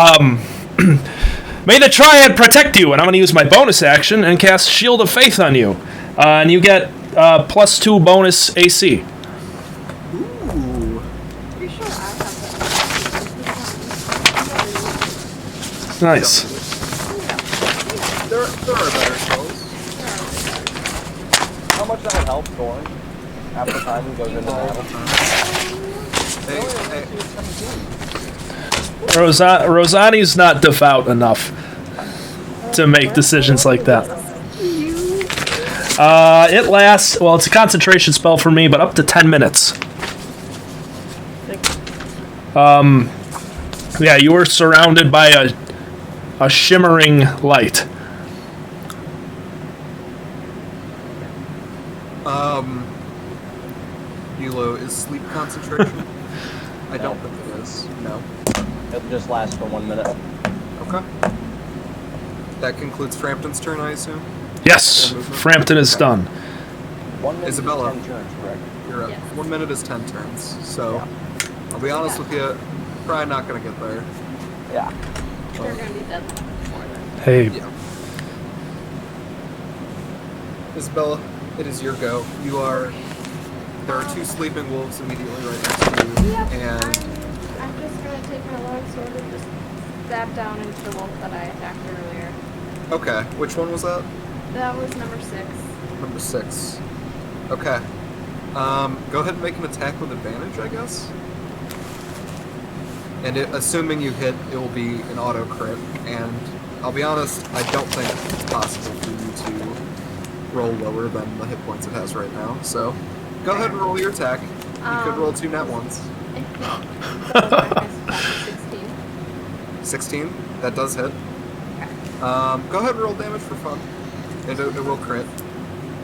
may the Triad protect you. And I'm going to use my bonus action and cast Shield of Faith on you, and you get +2 bonus AC. Ooh, Pretty sure I have that. Nice. there are better spells. How much that would help Thorn after time he goes into battle? Hey, Rosani's not devout enough to make decisions like that. It lasts, well, it's a concentration spell for me, but up to 10 minutes. Yeah, you were surrounded by a shimmering light. Yulo, is sleep concentration? I don't think it is. No. It'll just last for 1 minute. Okay. That concludes Frampton's turn, I assume? Yes, Frampton is done. 1 minute Isabella. is 10 turns, correct? You're up. Yes. 1 minute is 10 turns, so Yeah. I'll be honest with you, probably not gonna get there. Yeah. They're gonna be dead before then. Hey, Yeah. Isabella, it is your go. You are. There are 2 sleeping wolves immediately right next to you, Yep, and I'm just gonna take my longsword and just stab down into the wolf that I attacked earlier. okay, which one was that? That was number 6. Number 6. Okay. Go ahead and make an attack with advantage, I guess. And assuming you hit, it will be an auto crit. And I'll be honest, I don't think it's possible for you to roll lower than the hit points it has right now. So go ahead and roll your attack. You could roll 2 nat ones. 16. 16. That does hit. Okay. Go ahead and roll damage for fun. It will crit.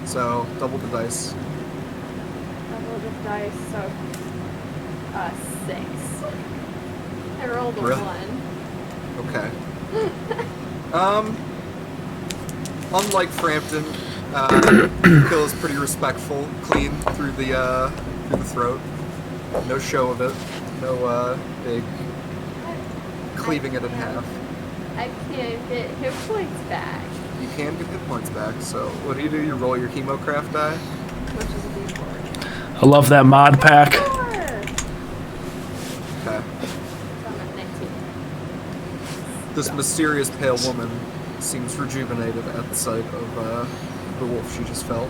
So double the dice. Double the dice, so 6. I rolled a Really? 1. Okay. Unlike Frampton, Kill is pretty respectful, clean through the throat. No show of it. No big cleaving it in half. I can't get hit points back, You can get hit points back. So what do? You roll your Hemocraft die. which is a D4. I love that mod pack. 4! Okay. This mysterious pale woman seems rejuvenated at the sight of the wolf she just felt.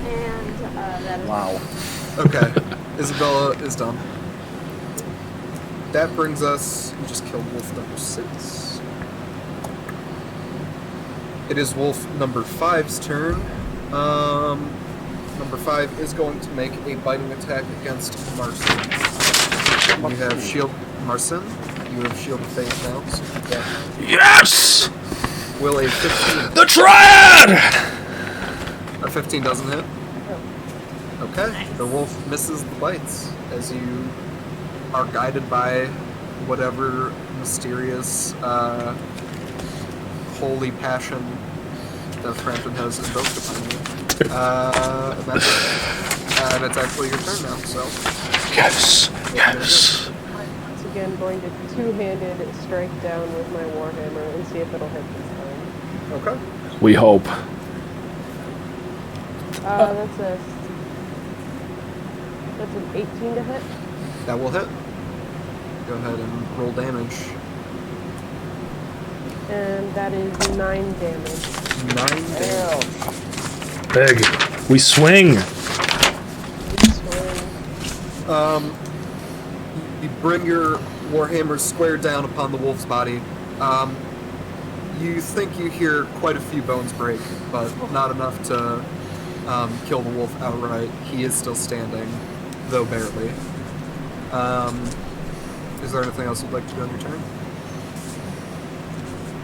And that is Wow. Okay, Isabella is done. That brings us. You just killed wolf number 6. It is wolf number 5's turn. Number 5 is going to make a biting attack against Marcin. You have shield, Marcin. You have shield of fate now. So Yes! will a 15? The triad! A 15 doesn't hit. Okay, the wolf misses the bites as you are guided by whatever mysterious, holy passion that Frampton has invoked upon you. And it's actually your turn now, so. Yes! Yes! Once again, going to two-handed strike down with my warhammer and see if it'll hit this time. Okay. We hope. That's an 18 to hit. That will hit. Go ahead and roll damage. And that is 9 damage. 9 damage. Big. We swing. You bring your warhammer square down upon the wolf's body. You think you hear quite a few bones break, but not enough to kill the wolf outright. He is still standing, though barely. Is there anything else you'd like to do on your turn?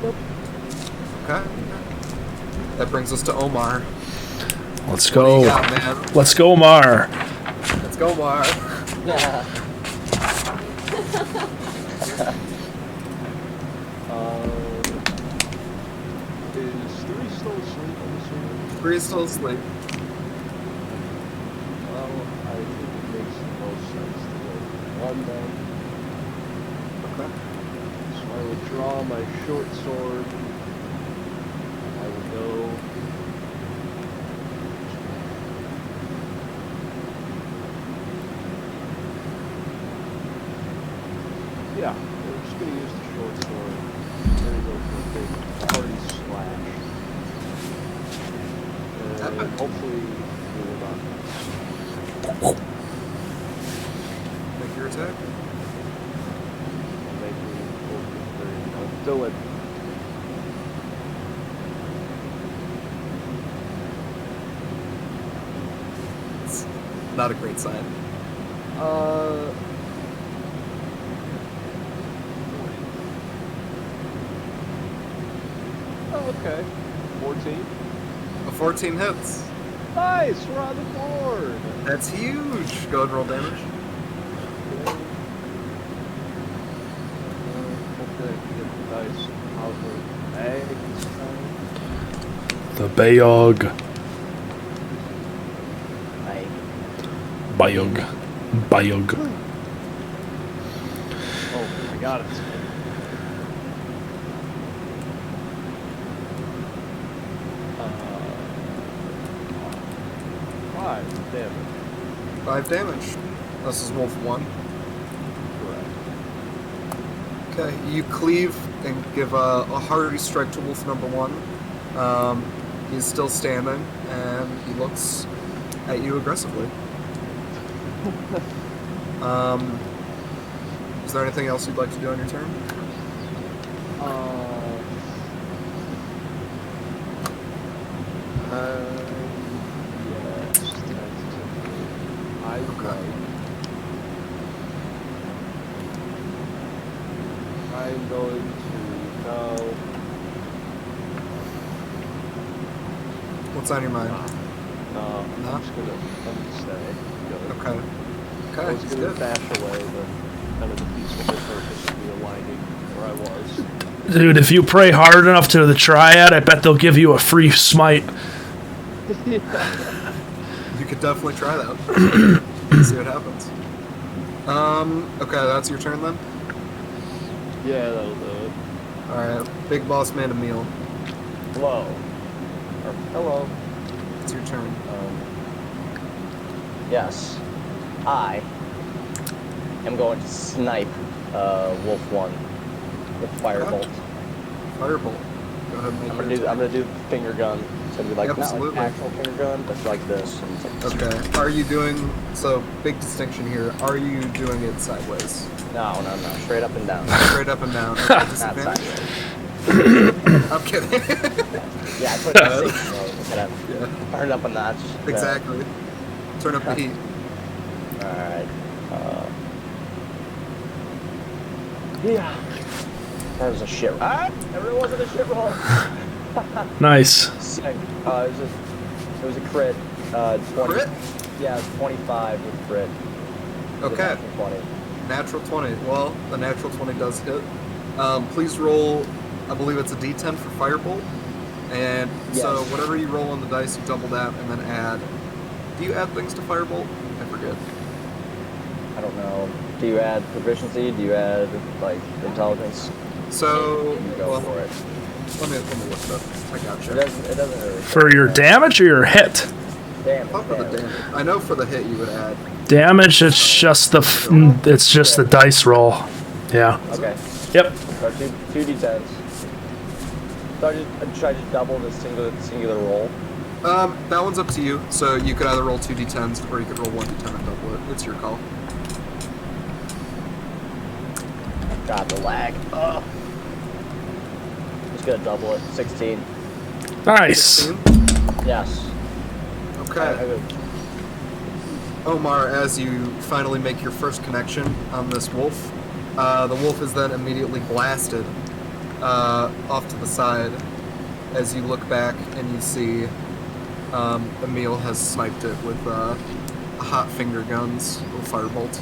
Nope. Okay. That brings us to Omar. Let's What do you go. got, man? Let's go, Mar. Let's go, Omar. Yeah. Is 3 still asleep, I'm assuming? 3 is still asleep. Well, I think it makes the most sense to go for 1 then. Okay. So I would draw my short sword. I would go. Yeah, we're just gonna use the short sword. We're gonna go for a big hearty slash. And hopefully we will not. Make your attack. Make me over 3. I'll do it. It's not a great sign. Oh, okay. 14. A 14 hits. Nice, we're on the board. That's huge. Go ahead and roll damage. Hopefully I can get the dice out of the bag this time. The Bayog. Bayog. Bayog. Oh, I got it. Five damage. 5 damage. This is Wolf 1. Correct. Okay, you cleave and give a hearty strike to Wolf number 1. He's still standing, and he looks at you aggressively. Is there anything else you'd like to do on your turn? Yes, tentatively. I would like. I'm going to go. What's on your mind? No, No? I'm just gonna stay. Good. Okay. I Okay, was that's gonna good. dash away, but kind of defeats the whole purpose of me aligning where I was. Dude, if you pray hard enough to the Triad, I bet they'll give you a free smite. You could definitely try that. See what happens. Okay, that's your turn then? Yeah, that'll do it. Alright, Big Boss Man Emil. Hello. Or, hello. It's your turn. Yes. I am going to snipe Wolf 1 with Firebolt. Firebolt. Go ahead and make I'm gonna do finger gun. It's gonna be like not Absolutely. like actual finger gun, but like this. And it's like, Okay. Are you doing so? Big distinction here. Are you doing it sideways? no, straight up and down. Straight up and down. Okay, Not disadvantage? sideways. I'm kidding. Yeah, I put it in safe mode. Kind Yeah. of turn it up a notch. Exactly. Turn up the heat. All right. Yeah. That was a shit. It really wasn't a shit roll. Nice. Sick. It was a crit. 20. Crit? Yeah, 25 with crit. With Okay. natural 20. Natural 20. Well, the natural 20 does hit. Please roll. I believe it's a D10 for Firebolt. And so Yes. whatever you roll on the dice, you double that and then add. Do you add things to Firebolt? I forget. I don't know. Do you add proficiency? Do you add like intelligence? So, You go well, for it. let me look it up. I It gotcha. doesn't really. For your damage or your hit? Damage. How for the damage? I know for the hit you would add. Damage, it's just the dice roll. Yeah. Okay. Yep. So two d10s. So I try to double the singular roll. That one's up to you. So you could either roll 2 D10s or you could roll 1 D10 and double it. It's your call. God, the lag. Ugh. Just gonna double it. 16. Nice. 16? Yes. Okay. Omar, as you finally make your first connection on this wolf, the wolf is then immediately blasted off to the side as you look back and you see Emil has sniped it with hot finger guns or firebolt.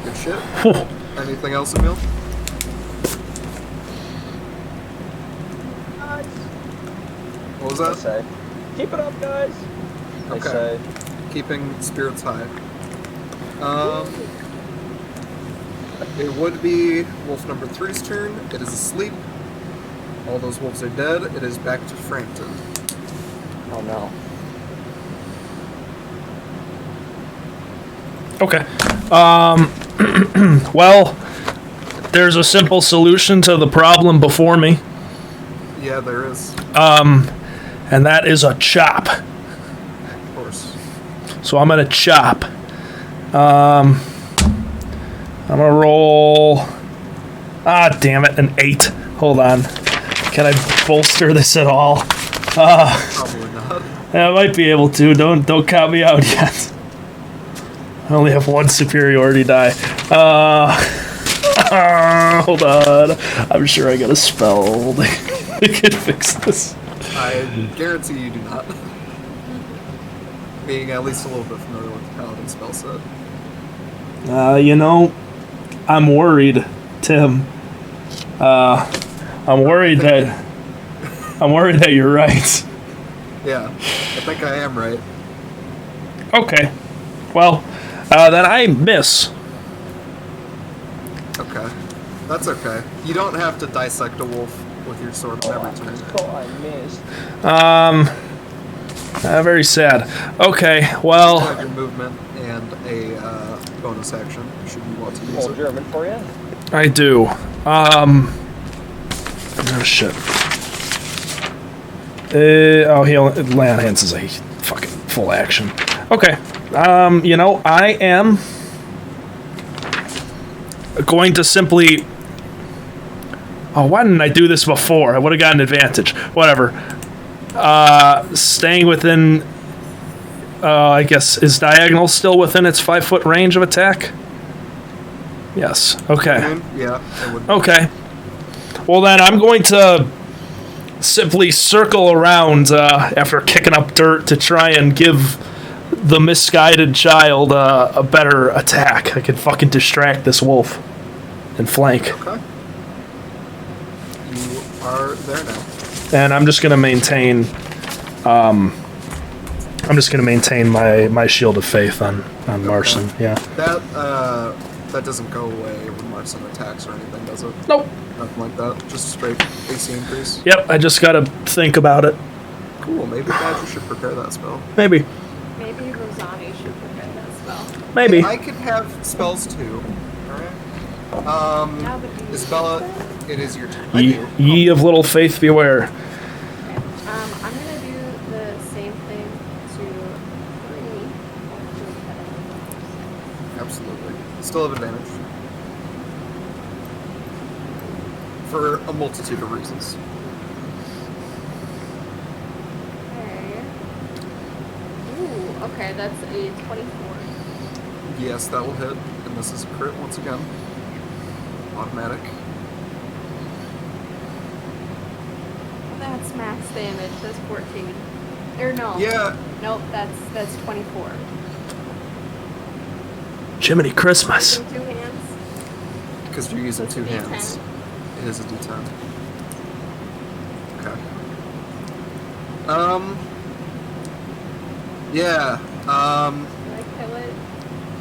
Good shit. Anything else, Emil? What was I that? say, keep it up, guys. I Okay. say, Keeping spirits high. It would be wolf number 3's turn. It is asleep. All those wolves are dead. It is back to Frampton. oh no. Okay. Well, there's a simple solution to the problem before me, Yeah, there is, and that is a chop. of course. So I'm gonna chop. I'm gonna roll. Ah, damn it, an 8. Hold on. Can I bolster this at all? Probably not. I might be able to. Don't count me out yet. I only have 1 superiority die. Hold on. I'm sure I got a spell that can fix this. I guarantee you do not. Being at least a little bit familiar with the Paladin spell set. I'm worried, Tim. I'm worried that you're right. Yeah, I think I am right. Okay. Well, then I miss. Okay. That's okay. You don't have to dissect a wolf with your sword every turn. Oh, I missed. Very sad. Okay, You well, have your movement and a bonus action should you want to use Old it. German for you. I do. Oh shit. He only, lay on hands is a fucking full action. Okay. I am going to simply. Oh, why didn't I do this before? I would have gotten advantage. Whatever. Staying within. I guess is diagonal still within its 5-foot range of attack? Yes. Okay. Yeah, it would. Okay. Well, then I'm going to simply circle around after kicking up dirt to try and give the misguided child a better attack. I can fucking distract this wolf and flank. Okay. You are there now. And I'm just gonna maintain. I'm just gonna maintain my shield of faith on Marson. Yeah. That doesn't go away when Marson attacks or anything, does it? Nope. Nothing like that. Just straight AC increase. Yep. I just gotta think about it. Cool. Maybe Badger should prepare that spell. Maybe. Maybe Rosani should prepare that spell. Maybe. I could have spells too. Alright. Yeah, but do you Isabella, use them? it is your turn. I Ye, do. ye of little faith, beware. Okay. I'm gonna do the same thing to 3. Absolutely. Still have advantage. For a multitude of reasons. Okay. Ooh, okay, that's a 24. Yes, that will hit. And this is a crit once again. Automatic. That's max damage. That's 14. Or no. Yeah. Nope, that's 24. Jiminy Christmas. Using 2 hands. Because you're using So it's 2 a D10. hands. It is a D10. Okay. Yeah. Do I kill it?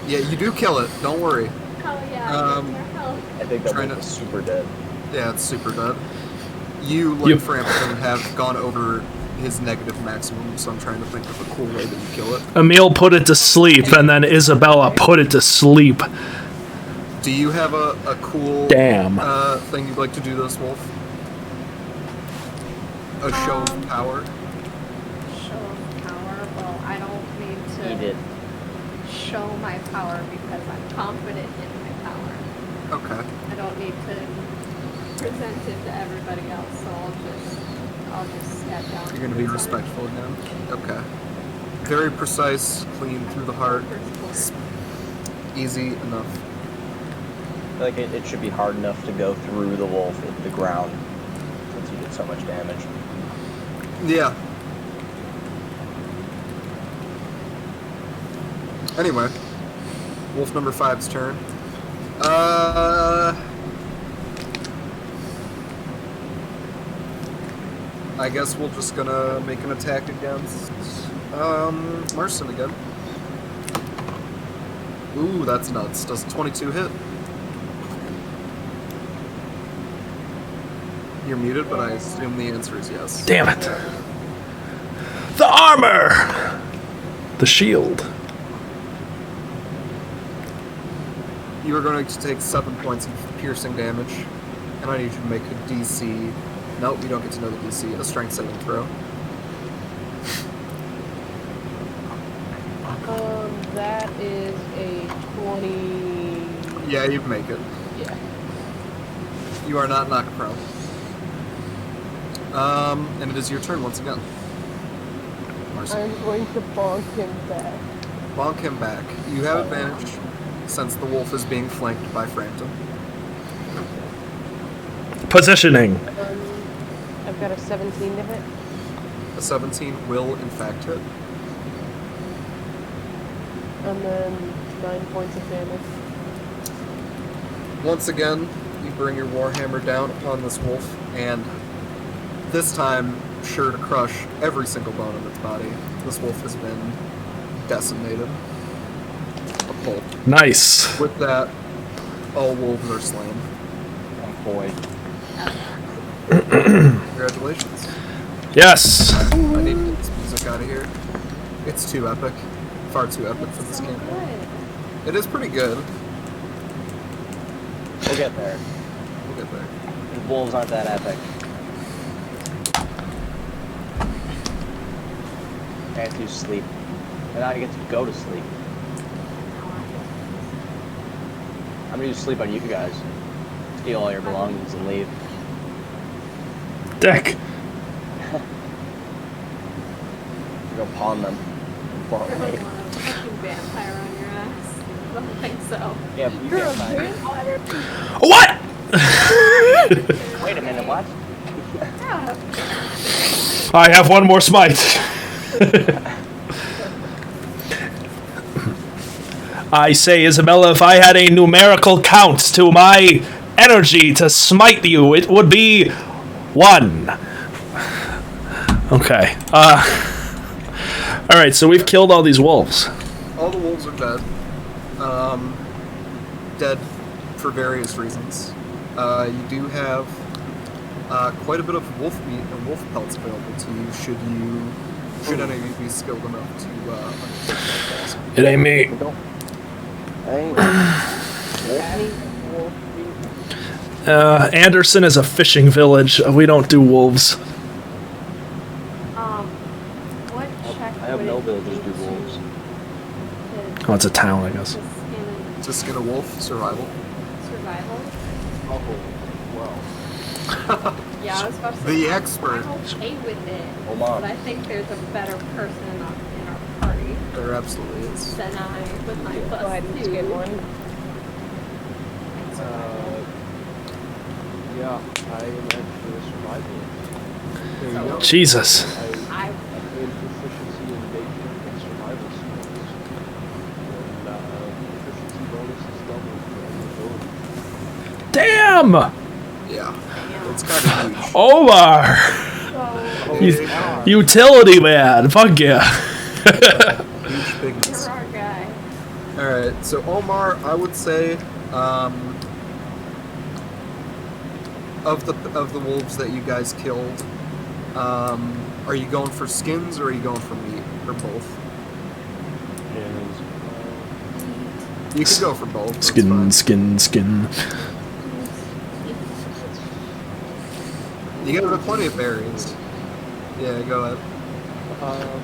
Yeah, you do kill it. Don't worry. Hell yeah, I get more health. I think that Trying wolf to- is super dead. Yeah, it's super dead. You, like Yep. Frampton, have gone over his negative maximum, so I'm trying to think of a cool way that you kill it. Emil put it to sleep, and then Isabella put it to sleep. Do you have a cool Damn. thing you'd like to do this wolf? A show of power? Show of power. Well, I don't need to Eat it. show my power because I'm confident in my power. Okay. I don't need to present it to everybody else, so I'll just step down. You're gonna be respectful again? Okay. Very precise, clean through the heart. Easy enough. I feel like it should be hard enough to go through the wolf into the ground since you did so much damage. Yeah. Anyway, wolf number 5's turn. I guess we're just gonna make an attack against Marson again. Ooh, that's nuts. Does a 22 hit? You're muted, but I assume the answer is yes. Damn it. The armor! The shield. You are going to take 7 points of piercing damage, and I need you to make a DC. Nope, you don't get to know the DC. A strength saving throw. That is a 20. Yeah, you make it. Yeah. You are not knocked prone. And it is your turn once again. Marcy. I'm going to bonk him back. Bonk him back. You have advantage since the wolf is being flanked by Frampton. Positioning. I've got a 17 to hit. A 17 will in fact hit. And then 9 points of damage. Once again, you bring your warhammer down upon this wolf, and this time, sure to crush every single bone in its body. This wolf has been decimated. A pulp. Nice. With that, all wolves are slain. Oh boy. Congratulations. Yes. I need to get this music out of here. It's too epic. Far too epic for this So game. good. It is pretty good. We'll get there. We'll get there. The wolves aren't that epic. I have to sleep. And I get to go to sleep. I'm gonna sleep on you guys. Steal all your belongings and leave. Dick. Go pawn them. You're like a fucking vampire on your ass. I don't think so. Yeah, you You're a can't find me. vampire? What? Wait a minute, what? Yeah. I have one more smite. I say, Isabella, if I had a numerical count to my energy to smite you, it would be 1. Okay. All right, so we've killed all these wolves. All the wolves are dead. Dead for various reasons. You do have quite a bit of wolf meat and wolf pelts available to you should any of you be skilled enough to undertake that task. It ain't me. Anderson is a fishing village. We don't do wolves. What check I have would no it villagers be do wolves. Oh, it's a town, I guess. to skin To skin a wolf, survival. survival? Oh, well. Yeah, I was about to say. The expert. I'm okay with it, Hold but on. I think there's a better person in our party There absolutely is. than I with my plus Go ahead and 2. skin one. Yeah, I am actually a survivalist. There you go. Jesus. I gained proficiency in nature and survival skills. And proficiency bonus is double for any ability. Damn! Yeah. It's kind of huge. Omar! So, Utility man! Fuck yeah. Huge bigness. you're our guy. Alright, so Omar, I would say, of the wolves that you guys killed, are you going for skins or are you going for meat? Or both? You can go for both. that's fine. Skin. You got plenty of berries. Yeah, go ahead.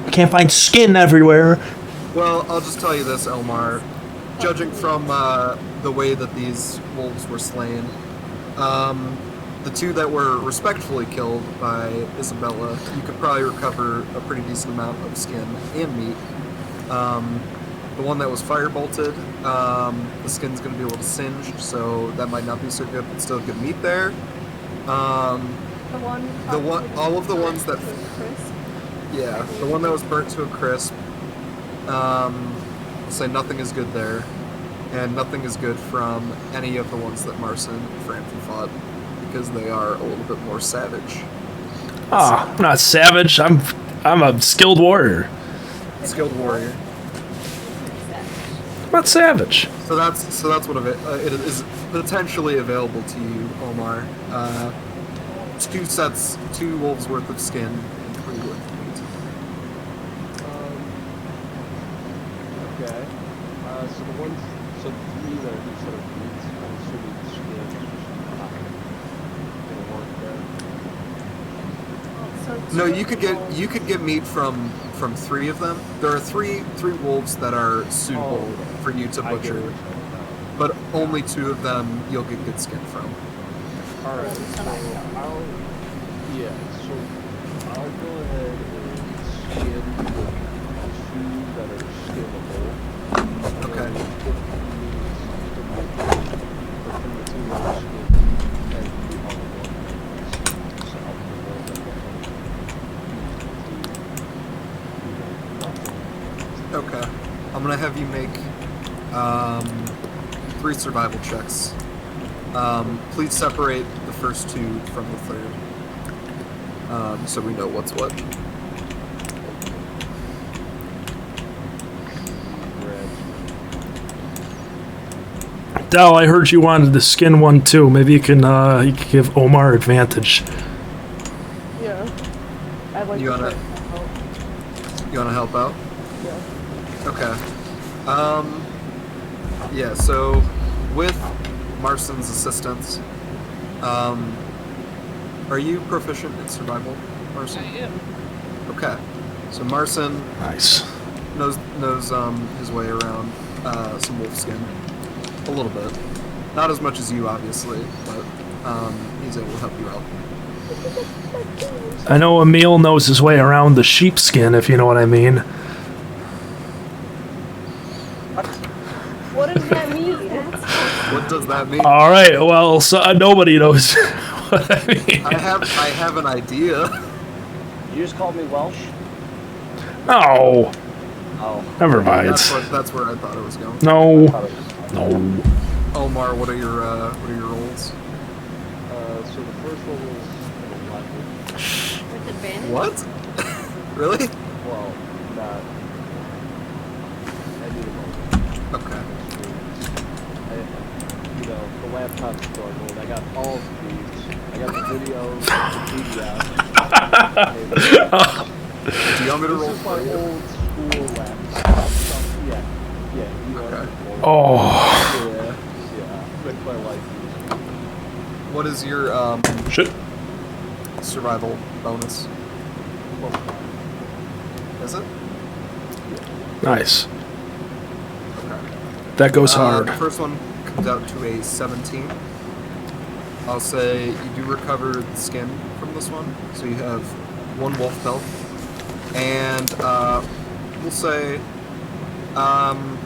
I can't find skin everywhere. Well, I'll just tell you this, Elmar. Judging from the way that these wolves were slain, the two that were respectfully killed by Isabella, you could probably recover a pretty decent amount of skin and meat. The one that was firebolted, the skin's going to be a little singed, so that might not be so good, but still good meat there. All of the ones that, yeah, the one that was burnt to a crisp. I'll say nothing is good there, and nothing is good from any of the ones that Marson and Franton fought, because they are a little bit more savage. Ah, I'm not savage. I'm a skilled warrior. Skilled warrior. I'm not savage. So that's what it is potentially available to you, Omar. Two wolves worth of skin, and 3 worth of meat. Okay. So the 3 that are considered meats, I'm assuming the skin is just not gonna work there. No, you could get meat from 3 of them. There are three wolves that are suitable for you to I get butcher, what you're saying now. but only 2 of them you'll get good skin from. Alright, so I'll go ahead and skin the 2 that are skinnable. Okay. And from the 2 that are skinned, and the other one is Okay. I'm gonna have you make 3 survival checks. Please separate the first 2 from the third, so we know what's what. Dal, I heard you wanted to skin one too. Maybe you can give Omar advantage. Yeah. I'd like You to wanna- try to help. You wanna help out? Yeah. Okay. Yeah, so with Marston's assistance, are you proficient in survival, Marson? I am. Okay. So Marson Nice. knows his way around some wolf skin. A little bit. Not as much as you, obviously, but he's able to help you out. I know Emil knows his way around the sheepskin, if you know what I mean. What does that mean? What does that mean? All right. Well, so nobody knows what I mean. I have an idea. You just called me Welsh? No. Oh. Never mind. That's where I thought it was going. No. I thought it was- No. Omar, what are your rolls? So the first one was an 11. With advantage? What? Really? Well, not. I need a moment. Okay. The laptop's struggling. I got all of these. I got the videos, the PDF. Do you want me to roll This is for my you? old school laptop. Yeah, you Okay. are. Oh, Yeah. Make my life easier. What is your shit. survival bonus? Is it? Nice. Okay. That goes hard. The first one comes out to a 17. I'll say you do recover the skin from this one, so you have 1 wolf pelt. And we'll say I'm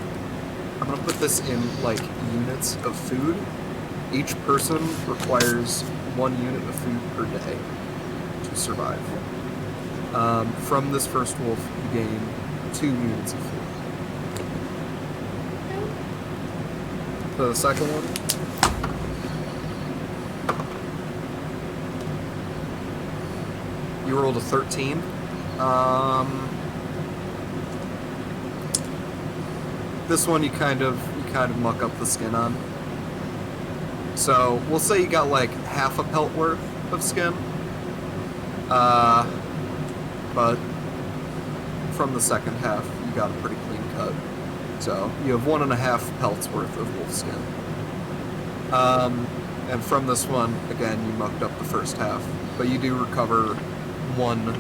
gonna put this in like units of food. Each person requires 1 unit of food per day to survive. From this first wolf, you gain 2 units of food. The second one. You rolled a 13. This one you kind of muck up the skin on. So we'll say you got like half a pelt worth of skin. But from the second half, you got a pretty clean cut. So you have 1.5 pelts worth of wolf skin. And from this one, again, you mucked up the first half, but you do recover 1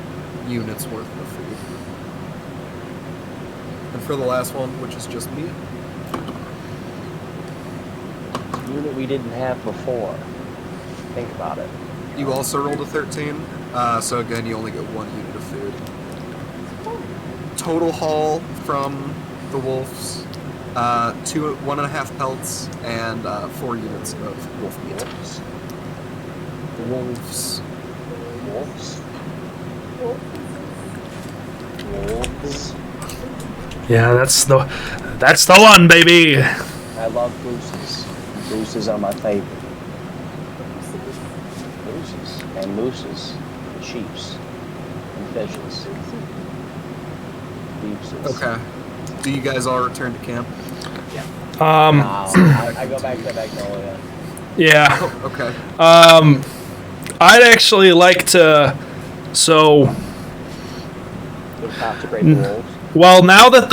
unit's worth of food. And for the last one, which is just meat, Unit we didn't have before. Think about it. you also rolled a 13. So again, you only get 1 unit of food. Total haul from the wolves, 1.5 pelts and 4 units of wolf meat. Wolves. Wolves. Wolves. Yeah, that's the one, baby. I love gooses. Gooses are my favorite. Gooses and mooses, and sheeps, and fishes. Beefses. Okay. Do you guys all return to camp? I go back to Magnolia. Yeah. Oh, okay. I'd actually like to. So, Go consecrate the wolves. well, now that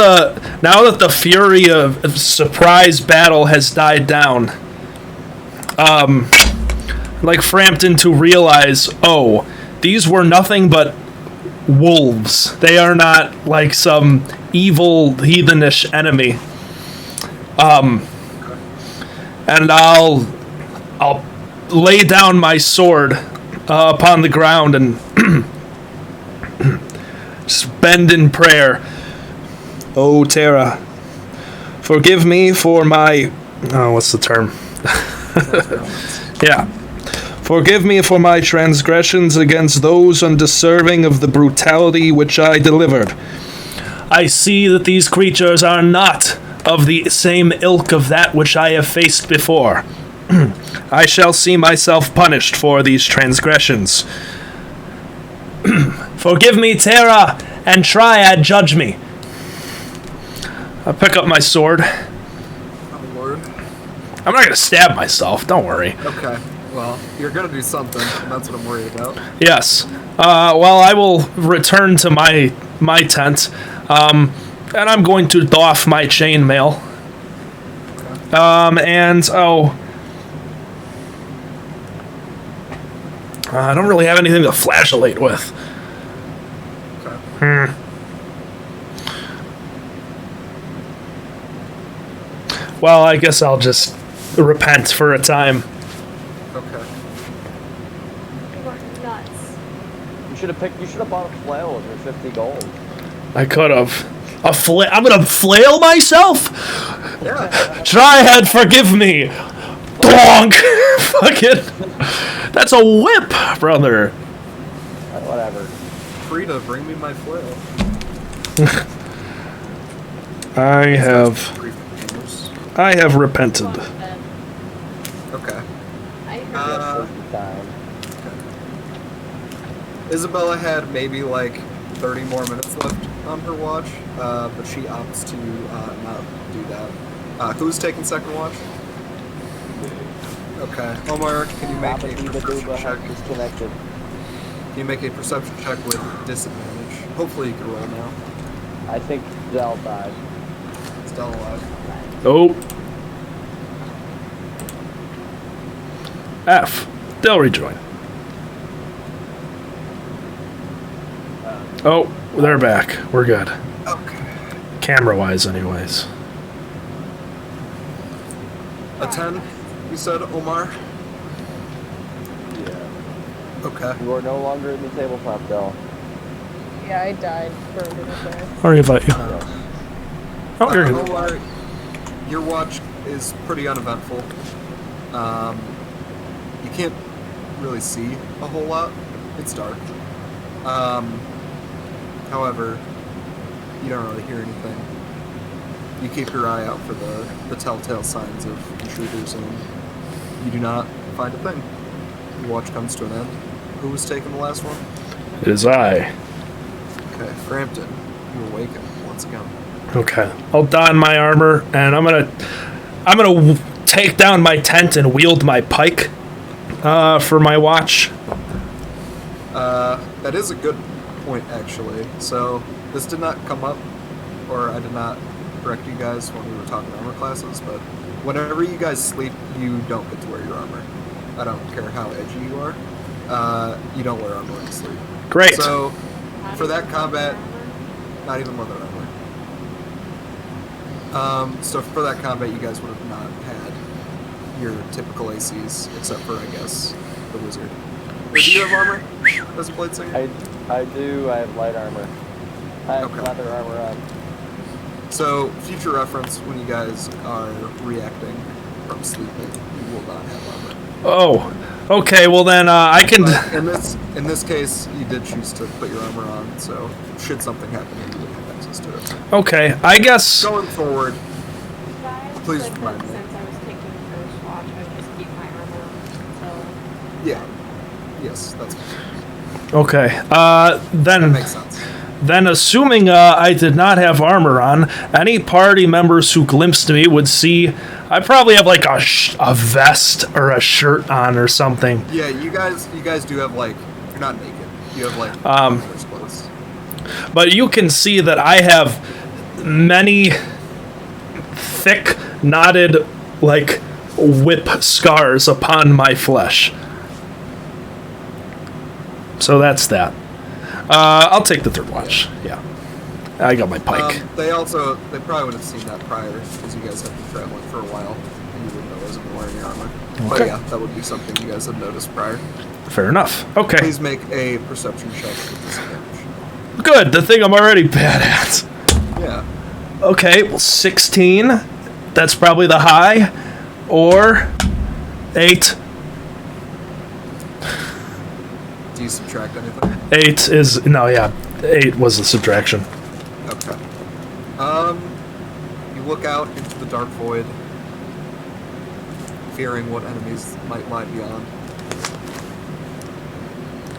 the fury of surprise battle has died down, like Frampton to realize, oh, these were nothing but wolves. They are not like some evil heathenish enemy. And I'll lay down my sword upon the ground and just bend in prayer. Oh, Terra, forgive me for my... Oh, what's the term? Yeah. Forgive me for my transgressions against those undeserving of the brutality which I delivered. I see that these creatures are not of the same ilk of that which I have faced before. I shall see myself punished for these transgressions. Forgive me, Terra, and Triad judge me. I pick up my sword. Oh, Lord. I'm not gonna stab myself, don't worry. Okay. Well, you're gonna do something, and that's what I'm worried about. Yes. Well, I will return to my tent, and I'm going to doff my chainmail. And I don't really have anything to flashlight with. Okay. Well, I guess I'll just repent for a time. Okay. You are nuts. You should have bought a flail with your 50 gold. I could have. I'm gonna flail myself? Yeah. Triad, forgive me! Donk! Fucking. That's a whip, brother. Whatever. Frida, bring me my flail. I have repented. Go on to bed. Okay. I heard Sleepy time. Isabella had maybe like 30 more minutes left on her watch, but she opts to not do that. Who's taking second watch? Okay. Omar, can you make a perception check? Disconnected. Can you make a perception check with disadvantage? Hopefully you can roll now. I think Zell died. Still alive. Oh. F. They'll rejoin. Oh, they're back. We're good. Okay. Camera-wise, anyways. A 10, you said, Omar? Yeah. Okay. You are no longer in the tabletop, Dell. Yeah, I died for a little bit. I'll invite you. Uh, Oh, you're good. Omar, your watch is pretty uneventful. You can't really see a whole lot. It's dark. However, you don't really hear anything. You keep your eye out for the telltale signs of intruders, and you do not find a thing. Your watch comes to an end. Who was taking the last one? It is I. Okay, Frampton, you awaken once again. Okay. I'll don my armor, and I'm gonna take down my tent and wield my pike for my watch. That is a good point, actually. So, this did not come up, or I did not correct you guys when we were talking armor classes, but whenever you guys sleep, you don't get to wear your armor. I don't care how edgy you are. You don't wear armor when you sleep. Great. So, for that combat, not even leather armor. So for that combat, you guys would have not had your typical ACs, except for, I guess, the wizard. Do you have armor as a blade singer? I do. I have light armor. I have Okay. leather armor on. So, future reference, when you guys are reacting from sleeping, you will not have armor. Oh. Okay. Well then, I can. But in this case, you did choose to put your armor on, so should something happen, you would have access to it. Okay. I guess. Going forward, Please Since remind me. I was taking first watch, I would just keep my armor on. yeah. Yes, that's Okay. that Then. makes sense. Then, assuming I did not have armor on, any party members who glimpsed me would see I probably have like a vest or a shirt on or something. Yeah, you guys do have like you're not naked. You have like there's clothes. But you can see that I have many thick, knotted, like whip scars upon my flesh. So that's that. I'll take the third watch. Yeah. I got my pike. They probably would have seen that prior because you guys have been traveling for a while and you wouldn't know those been wearing your armor. But Okay. yeah, that would be something you guys have noticed prior. Fair enough. Okay. Please make a perception check with disadvantage. Good. The thing I'm already bad at. Yeah. Okay. Well, 16. That's probably the high. Or 8. Do you subtract anything? 8 is no. Yeah. 8 was the subtraction. Okay. You look out into the dark void, fearing what enemies might lie beyond.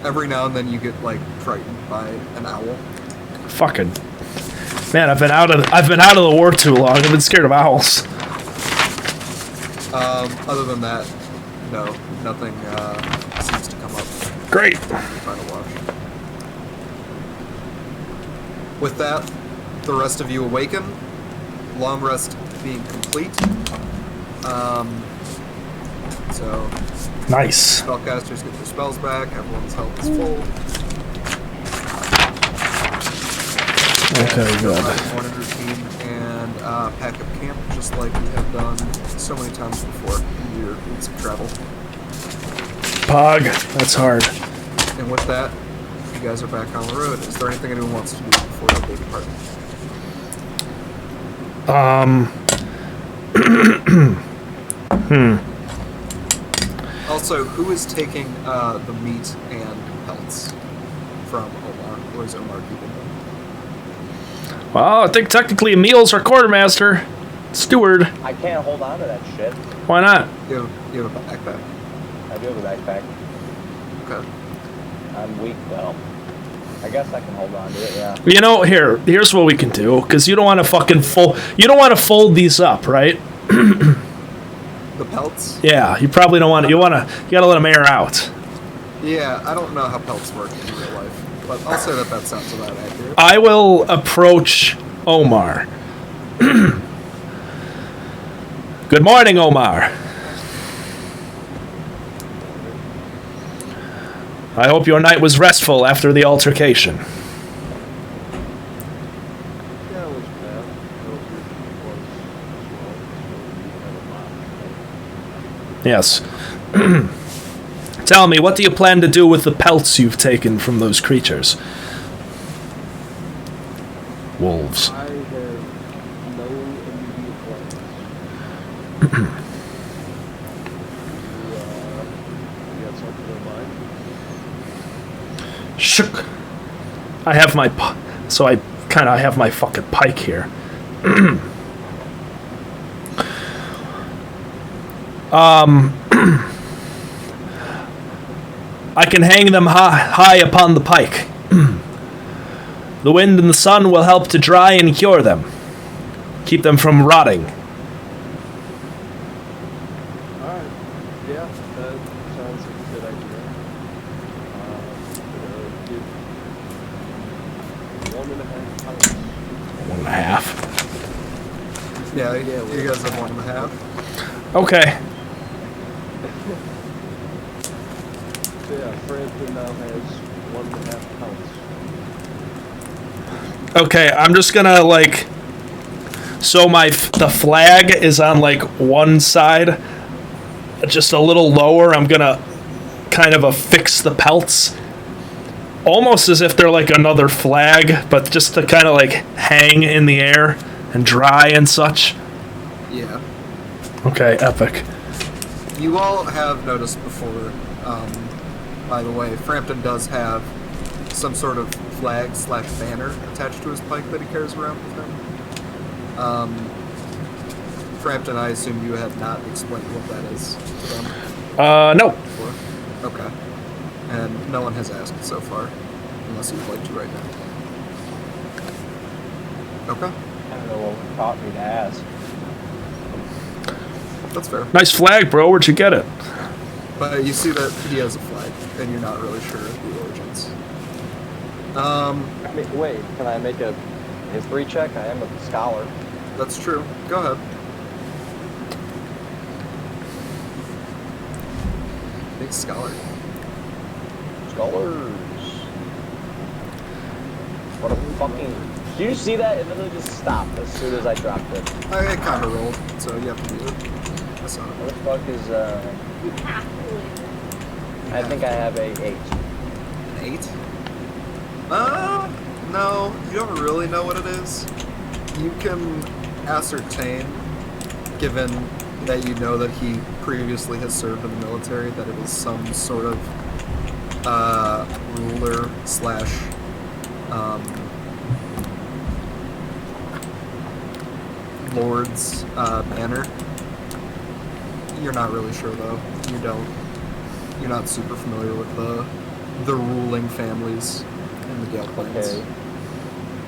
Every now and then you get like frightened by an owl. Fucking man, I've been out of the war too long. I've been scared of owls. Other than that, no, nothing seems to come up. Great. in your final watch. With that, the rest of you awaken. Long rest being complete. So Nice. spellcasters get their spells back. Everyone's health is full. Okay, good. Morning routine and pack up camp, just like we have done so many times before in your weeks of travel. Pog. That's hard. And with that, you guys are back on the road. Is there anything anyone wants to do before they depart? Also, who is taking the meat and pelts from Omar? Or is Omar keeping them? Well, I think technically Emil's our quartermaster. Steward. I can't hold on to that shit. Why not? You have a backpack. I do have a backpack. Okay. I'm weak though. I guess I can hold on to it. Yeah. You know, here's what we can do, because you don't want to fold these up, right? The pelts? Yeah, you probably don't want to. You gotta let them air out. Yeah, I don't know how pelts work in real life, but I'll say that sounds about accurate. I will approach Omar. Good morning, Omar. I hope your night was restful after the altercation. Yeah, it was bad. Yes. Tell me, what do you plan to do with the pelts you've taken from those creatures? Wolves. I have no immediate plans. You got something in mind? Shook. I have my so I kind of have my fucking pike here. I can hang them high upon the pike. The wind and the sun will help to dry and cure them. Keep them from rotting. Alright. Yeah, that sounds like a good idea. Give 1.5 pounds. 1.5. Yeah, you guys have 1.5. Okay. So yeah, Frampton now has 1.5 pounds. Okay, I'm just gonna like. So the flag is on like one side, just a little lower. I'm gonna kind of affix the pelts, almost as if they're like another flag, but just to kind of like hang in the air and dry and such. Yeah. Okay, epic. You all have noticed before, by the way, Frampton does have some sort of flag/banner attached to his pike that he carries around with him. Frampton, I assume you had not explained what that is to them No. before. Okay. And no one has asked so far, unless you'd like to right now. Okay, I don't know what taught me to ask. that's fair. Nice flag, bro. Where'd you get it? But you see that he has a flag, and you're not really sure of the origins. Wait, can I make a history check? I am a scholar. That's true. Go ahead. Big scholar. Scholars. What a fucking... Did you see that? It literally just stopped as soon as I dropped it. I kind of rolled, so you have to do it. I saw What it. the fuck is, You have to win. I think I have a 8. An 8? No, you don't really know what it is. You can ascertain, given that you know that he previously has served in the military, that it was some sort of ruler slash lord's banner. You're not really sure though. You're not super familiar with the ruling families in the Gale Plains. Okay.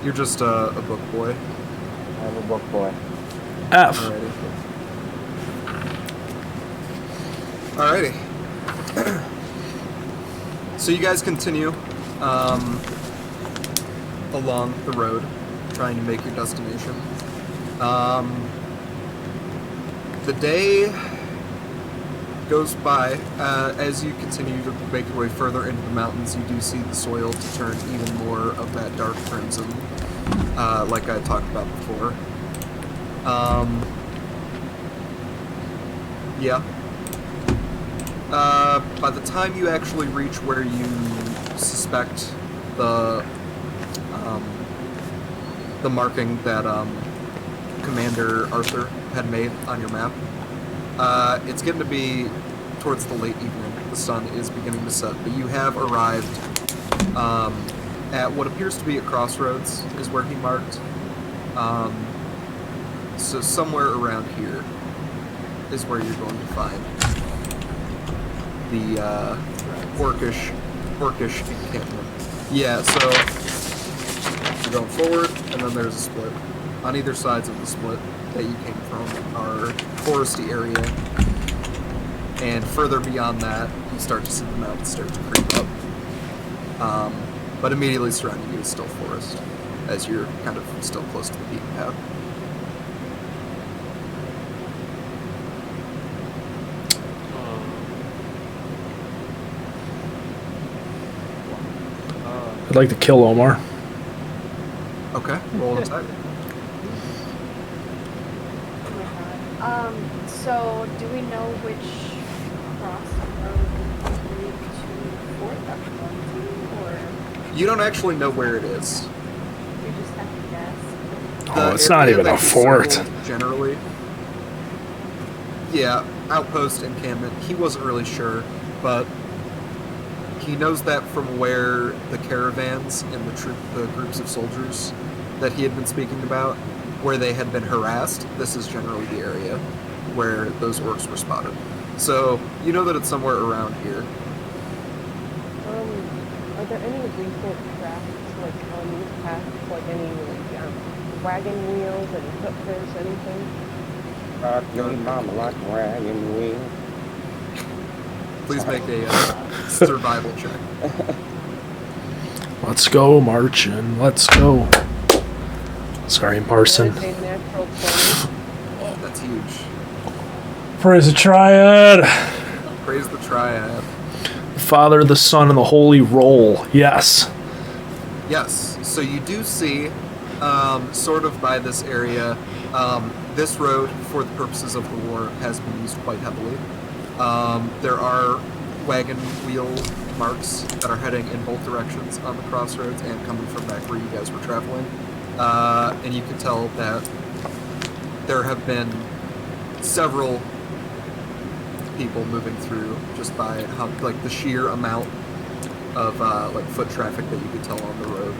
You're just a book boy. I'm a book boy. F. Alrighty. So you guys continue along the road, trying to make your destination. The day goes by. As you continue to make your way further into the mountains, you do see the soil to turn even more of that dark crimson, like I talked about before. Yeah. By the time you actually reach where you suspect the marking that Commander Arthur had made on your map, it's getting to be towards the late evening. The sun is beginning to set, but you have arrived at what appears to be a crossroads, is where he marked. So somewhere around here is where you're going to find the orcish encampment. Yeah, so you're going forward, and then there's a split. On either sides of the split that you came from are foresty area, and further beyond that, you start to see the mountains start to creep up. But immediately surrounding you is still forest, as you're kind of still close to the beaten path. I'd like to kill Omar. Okay, roll an attack. Oh my god. So do we know which crossroad lead to Fort that we're going to, or You don't actually know where it is. we just have to guess? Oh, The it's not area even that a you fort. circled Generally. Yeah, outpost encampment. He wasn't really sure, but he knows that from where the caravans and the groups of soldiers that he had been speaking about, where they had been harassed, this is generally the area where those orcs were spotted. So you know that it's somewhere around here. Are there any recent crafts like on these paths, like any wagon wheels, any hookers, anything? Mama like wagon wheel. Please make a survival check. Let's go, marching. Let's go. Sorry, Marson. That is a natural 20. That's huge. Praise the Triad. Praise the Triad. The Father, the Son, and the Holy Roll. Yes. Yes, so you do see, sort of by this area, this road, for the purposes of the war, has been used quite heavily. There are wagon wheel marks that are heading in both directions on the crossroads and coming from back where you guys were traveling. And you can tell that there have been several people moving through just by how, like, the sheer amount of like foot traffic that you could tell on the road.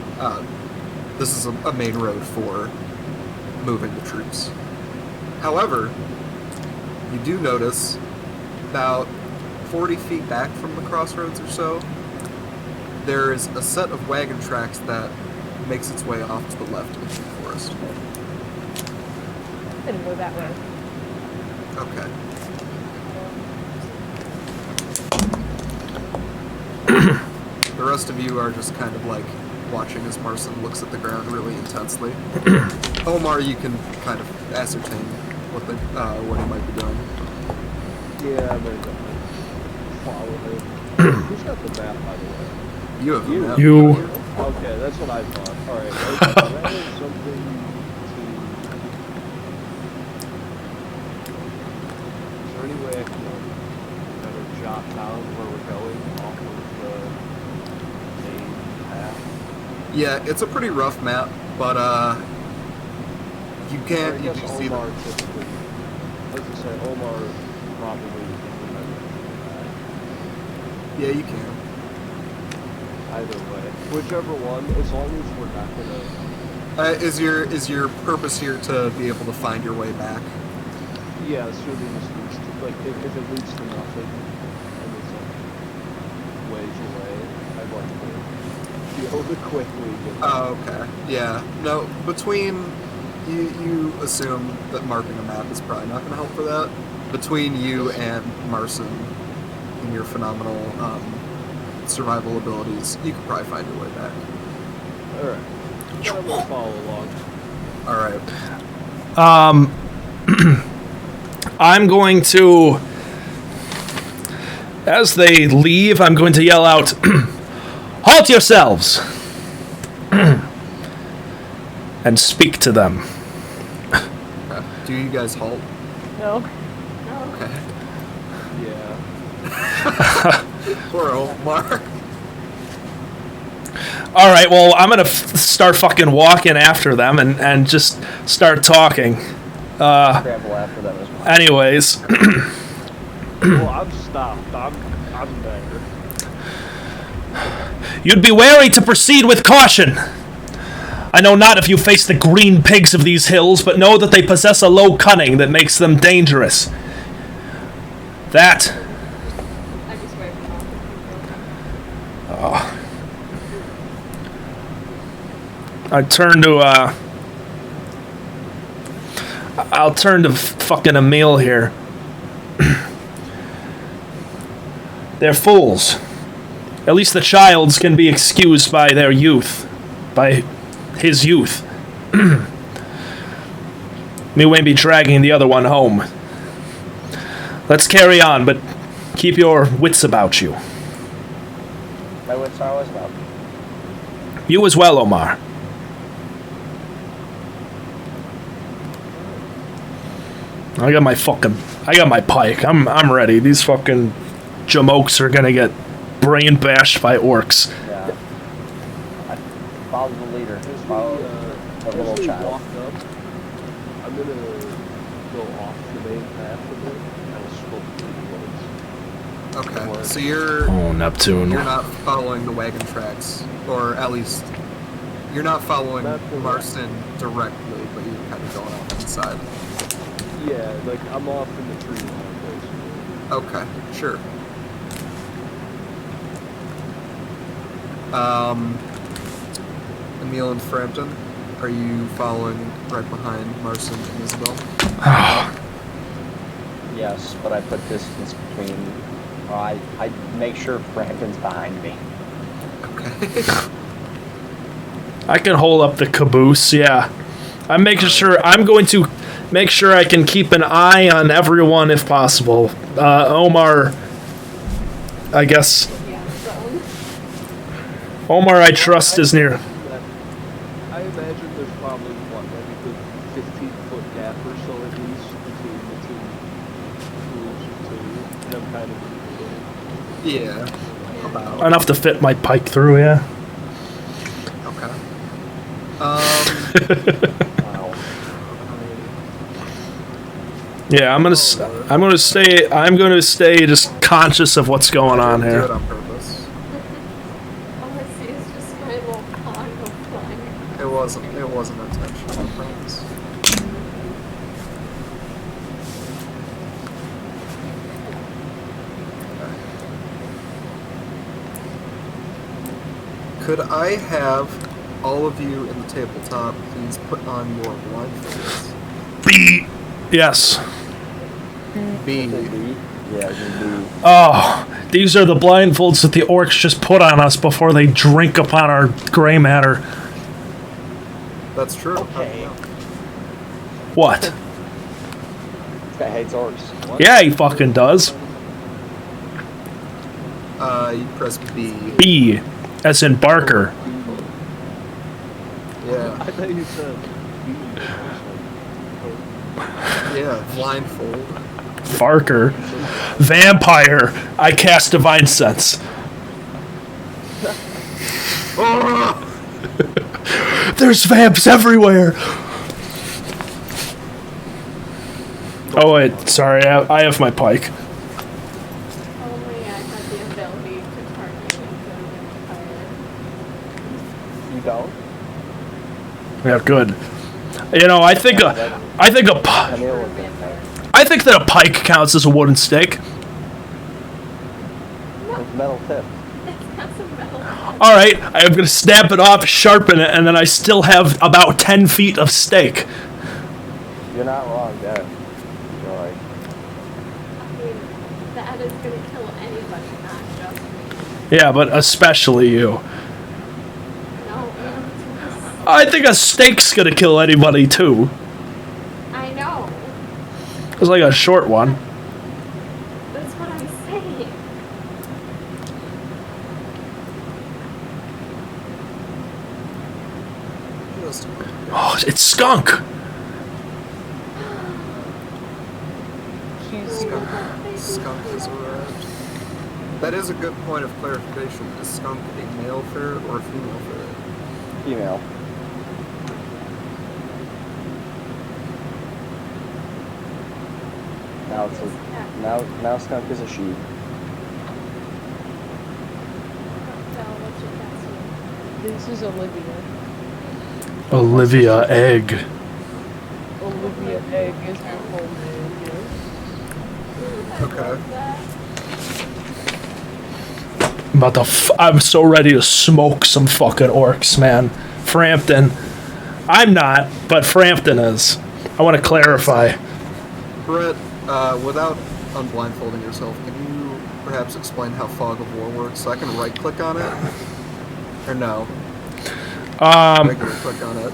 This is a main road for moving the troops. However, you do notice about 40 feet back from the crossroads or so, there is a set of wagon tracks that makes its way off to the left into the forest. I'm gonna go that way. Okay. The rest of you are just kind of like watching as Marson looks at the ground really intensely. Omar, you can kind of ascertain what he might be doing. Yeah, I'm gonna follow him. Who's got the map, by the way? You have the map. You. Okay, that's what I thought. All right, that is something to. Is there any way I can kind of jot down where we're going off of the main path? Yeah, it's a pretty rough map, but you I can't. You guess can see Omar that. typically. As I say, Omar probably remembers Yeah, you can. either way. Whichever one, as long as we're not gonna. Is your purpose here to be able to find your way back? Yeah, assuming this leads to, like, if it leads to nothing, and it's like ways away, I'd like to be able to quickly get back. Oh, okay. Yeah. No, between you assume that marking a map is probably not going to help for that. Between you and Marson and your phenomenal survival abilities, you could probably find your way back. Alright. I'm gonna follow along. All right. I'm going to, as they leave, I'm going to yell out, "Halt yourselves!" and speak to them. Okay. Do you guys halt? No. Okay. Yeah. Poor Omar. All right, well, I'm going to start fucking walking after them and just start talking. Scramble after them as well. Anyways, Well, I'm stopped. I'm there. you'd be wary to proceed with caution. I know not if you face the green pigs of these hills, but know that they possess a low cunning that makes them dangerous. That... I just wait for I turn to, I'll turn to fucking Emil here. They're fools. At least the childs can be excused by their youth. By his youth. Me won't be dragging the other one home. Let's carry on, but keep your wits about you. My wits are always about. You as well, Omar. I got my pike. I'm ready. These fucking jamokes are gonna get brain bashed by orcs. Yeah. Follow the leader. As Follow the as little we child. walk up, I'm gonna go off the main path a bit, kind of scope through the woods. Okay, so you're Oh, Neptune. not following the wagon tracks, or at least you're not following Not direct. Marcin directly, but you're kind of going off inside. Yeah, like I'm off in the tree line, basically. Okay, sure. Emil and Frampton, are you following right behind Marcin and Isabel? Yes, but I put distance between. I make sure Frampton's behind me. Okay. I can hold up the caboose, yeah. I'm going to make sure I can keep an eye on everyone if possible. Omar, I guess. Yeah, zone. Omar, I trust is near. I imagine there's probably maybe a good 15-foot gap or so at least between the two groups or two. I'm kind of Yeah. About. Enough to fit my pike through, yeah. Okay. Wow. Yeah, I'm gonna stay just conscious of what's going on Do it here. on purpose. All I see is just my little pond go flying. It wasn't intentional, I promise. Could I have all of you in the tabletop please put on your blindfolds? B. Yes. B. Yeah, B. Oh, these are the blindfolds that the orcs just put on us before they drink upon our gray matter. That's true. Okay. What? This guy hates orcs. What? Yeah, he fucking does. You press B. B, as in Barker. Yeah. I thought you said Yeah. Blindfold. Barker. Vampire. I cast Divine Sense. There's vamps everywhere. Oh wait, sorry, I have my pike. Only I had the ability to target You don't? Yeah, good. You know, I think Emil was in there. I think that a pike counts as a wooden stake. With metal tip. It's got some metal. All right, I'm gonna snap it off, sharpen it, and then I still have about 10 feet of stake. You're not wrong there. You're right. I mean, that is gonna kill anybody, not just me. Yeah, but especially you. No, I think a stake's gonna kill anybody too. I know. It's like a short one. That's what I'm saying. Just Oh, it's skunk. Skunk has arrived. That is a good point of clarification. Is skunk a male ferret or a female ferret? Female. Now it's a, now skunk is a she. This is Olivia. Olivia Egg. Olivia Egg is her full name. Yes. Okay. I'm so ready to smoke some fucking orcs, man. Frampton. I'm not, but Frampton is. I want to clarify. Brett, without unblindfolding yourself, can you perhaps explain how Fog of War works so I can right click on it? Or no? Regular click on it.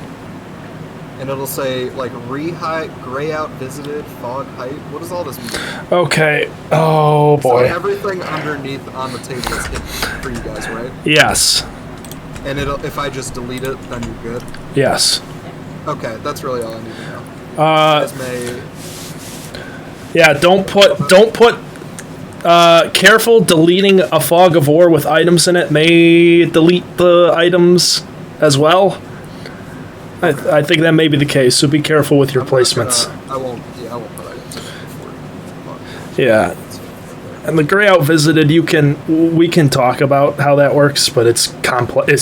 And it'll say, like, re-height, gray out visited, fog height. What does all this mean? Okay. Oh So boy. everything underneath on the table is hidden for you guys, right? Yes. And if I just delete it, then you're good. Yes. Okay, that's really all I need to know. Uh, Guys may yeah. Don't put. Careful deleting a fog of war with items in it may delete the items as well. I think that may be the case, so be careful with your placements. I won't put items in it before. Yeah. And the Greyout Visited, we can talk about how that works, but it's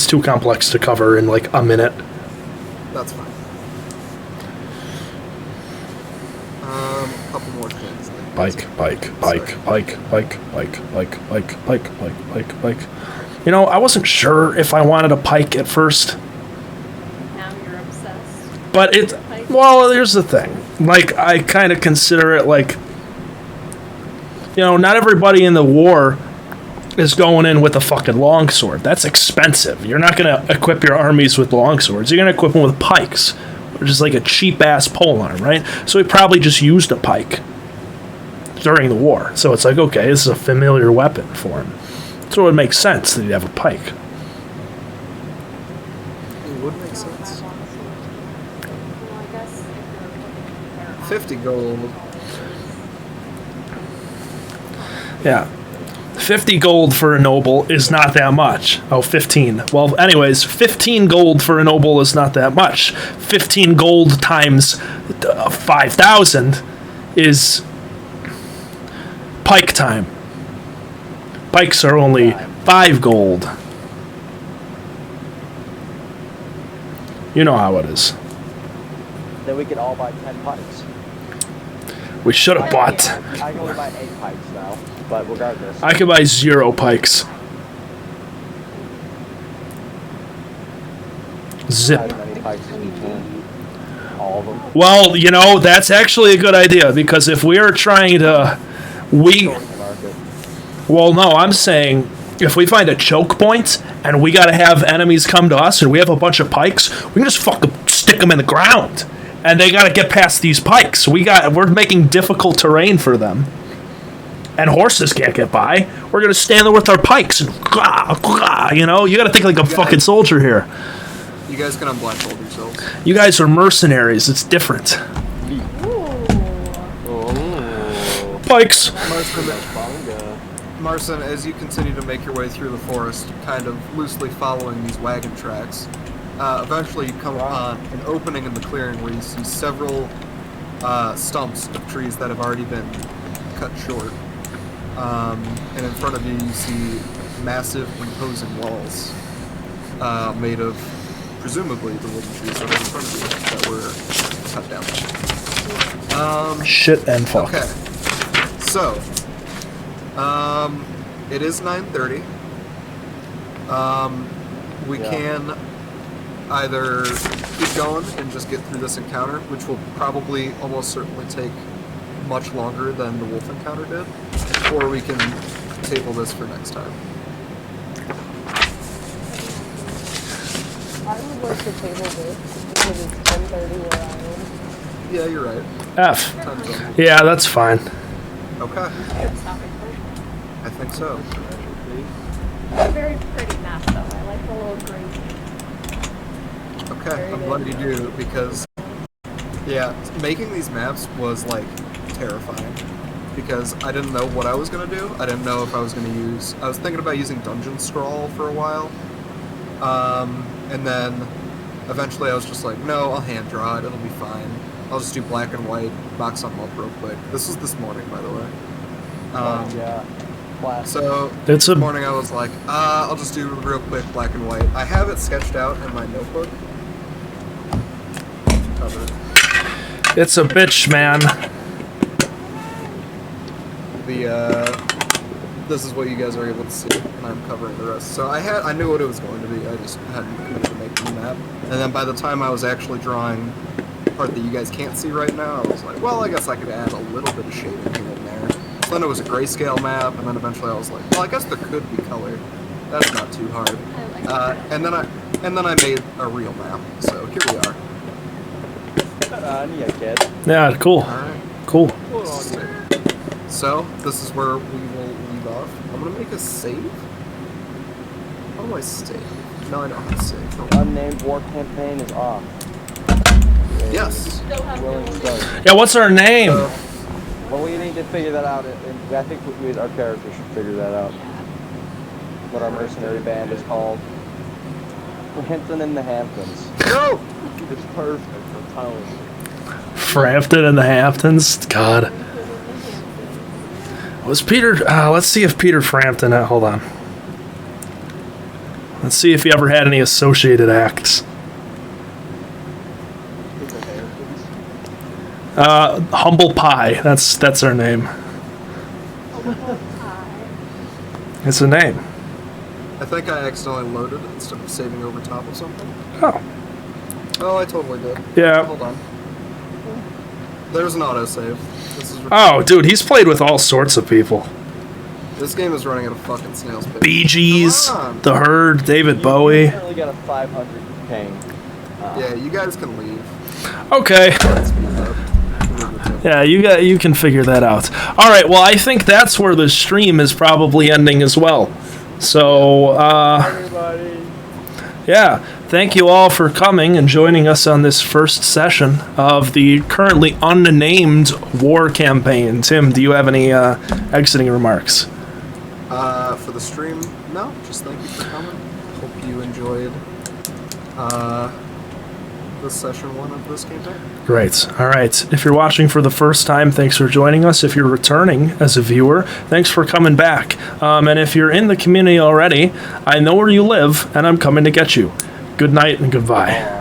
too complex to cover in like a minute. That's fine. A couple more things. Bike. You know, I wasn't sure if I wanted a pike at first, Now you're obsessed. but well, here's the thing. Like, I kind of consider it like, you know, not everybody in the war is going in with a fucking longsword. That's expensive. You're not going to equip your armies with longswords. You're going to equip them with pikes, which is like a cheap-ass polearm, right? So he probably just used a pike during the war. So it's like, okay, this is a familiar weapon for him. So it would make sense that he'd have a pike. It would make sense. Well, I guess if you're looking at 50 gold. Yeah. 50 gold for a noble is not that much. Oh, 15. Well, anyways, 15 gold for a noble is not that much. 15 gold times 5,000 is pike time. Pikes are only 5 gold. You know how it is. Then we could all buy 10 pikes. We should have bought. I can only buy 8 pikes now, but regardless. I could buy 0 pikes. Zip. As many pikes as we can. All of them. Well, you know, that's actually a good idea, because if we are trying to... Market. Well, no, I'm saying if we find a choke point and we gotta have enemies come to us and we have a bunch of pikes, we can just fucking stick them in the ground. And they gotta get past these pikes. We're making difficult terrain for them. And horses can't get by. We're gonna stand there with our pikes and you know, you gotta think like a fucking soldier here. You guys can unblindfold yourselves. You guys are mercenaries, it's different. Pikes. Marson, as you continue to make your way through the forest, kind of loosely following these wagon tracks, eventually you come upon an opening in the clearing where you see several stumps of trees that have already been cut short. And in front of you, you see massive, imposing walls made of, presumably, the wooden trees that are in front of you that were cut down. Shit and fuck. Okay. So, it is 9:30. We can either keep going and just get through this encounter, which will probably almost certainly take much longer than the wolf encounter did, or we can table this for next time. I would like to table this because it's 10:30 where I am. Yeah, you're right. F. Time zone. Yeah, that's fine. Okay, I think so. It's a very pretty map, though. I like the little green. Okay, I'm glad you do, because, yeah, making these maps was, like, terrifying. Because I didn't know what I was going to do. I didn't know if I was going to use... I was thinking about using Dungeon Scrawl for a while. And then, eventually I was just like, no, I'll hand draw it, it'll be fine. I'll just do black and white, box something up real quick. This was this morning, by the way. Yeah. Class. So, It's this a morning I was like, I'll just do real quick black and white. I have it sketched out in my notebook. Covered. it's a bitch, man. This is what you guys are able to see, and I'm covering the rest. So I knew what it was going to be, I just hadn't committed to making the map. And then by the time I was actually drawing the part that you guys can't see right now, I was like, well, I guess I could add a little bit of shading here and there. So then it was a grayscale map, and then eventually I was like, well, I guess there could be color. That's not too hard. I like that. And then I made a real map. So here we are. Yeah, kid. Yeah, cool. All right. Cool. So this is where we will leave off. I'm gonna make a save. How do I save? No, I know how to save. No. Unnamed war campaign is off. Yes. Still have Willing to no start. Yeah, what's her name? Well, we need to figure that out. And I think our character should figure that out. What our mercenary band is called. Hampton in the Hamptons. No! It's perfect. I'm telling you. Frampton and the Hamptons. God. Was Peter... let's see if Peter Frampton... hold on. Let's see if he ever had any associated acts. Humble Pie. That's her name. It's a name. I think I accidentally loaded it instead of saving over top of something. Oh. Oh, I totally did. Yeah. Hold on. There's an autosave. This is Oh, dude, he's played with all sorts of people. This game is running at a fucking snail's pace. Bee Gees, Come on. The Herd, David Bowie. You currently got a 500 ping. Yeah, you guys can leave. Okay. Let's move up. Yeah, you can figure that out. All right. Well, I think that's where the stream is probably ending as well. So, Everybody. yeah, thank you all for coming and joining us on this first session of the currently unnamed war campaign. Tim, do you have any exiting remarks? For the stream, no, just thank you for coming. Hope you enjoyed this session 1 of this campaign. Great. All right. If you're watching for the first time, thanks for joining us. If you're returning as a viewer, thanks for coming back. And if you're in the community already, I know where you live, and I'm coming to get you. Good night and goodbye.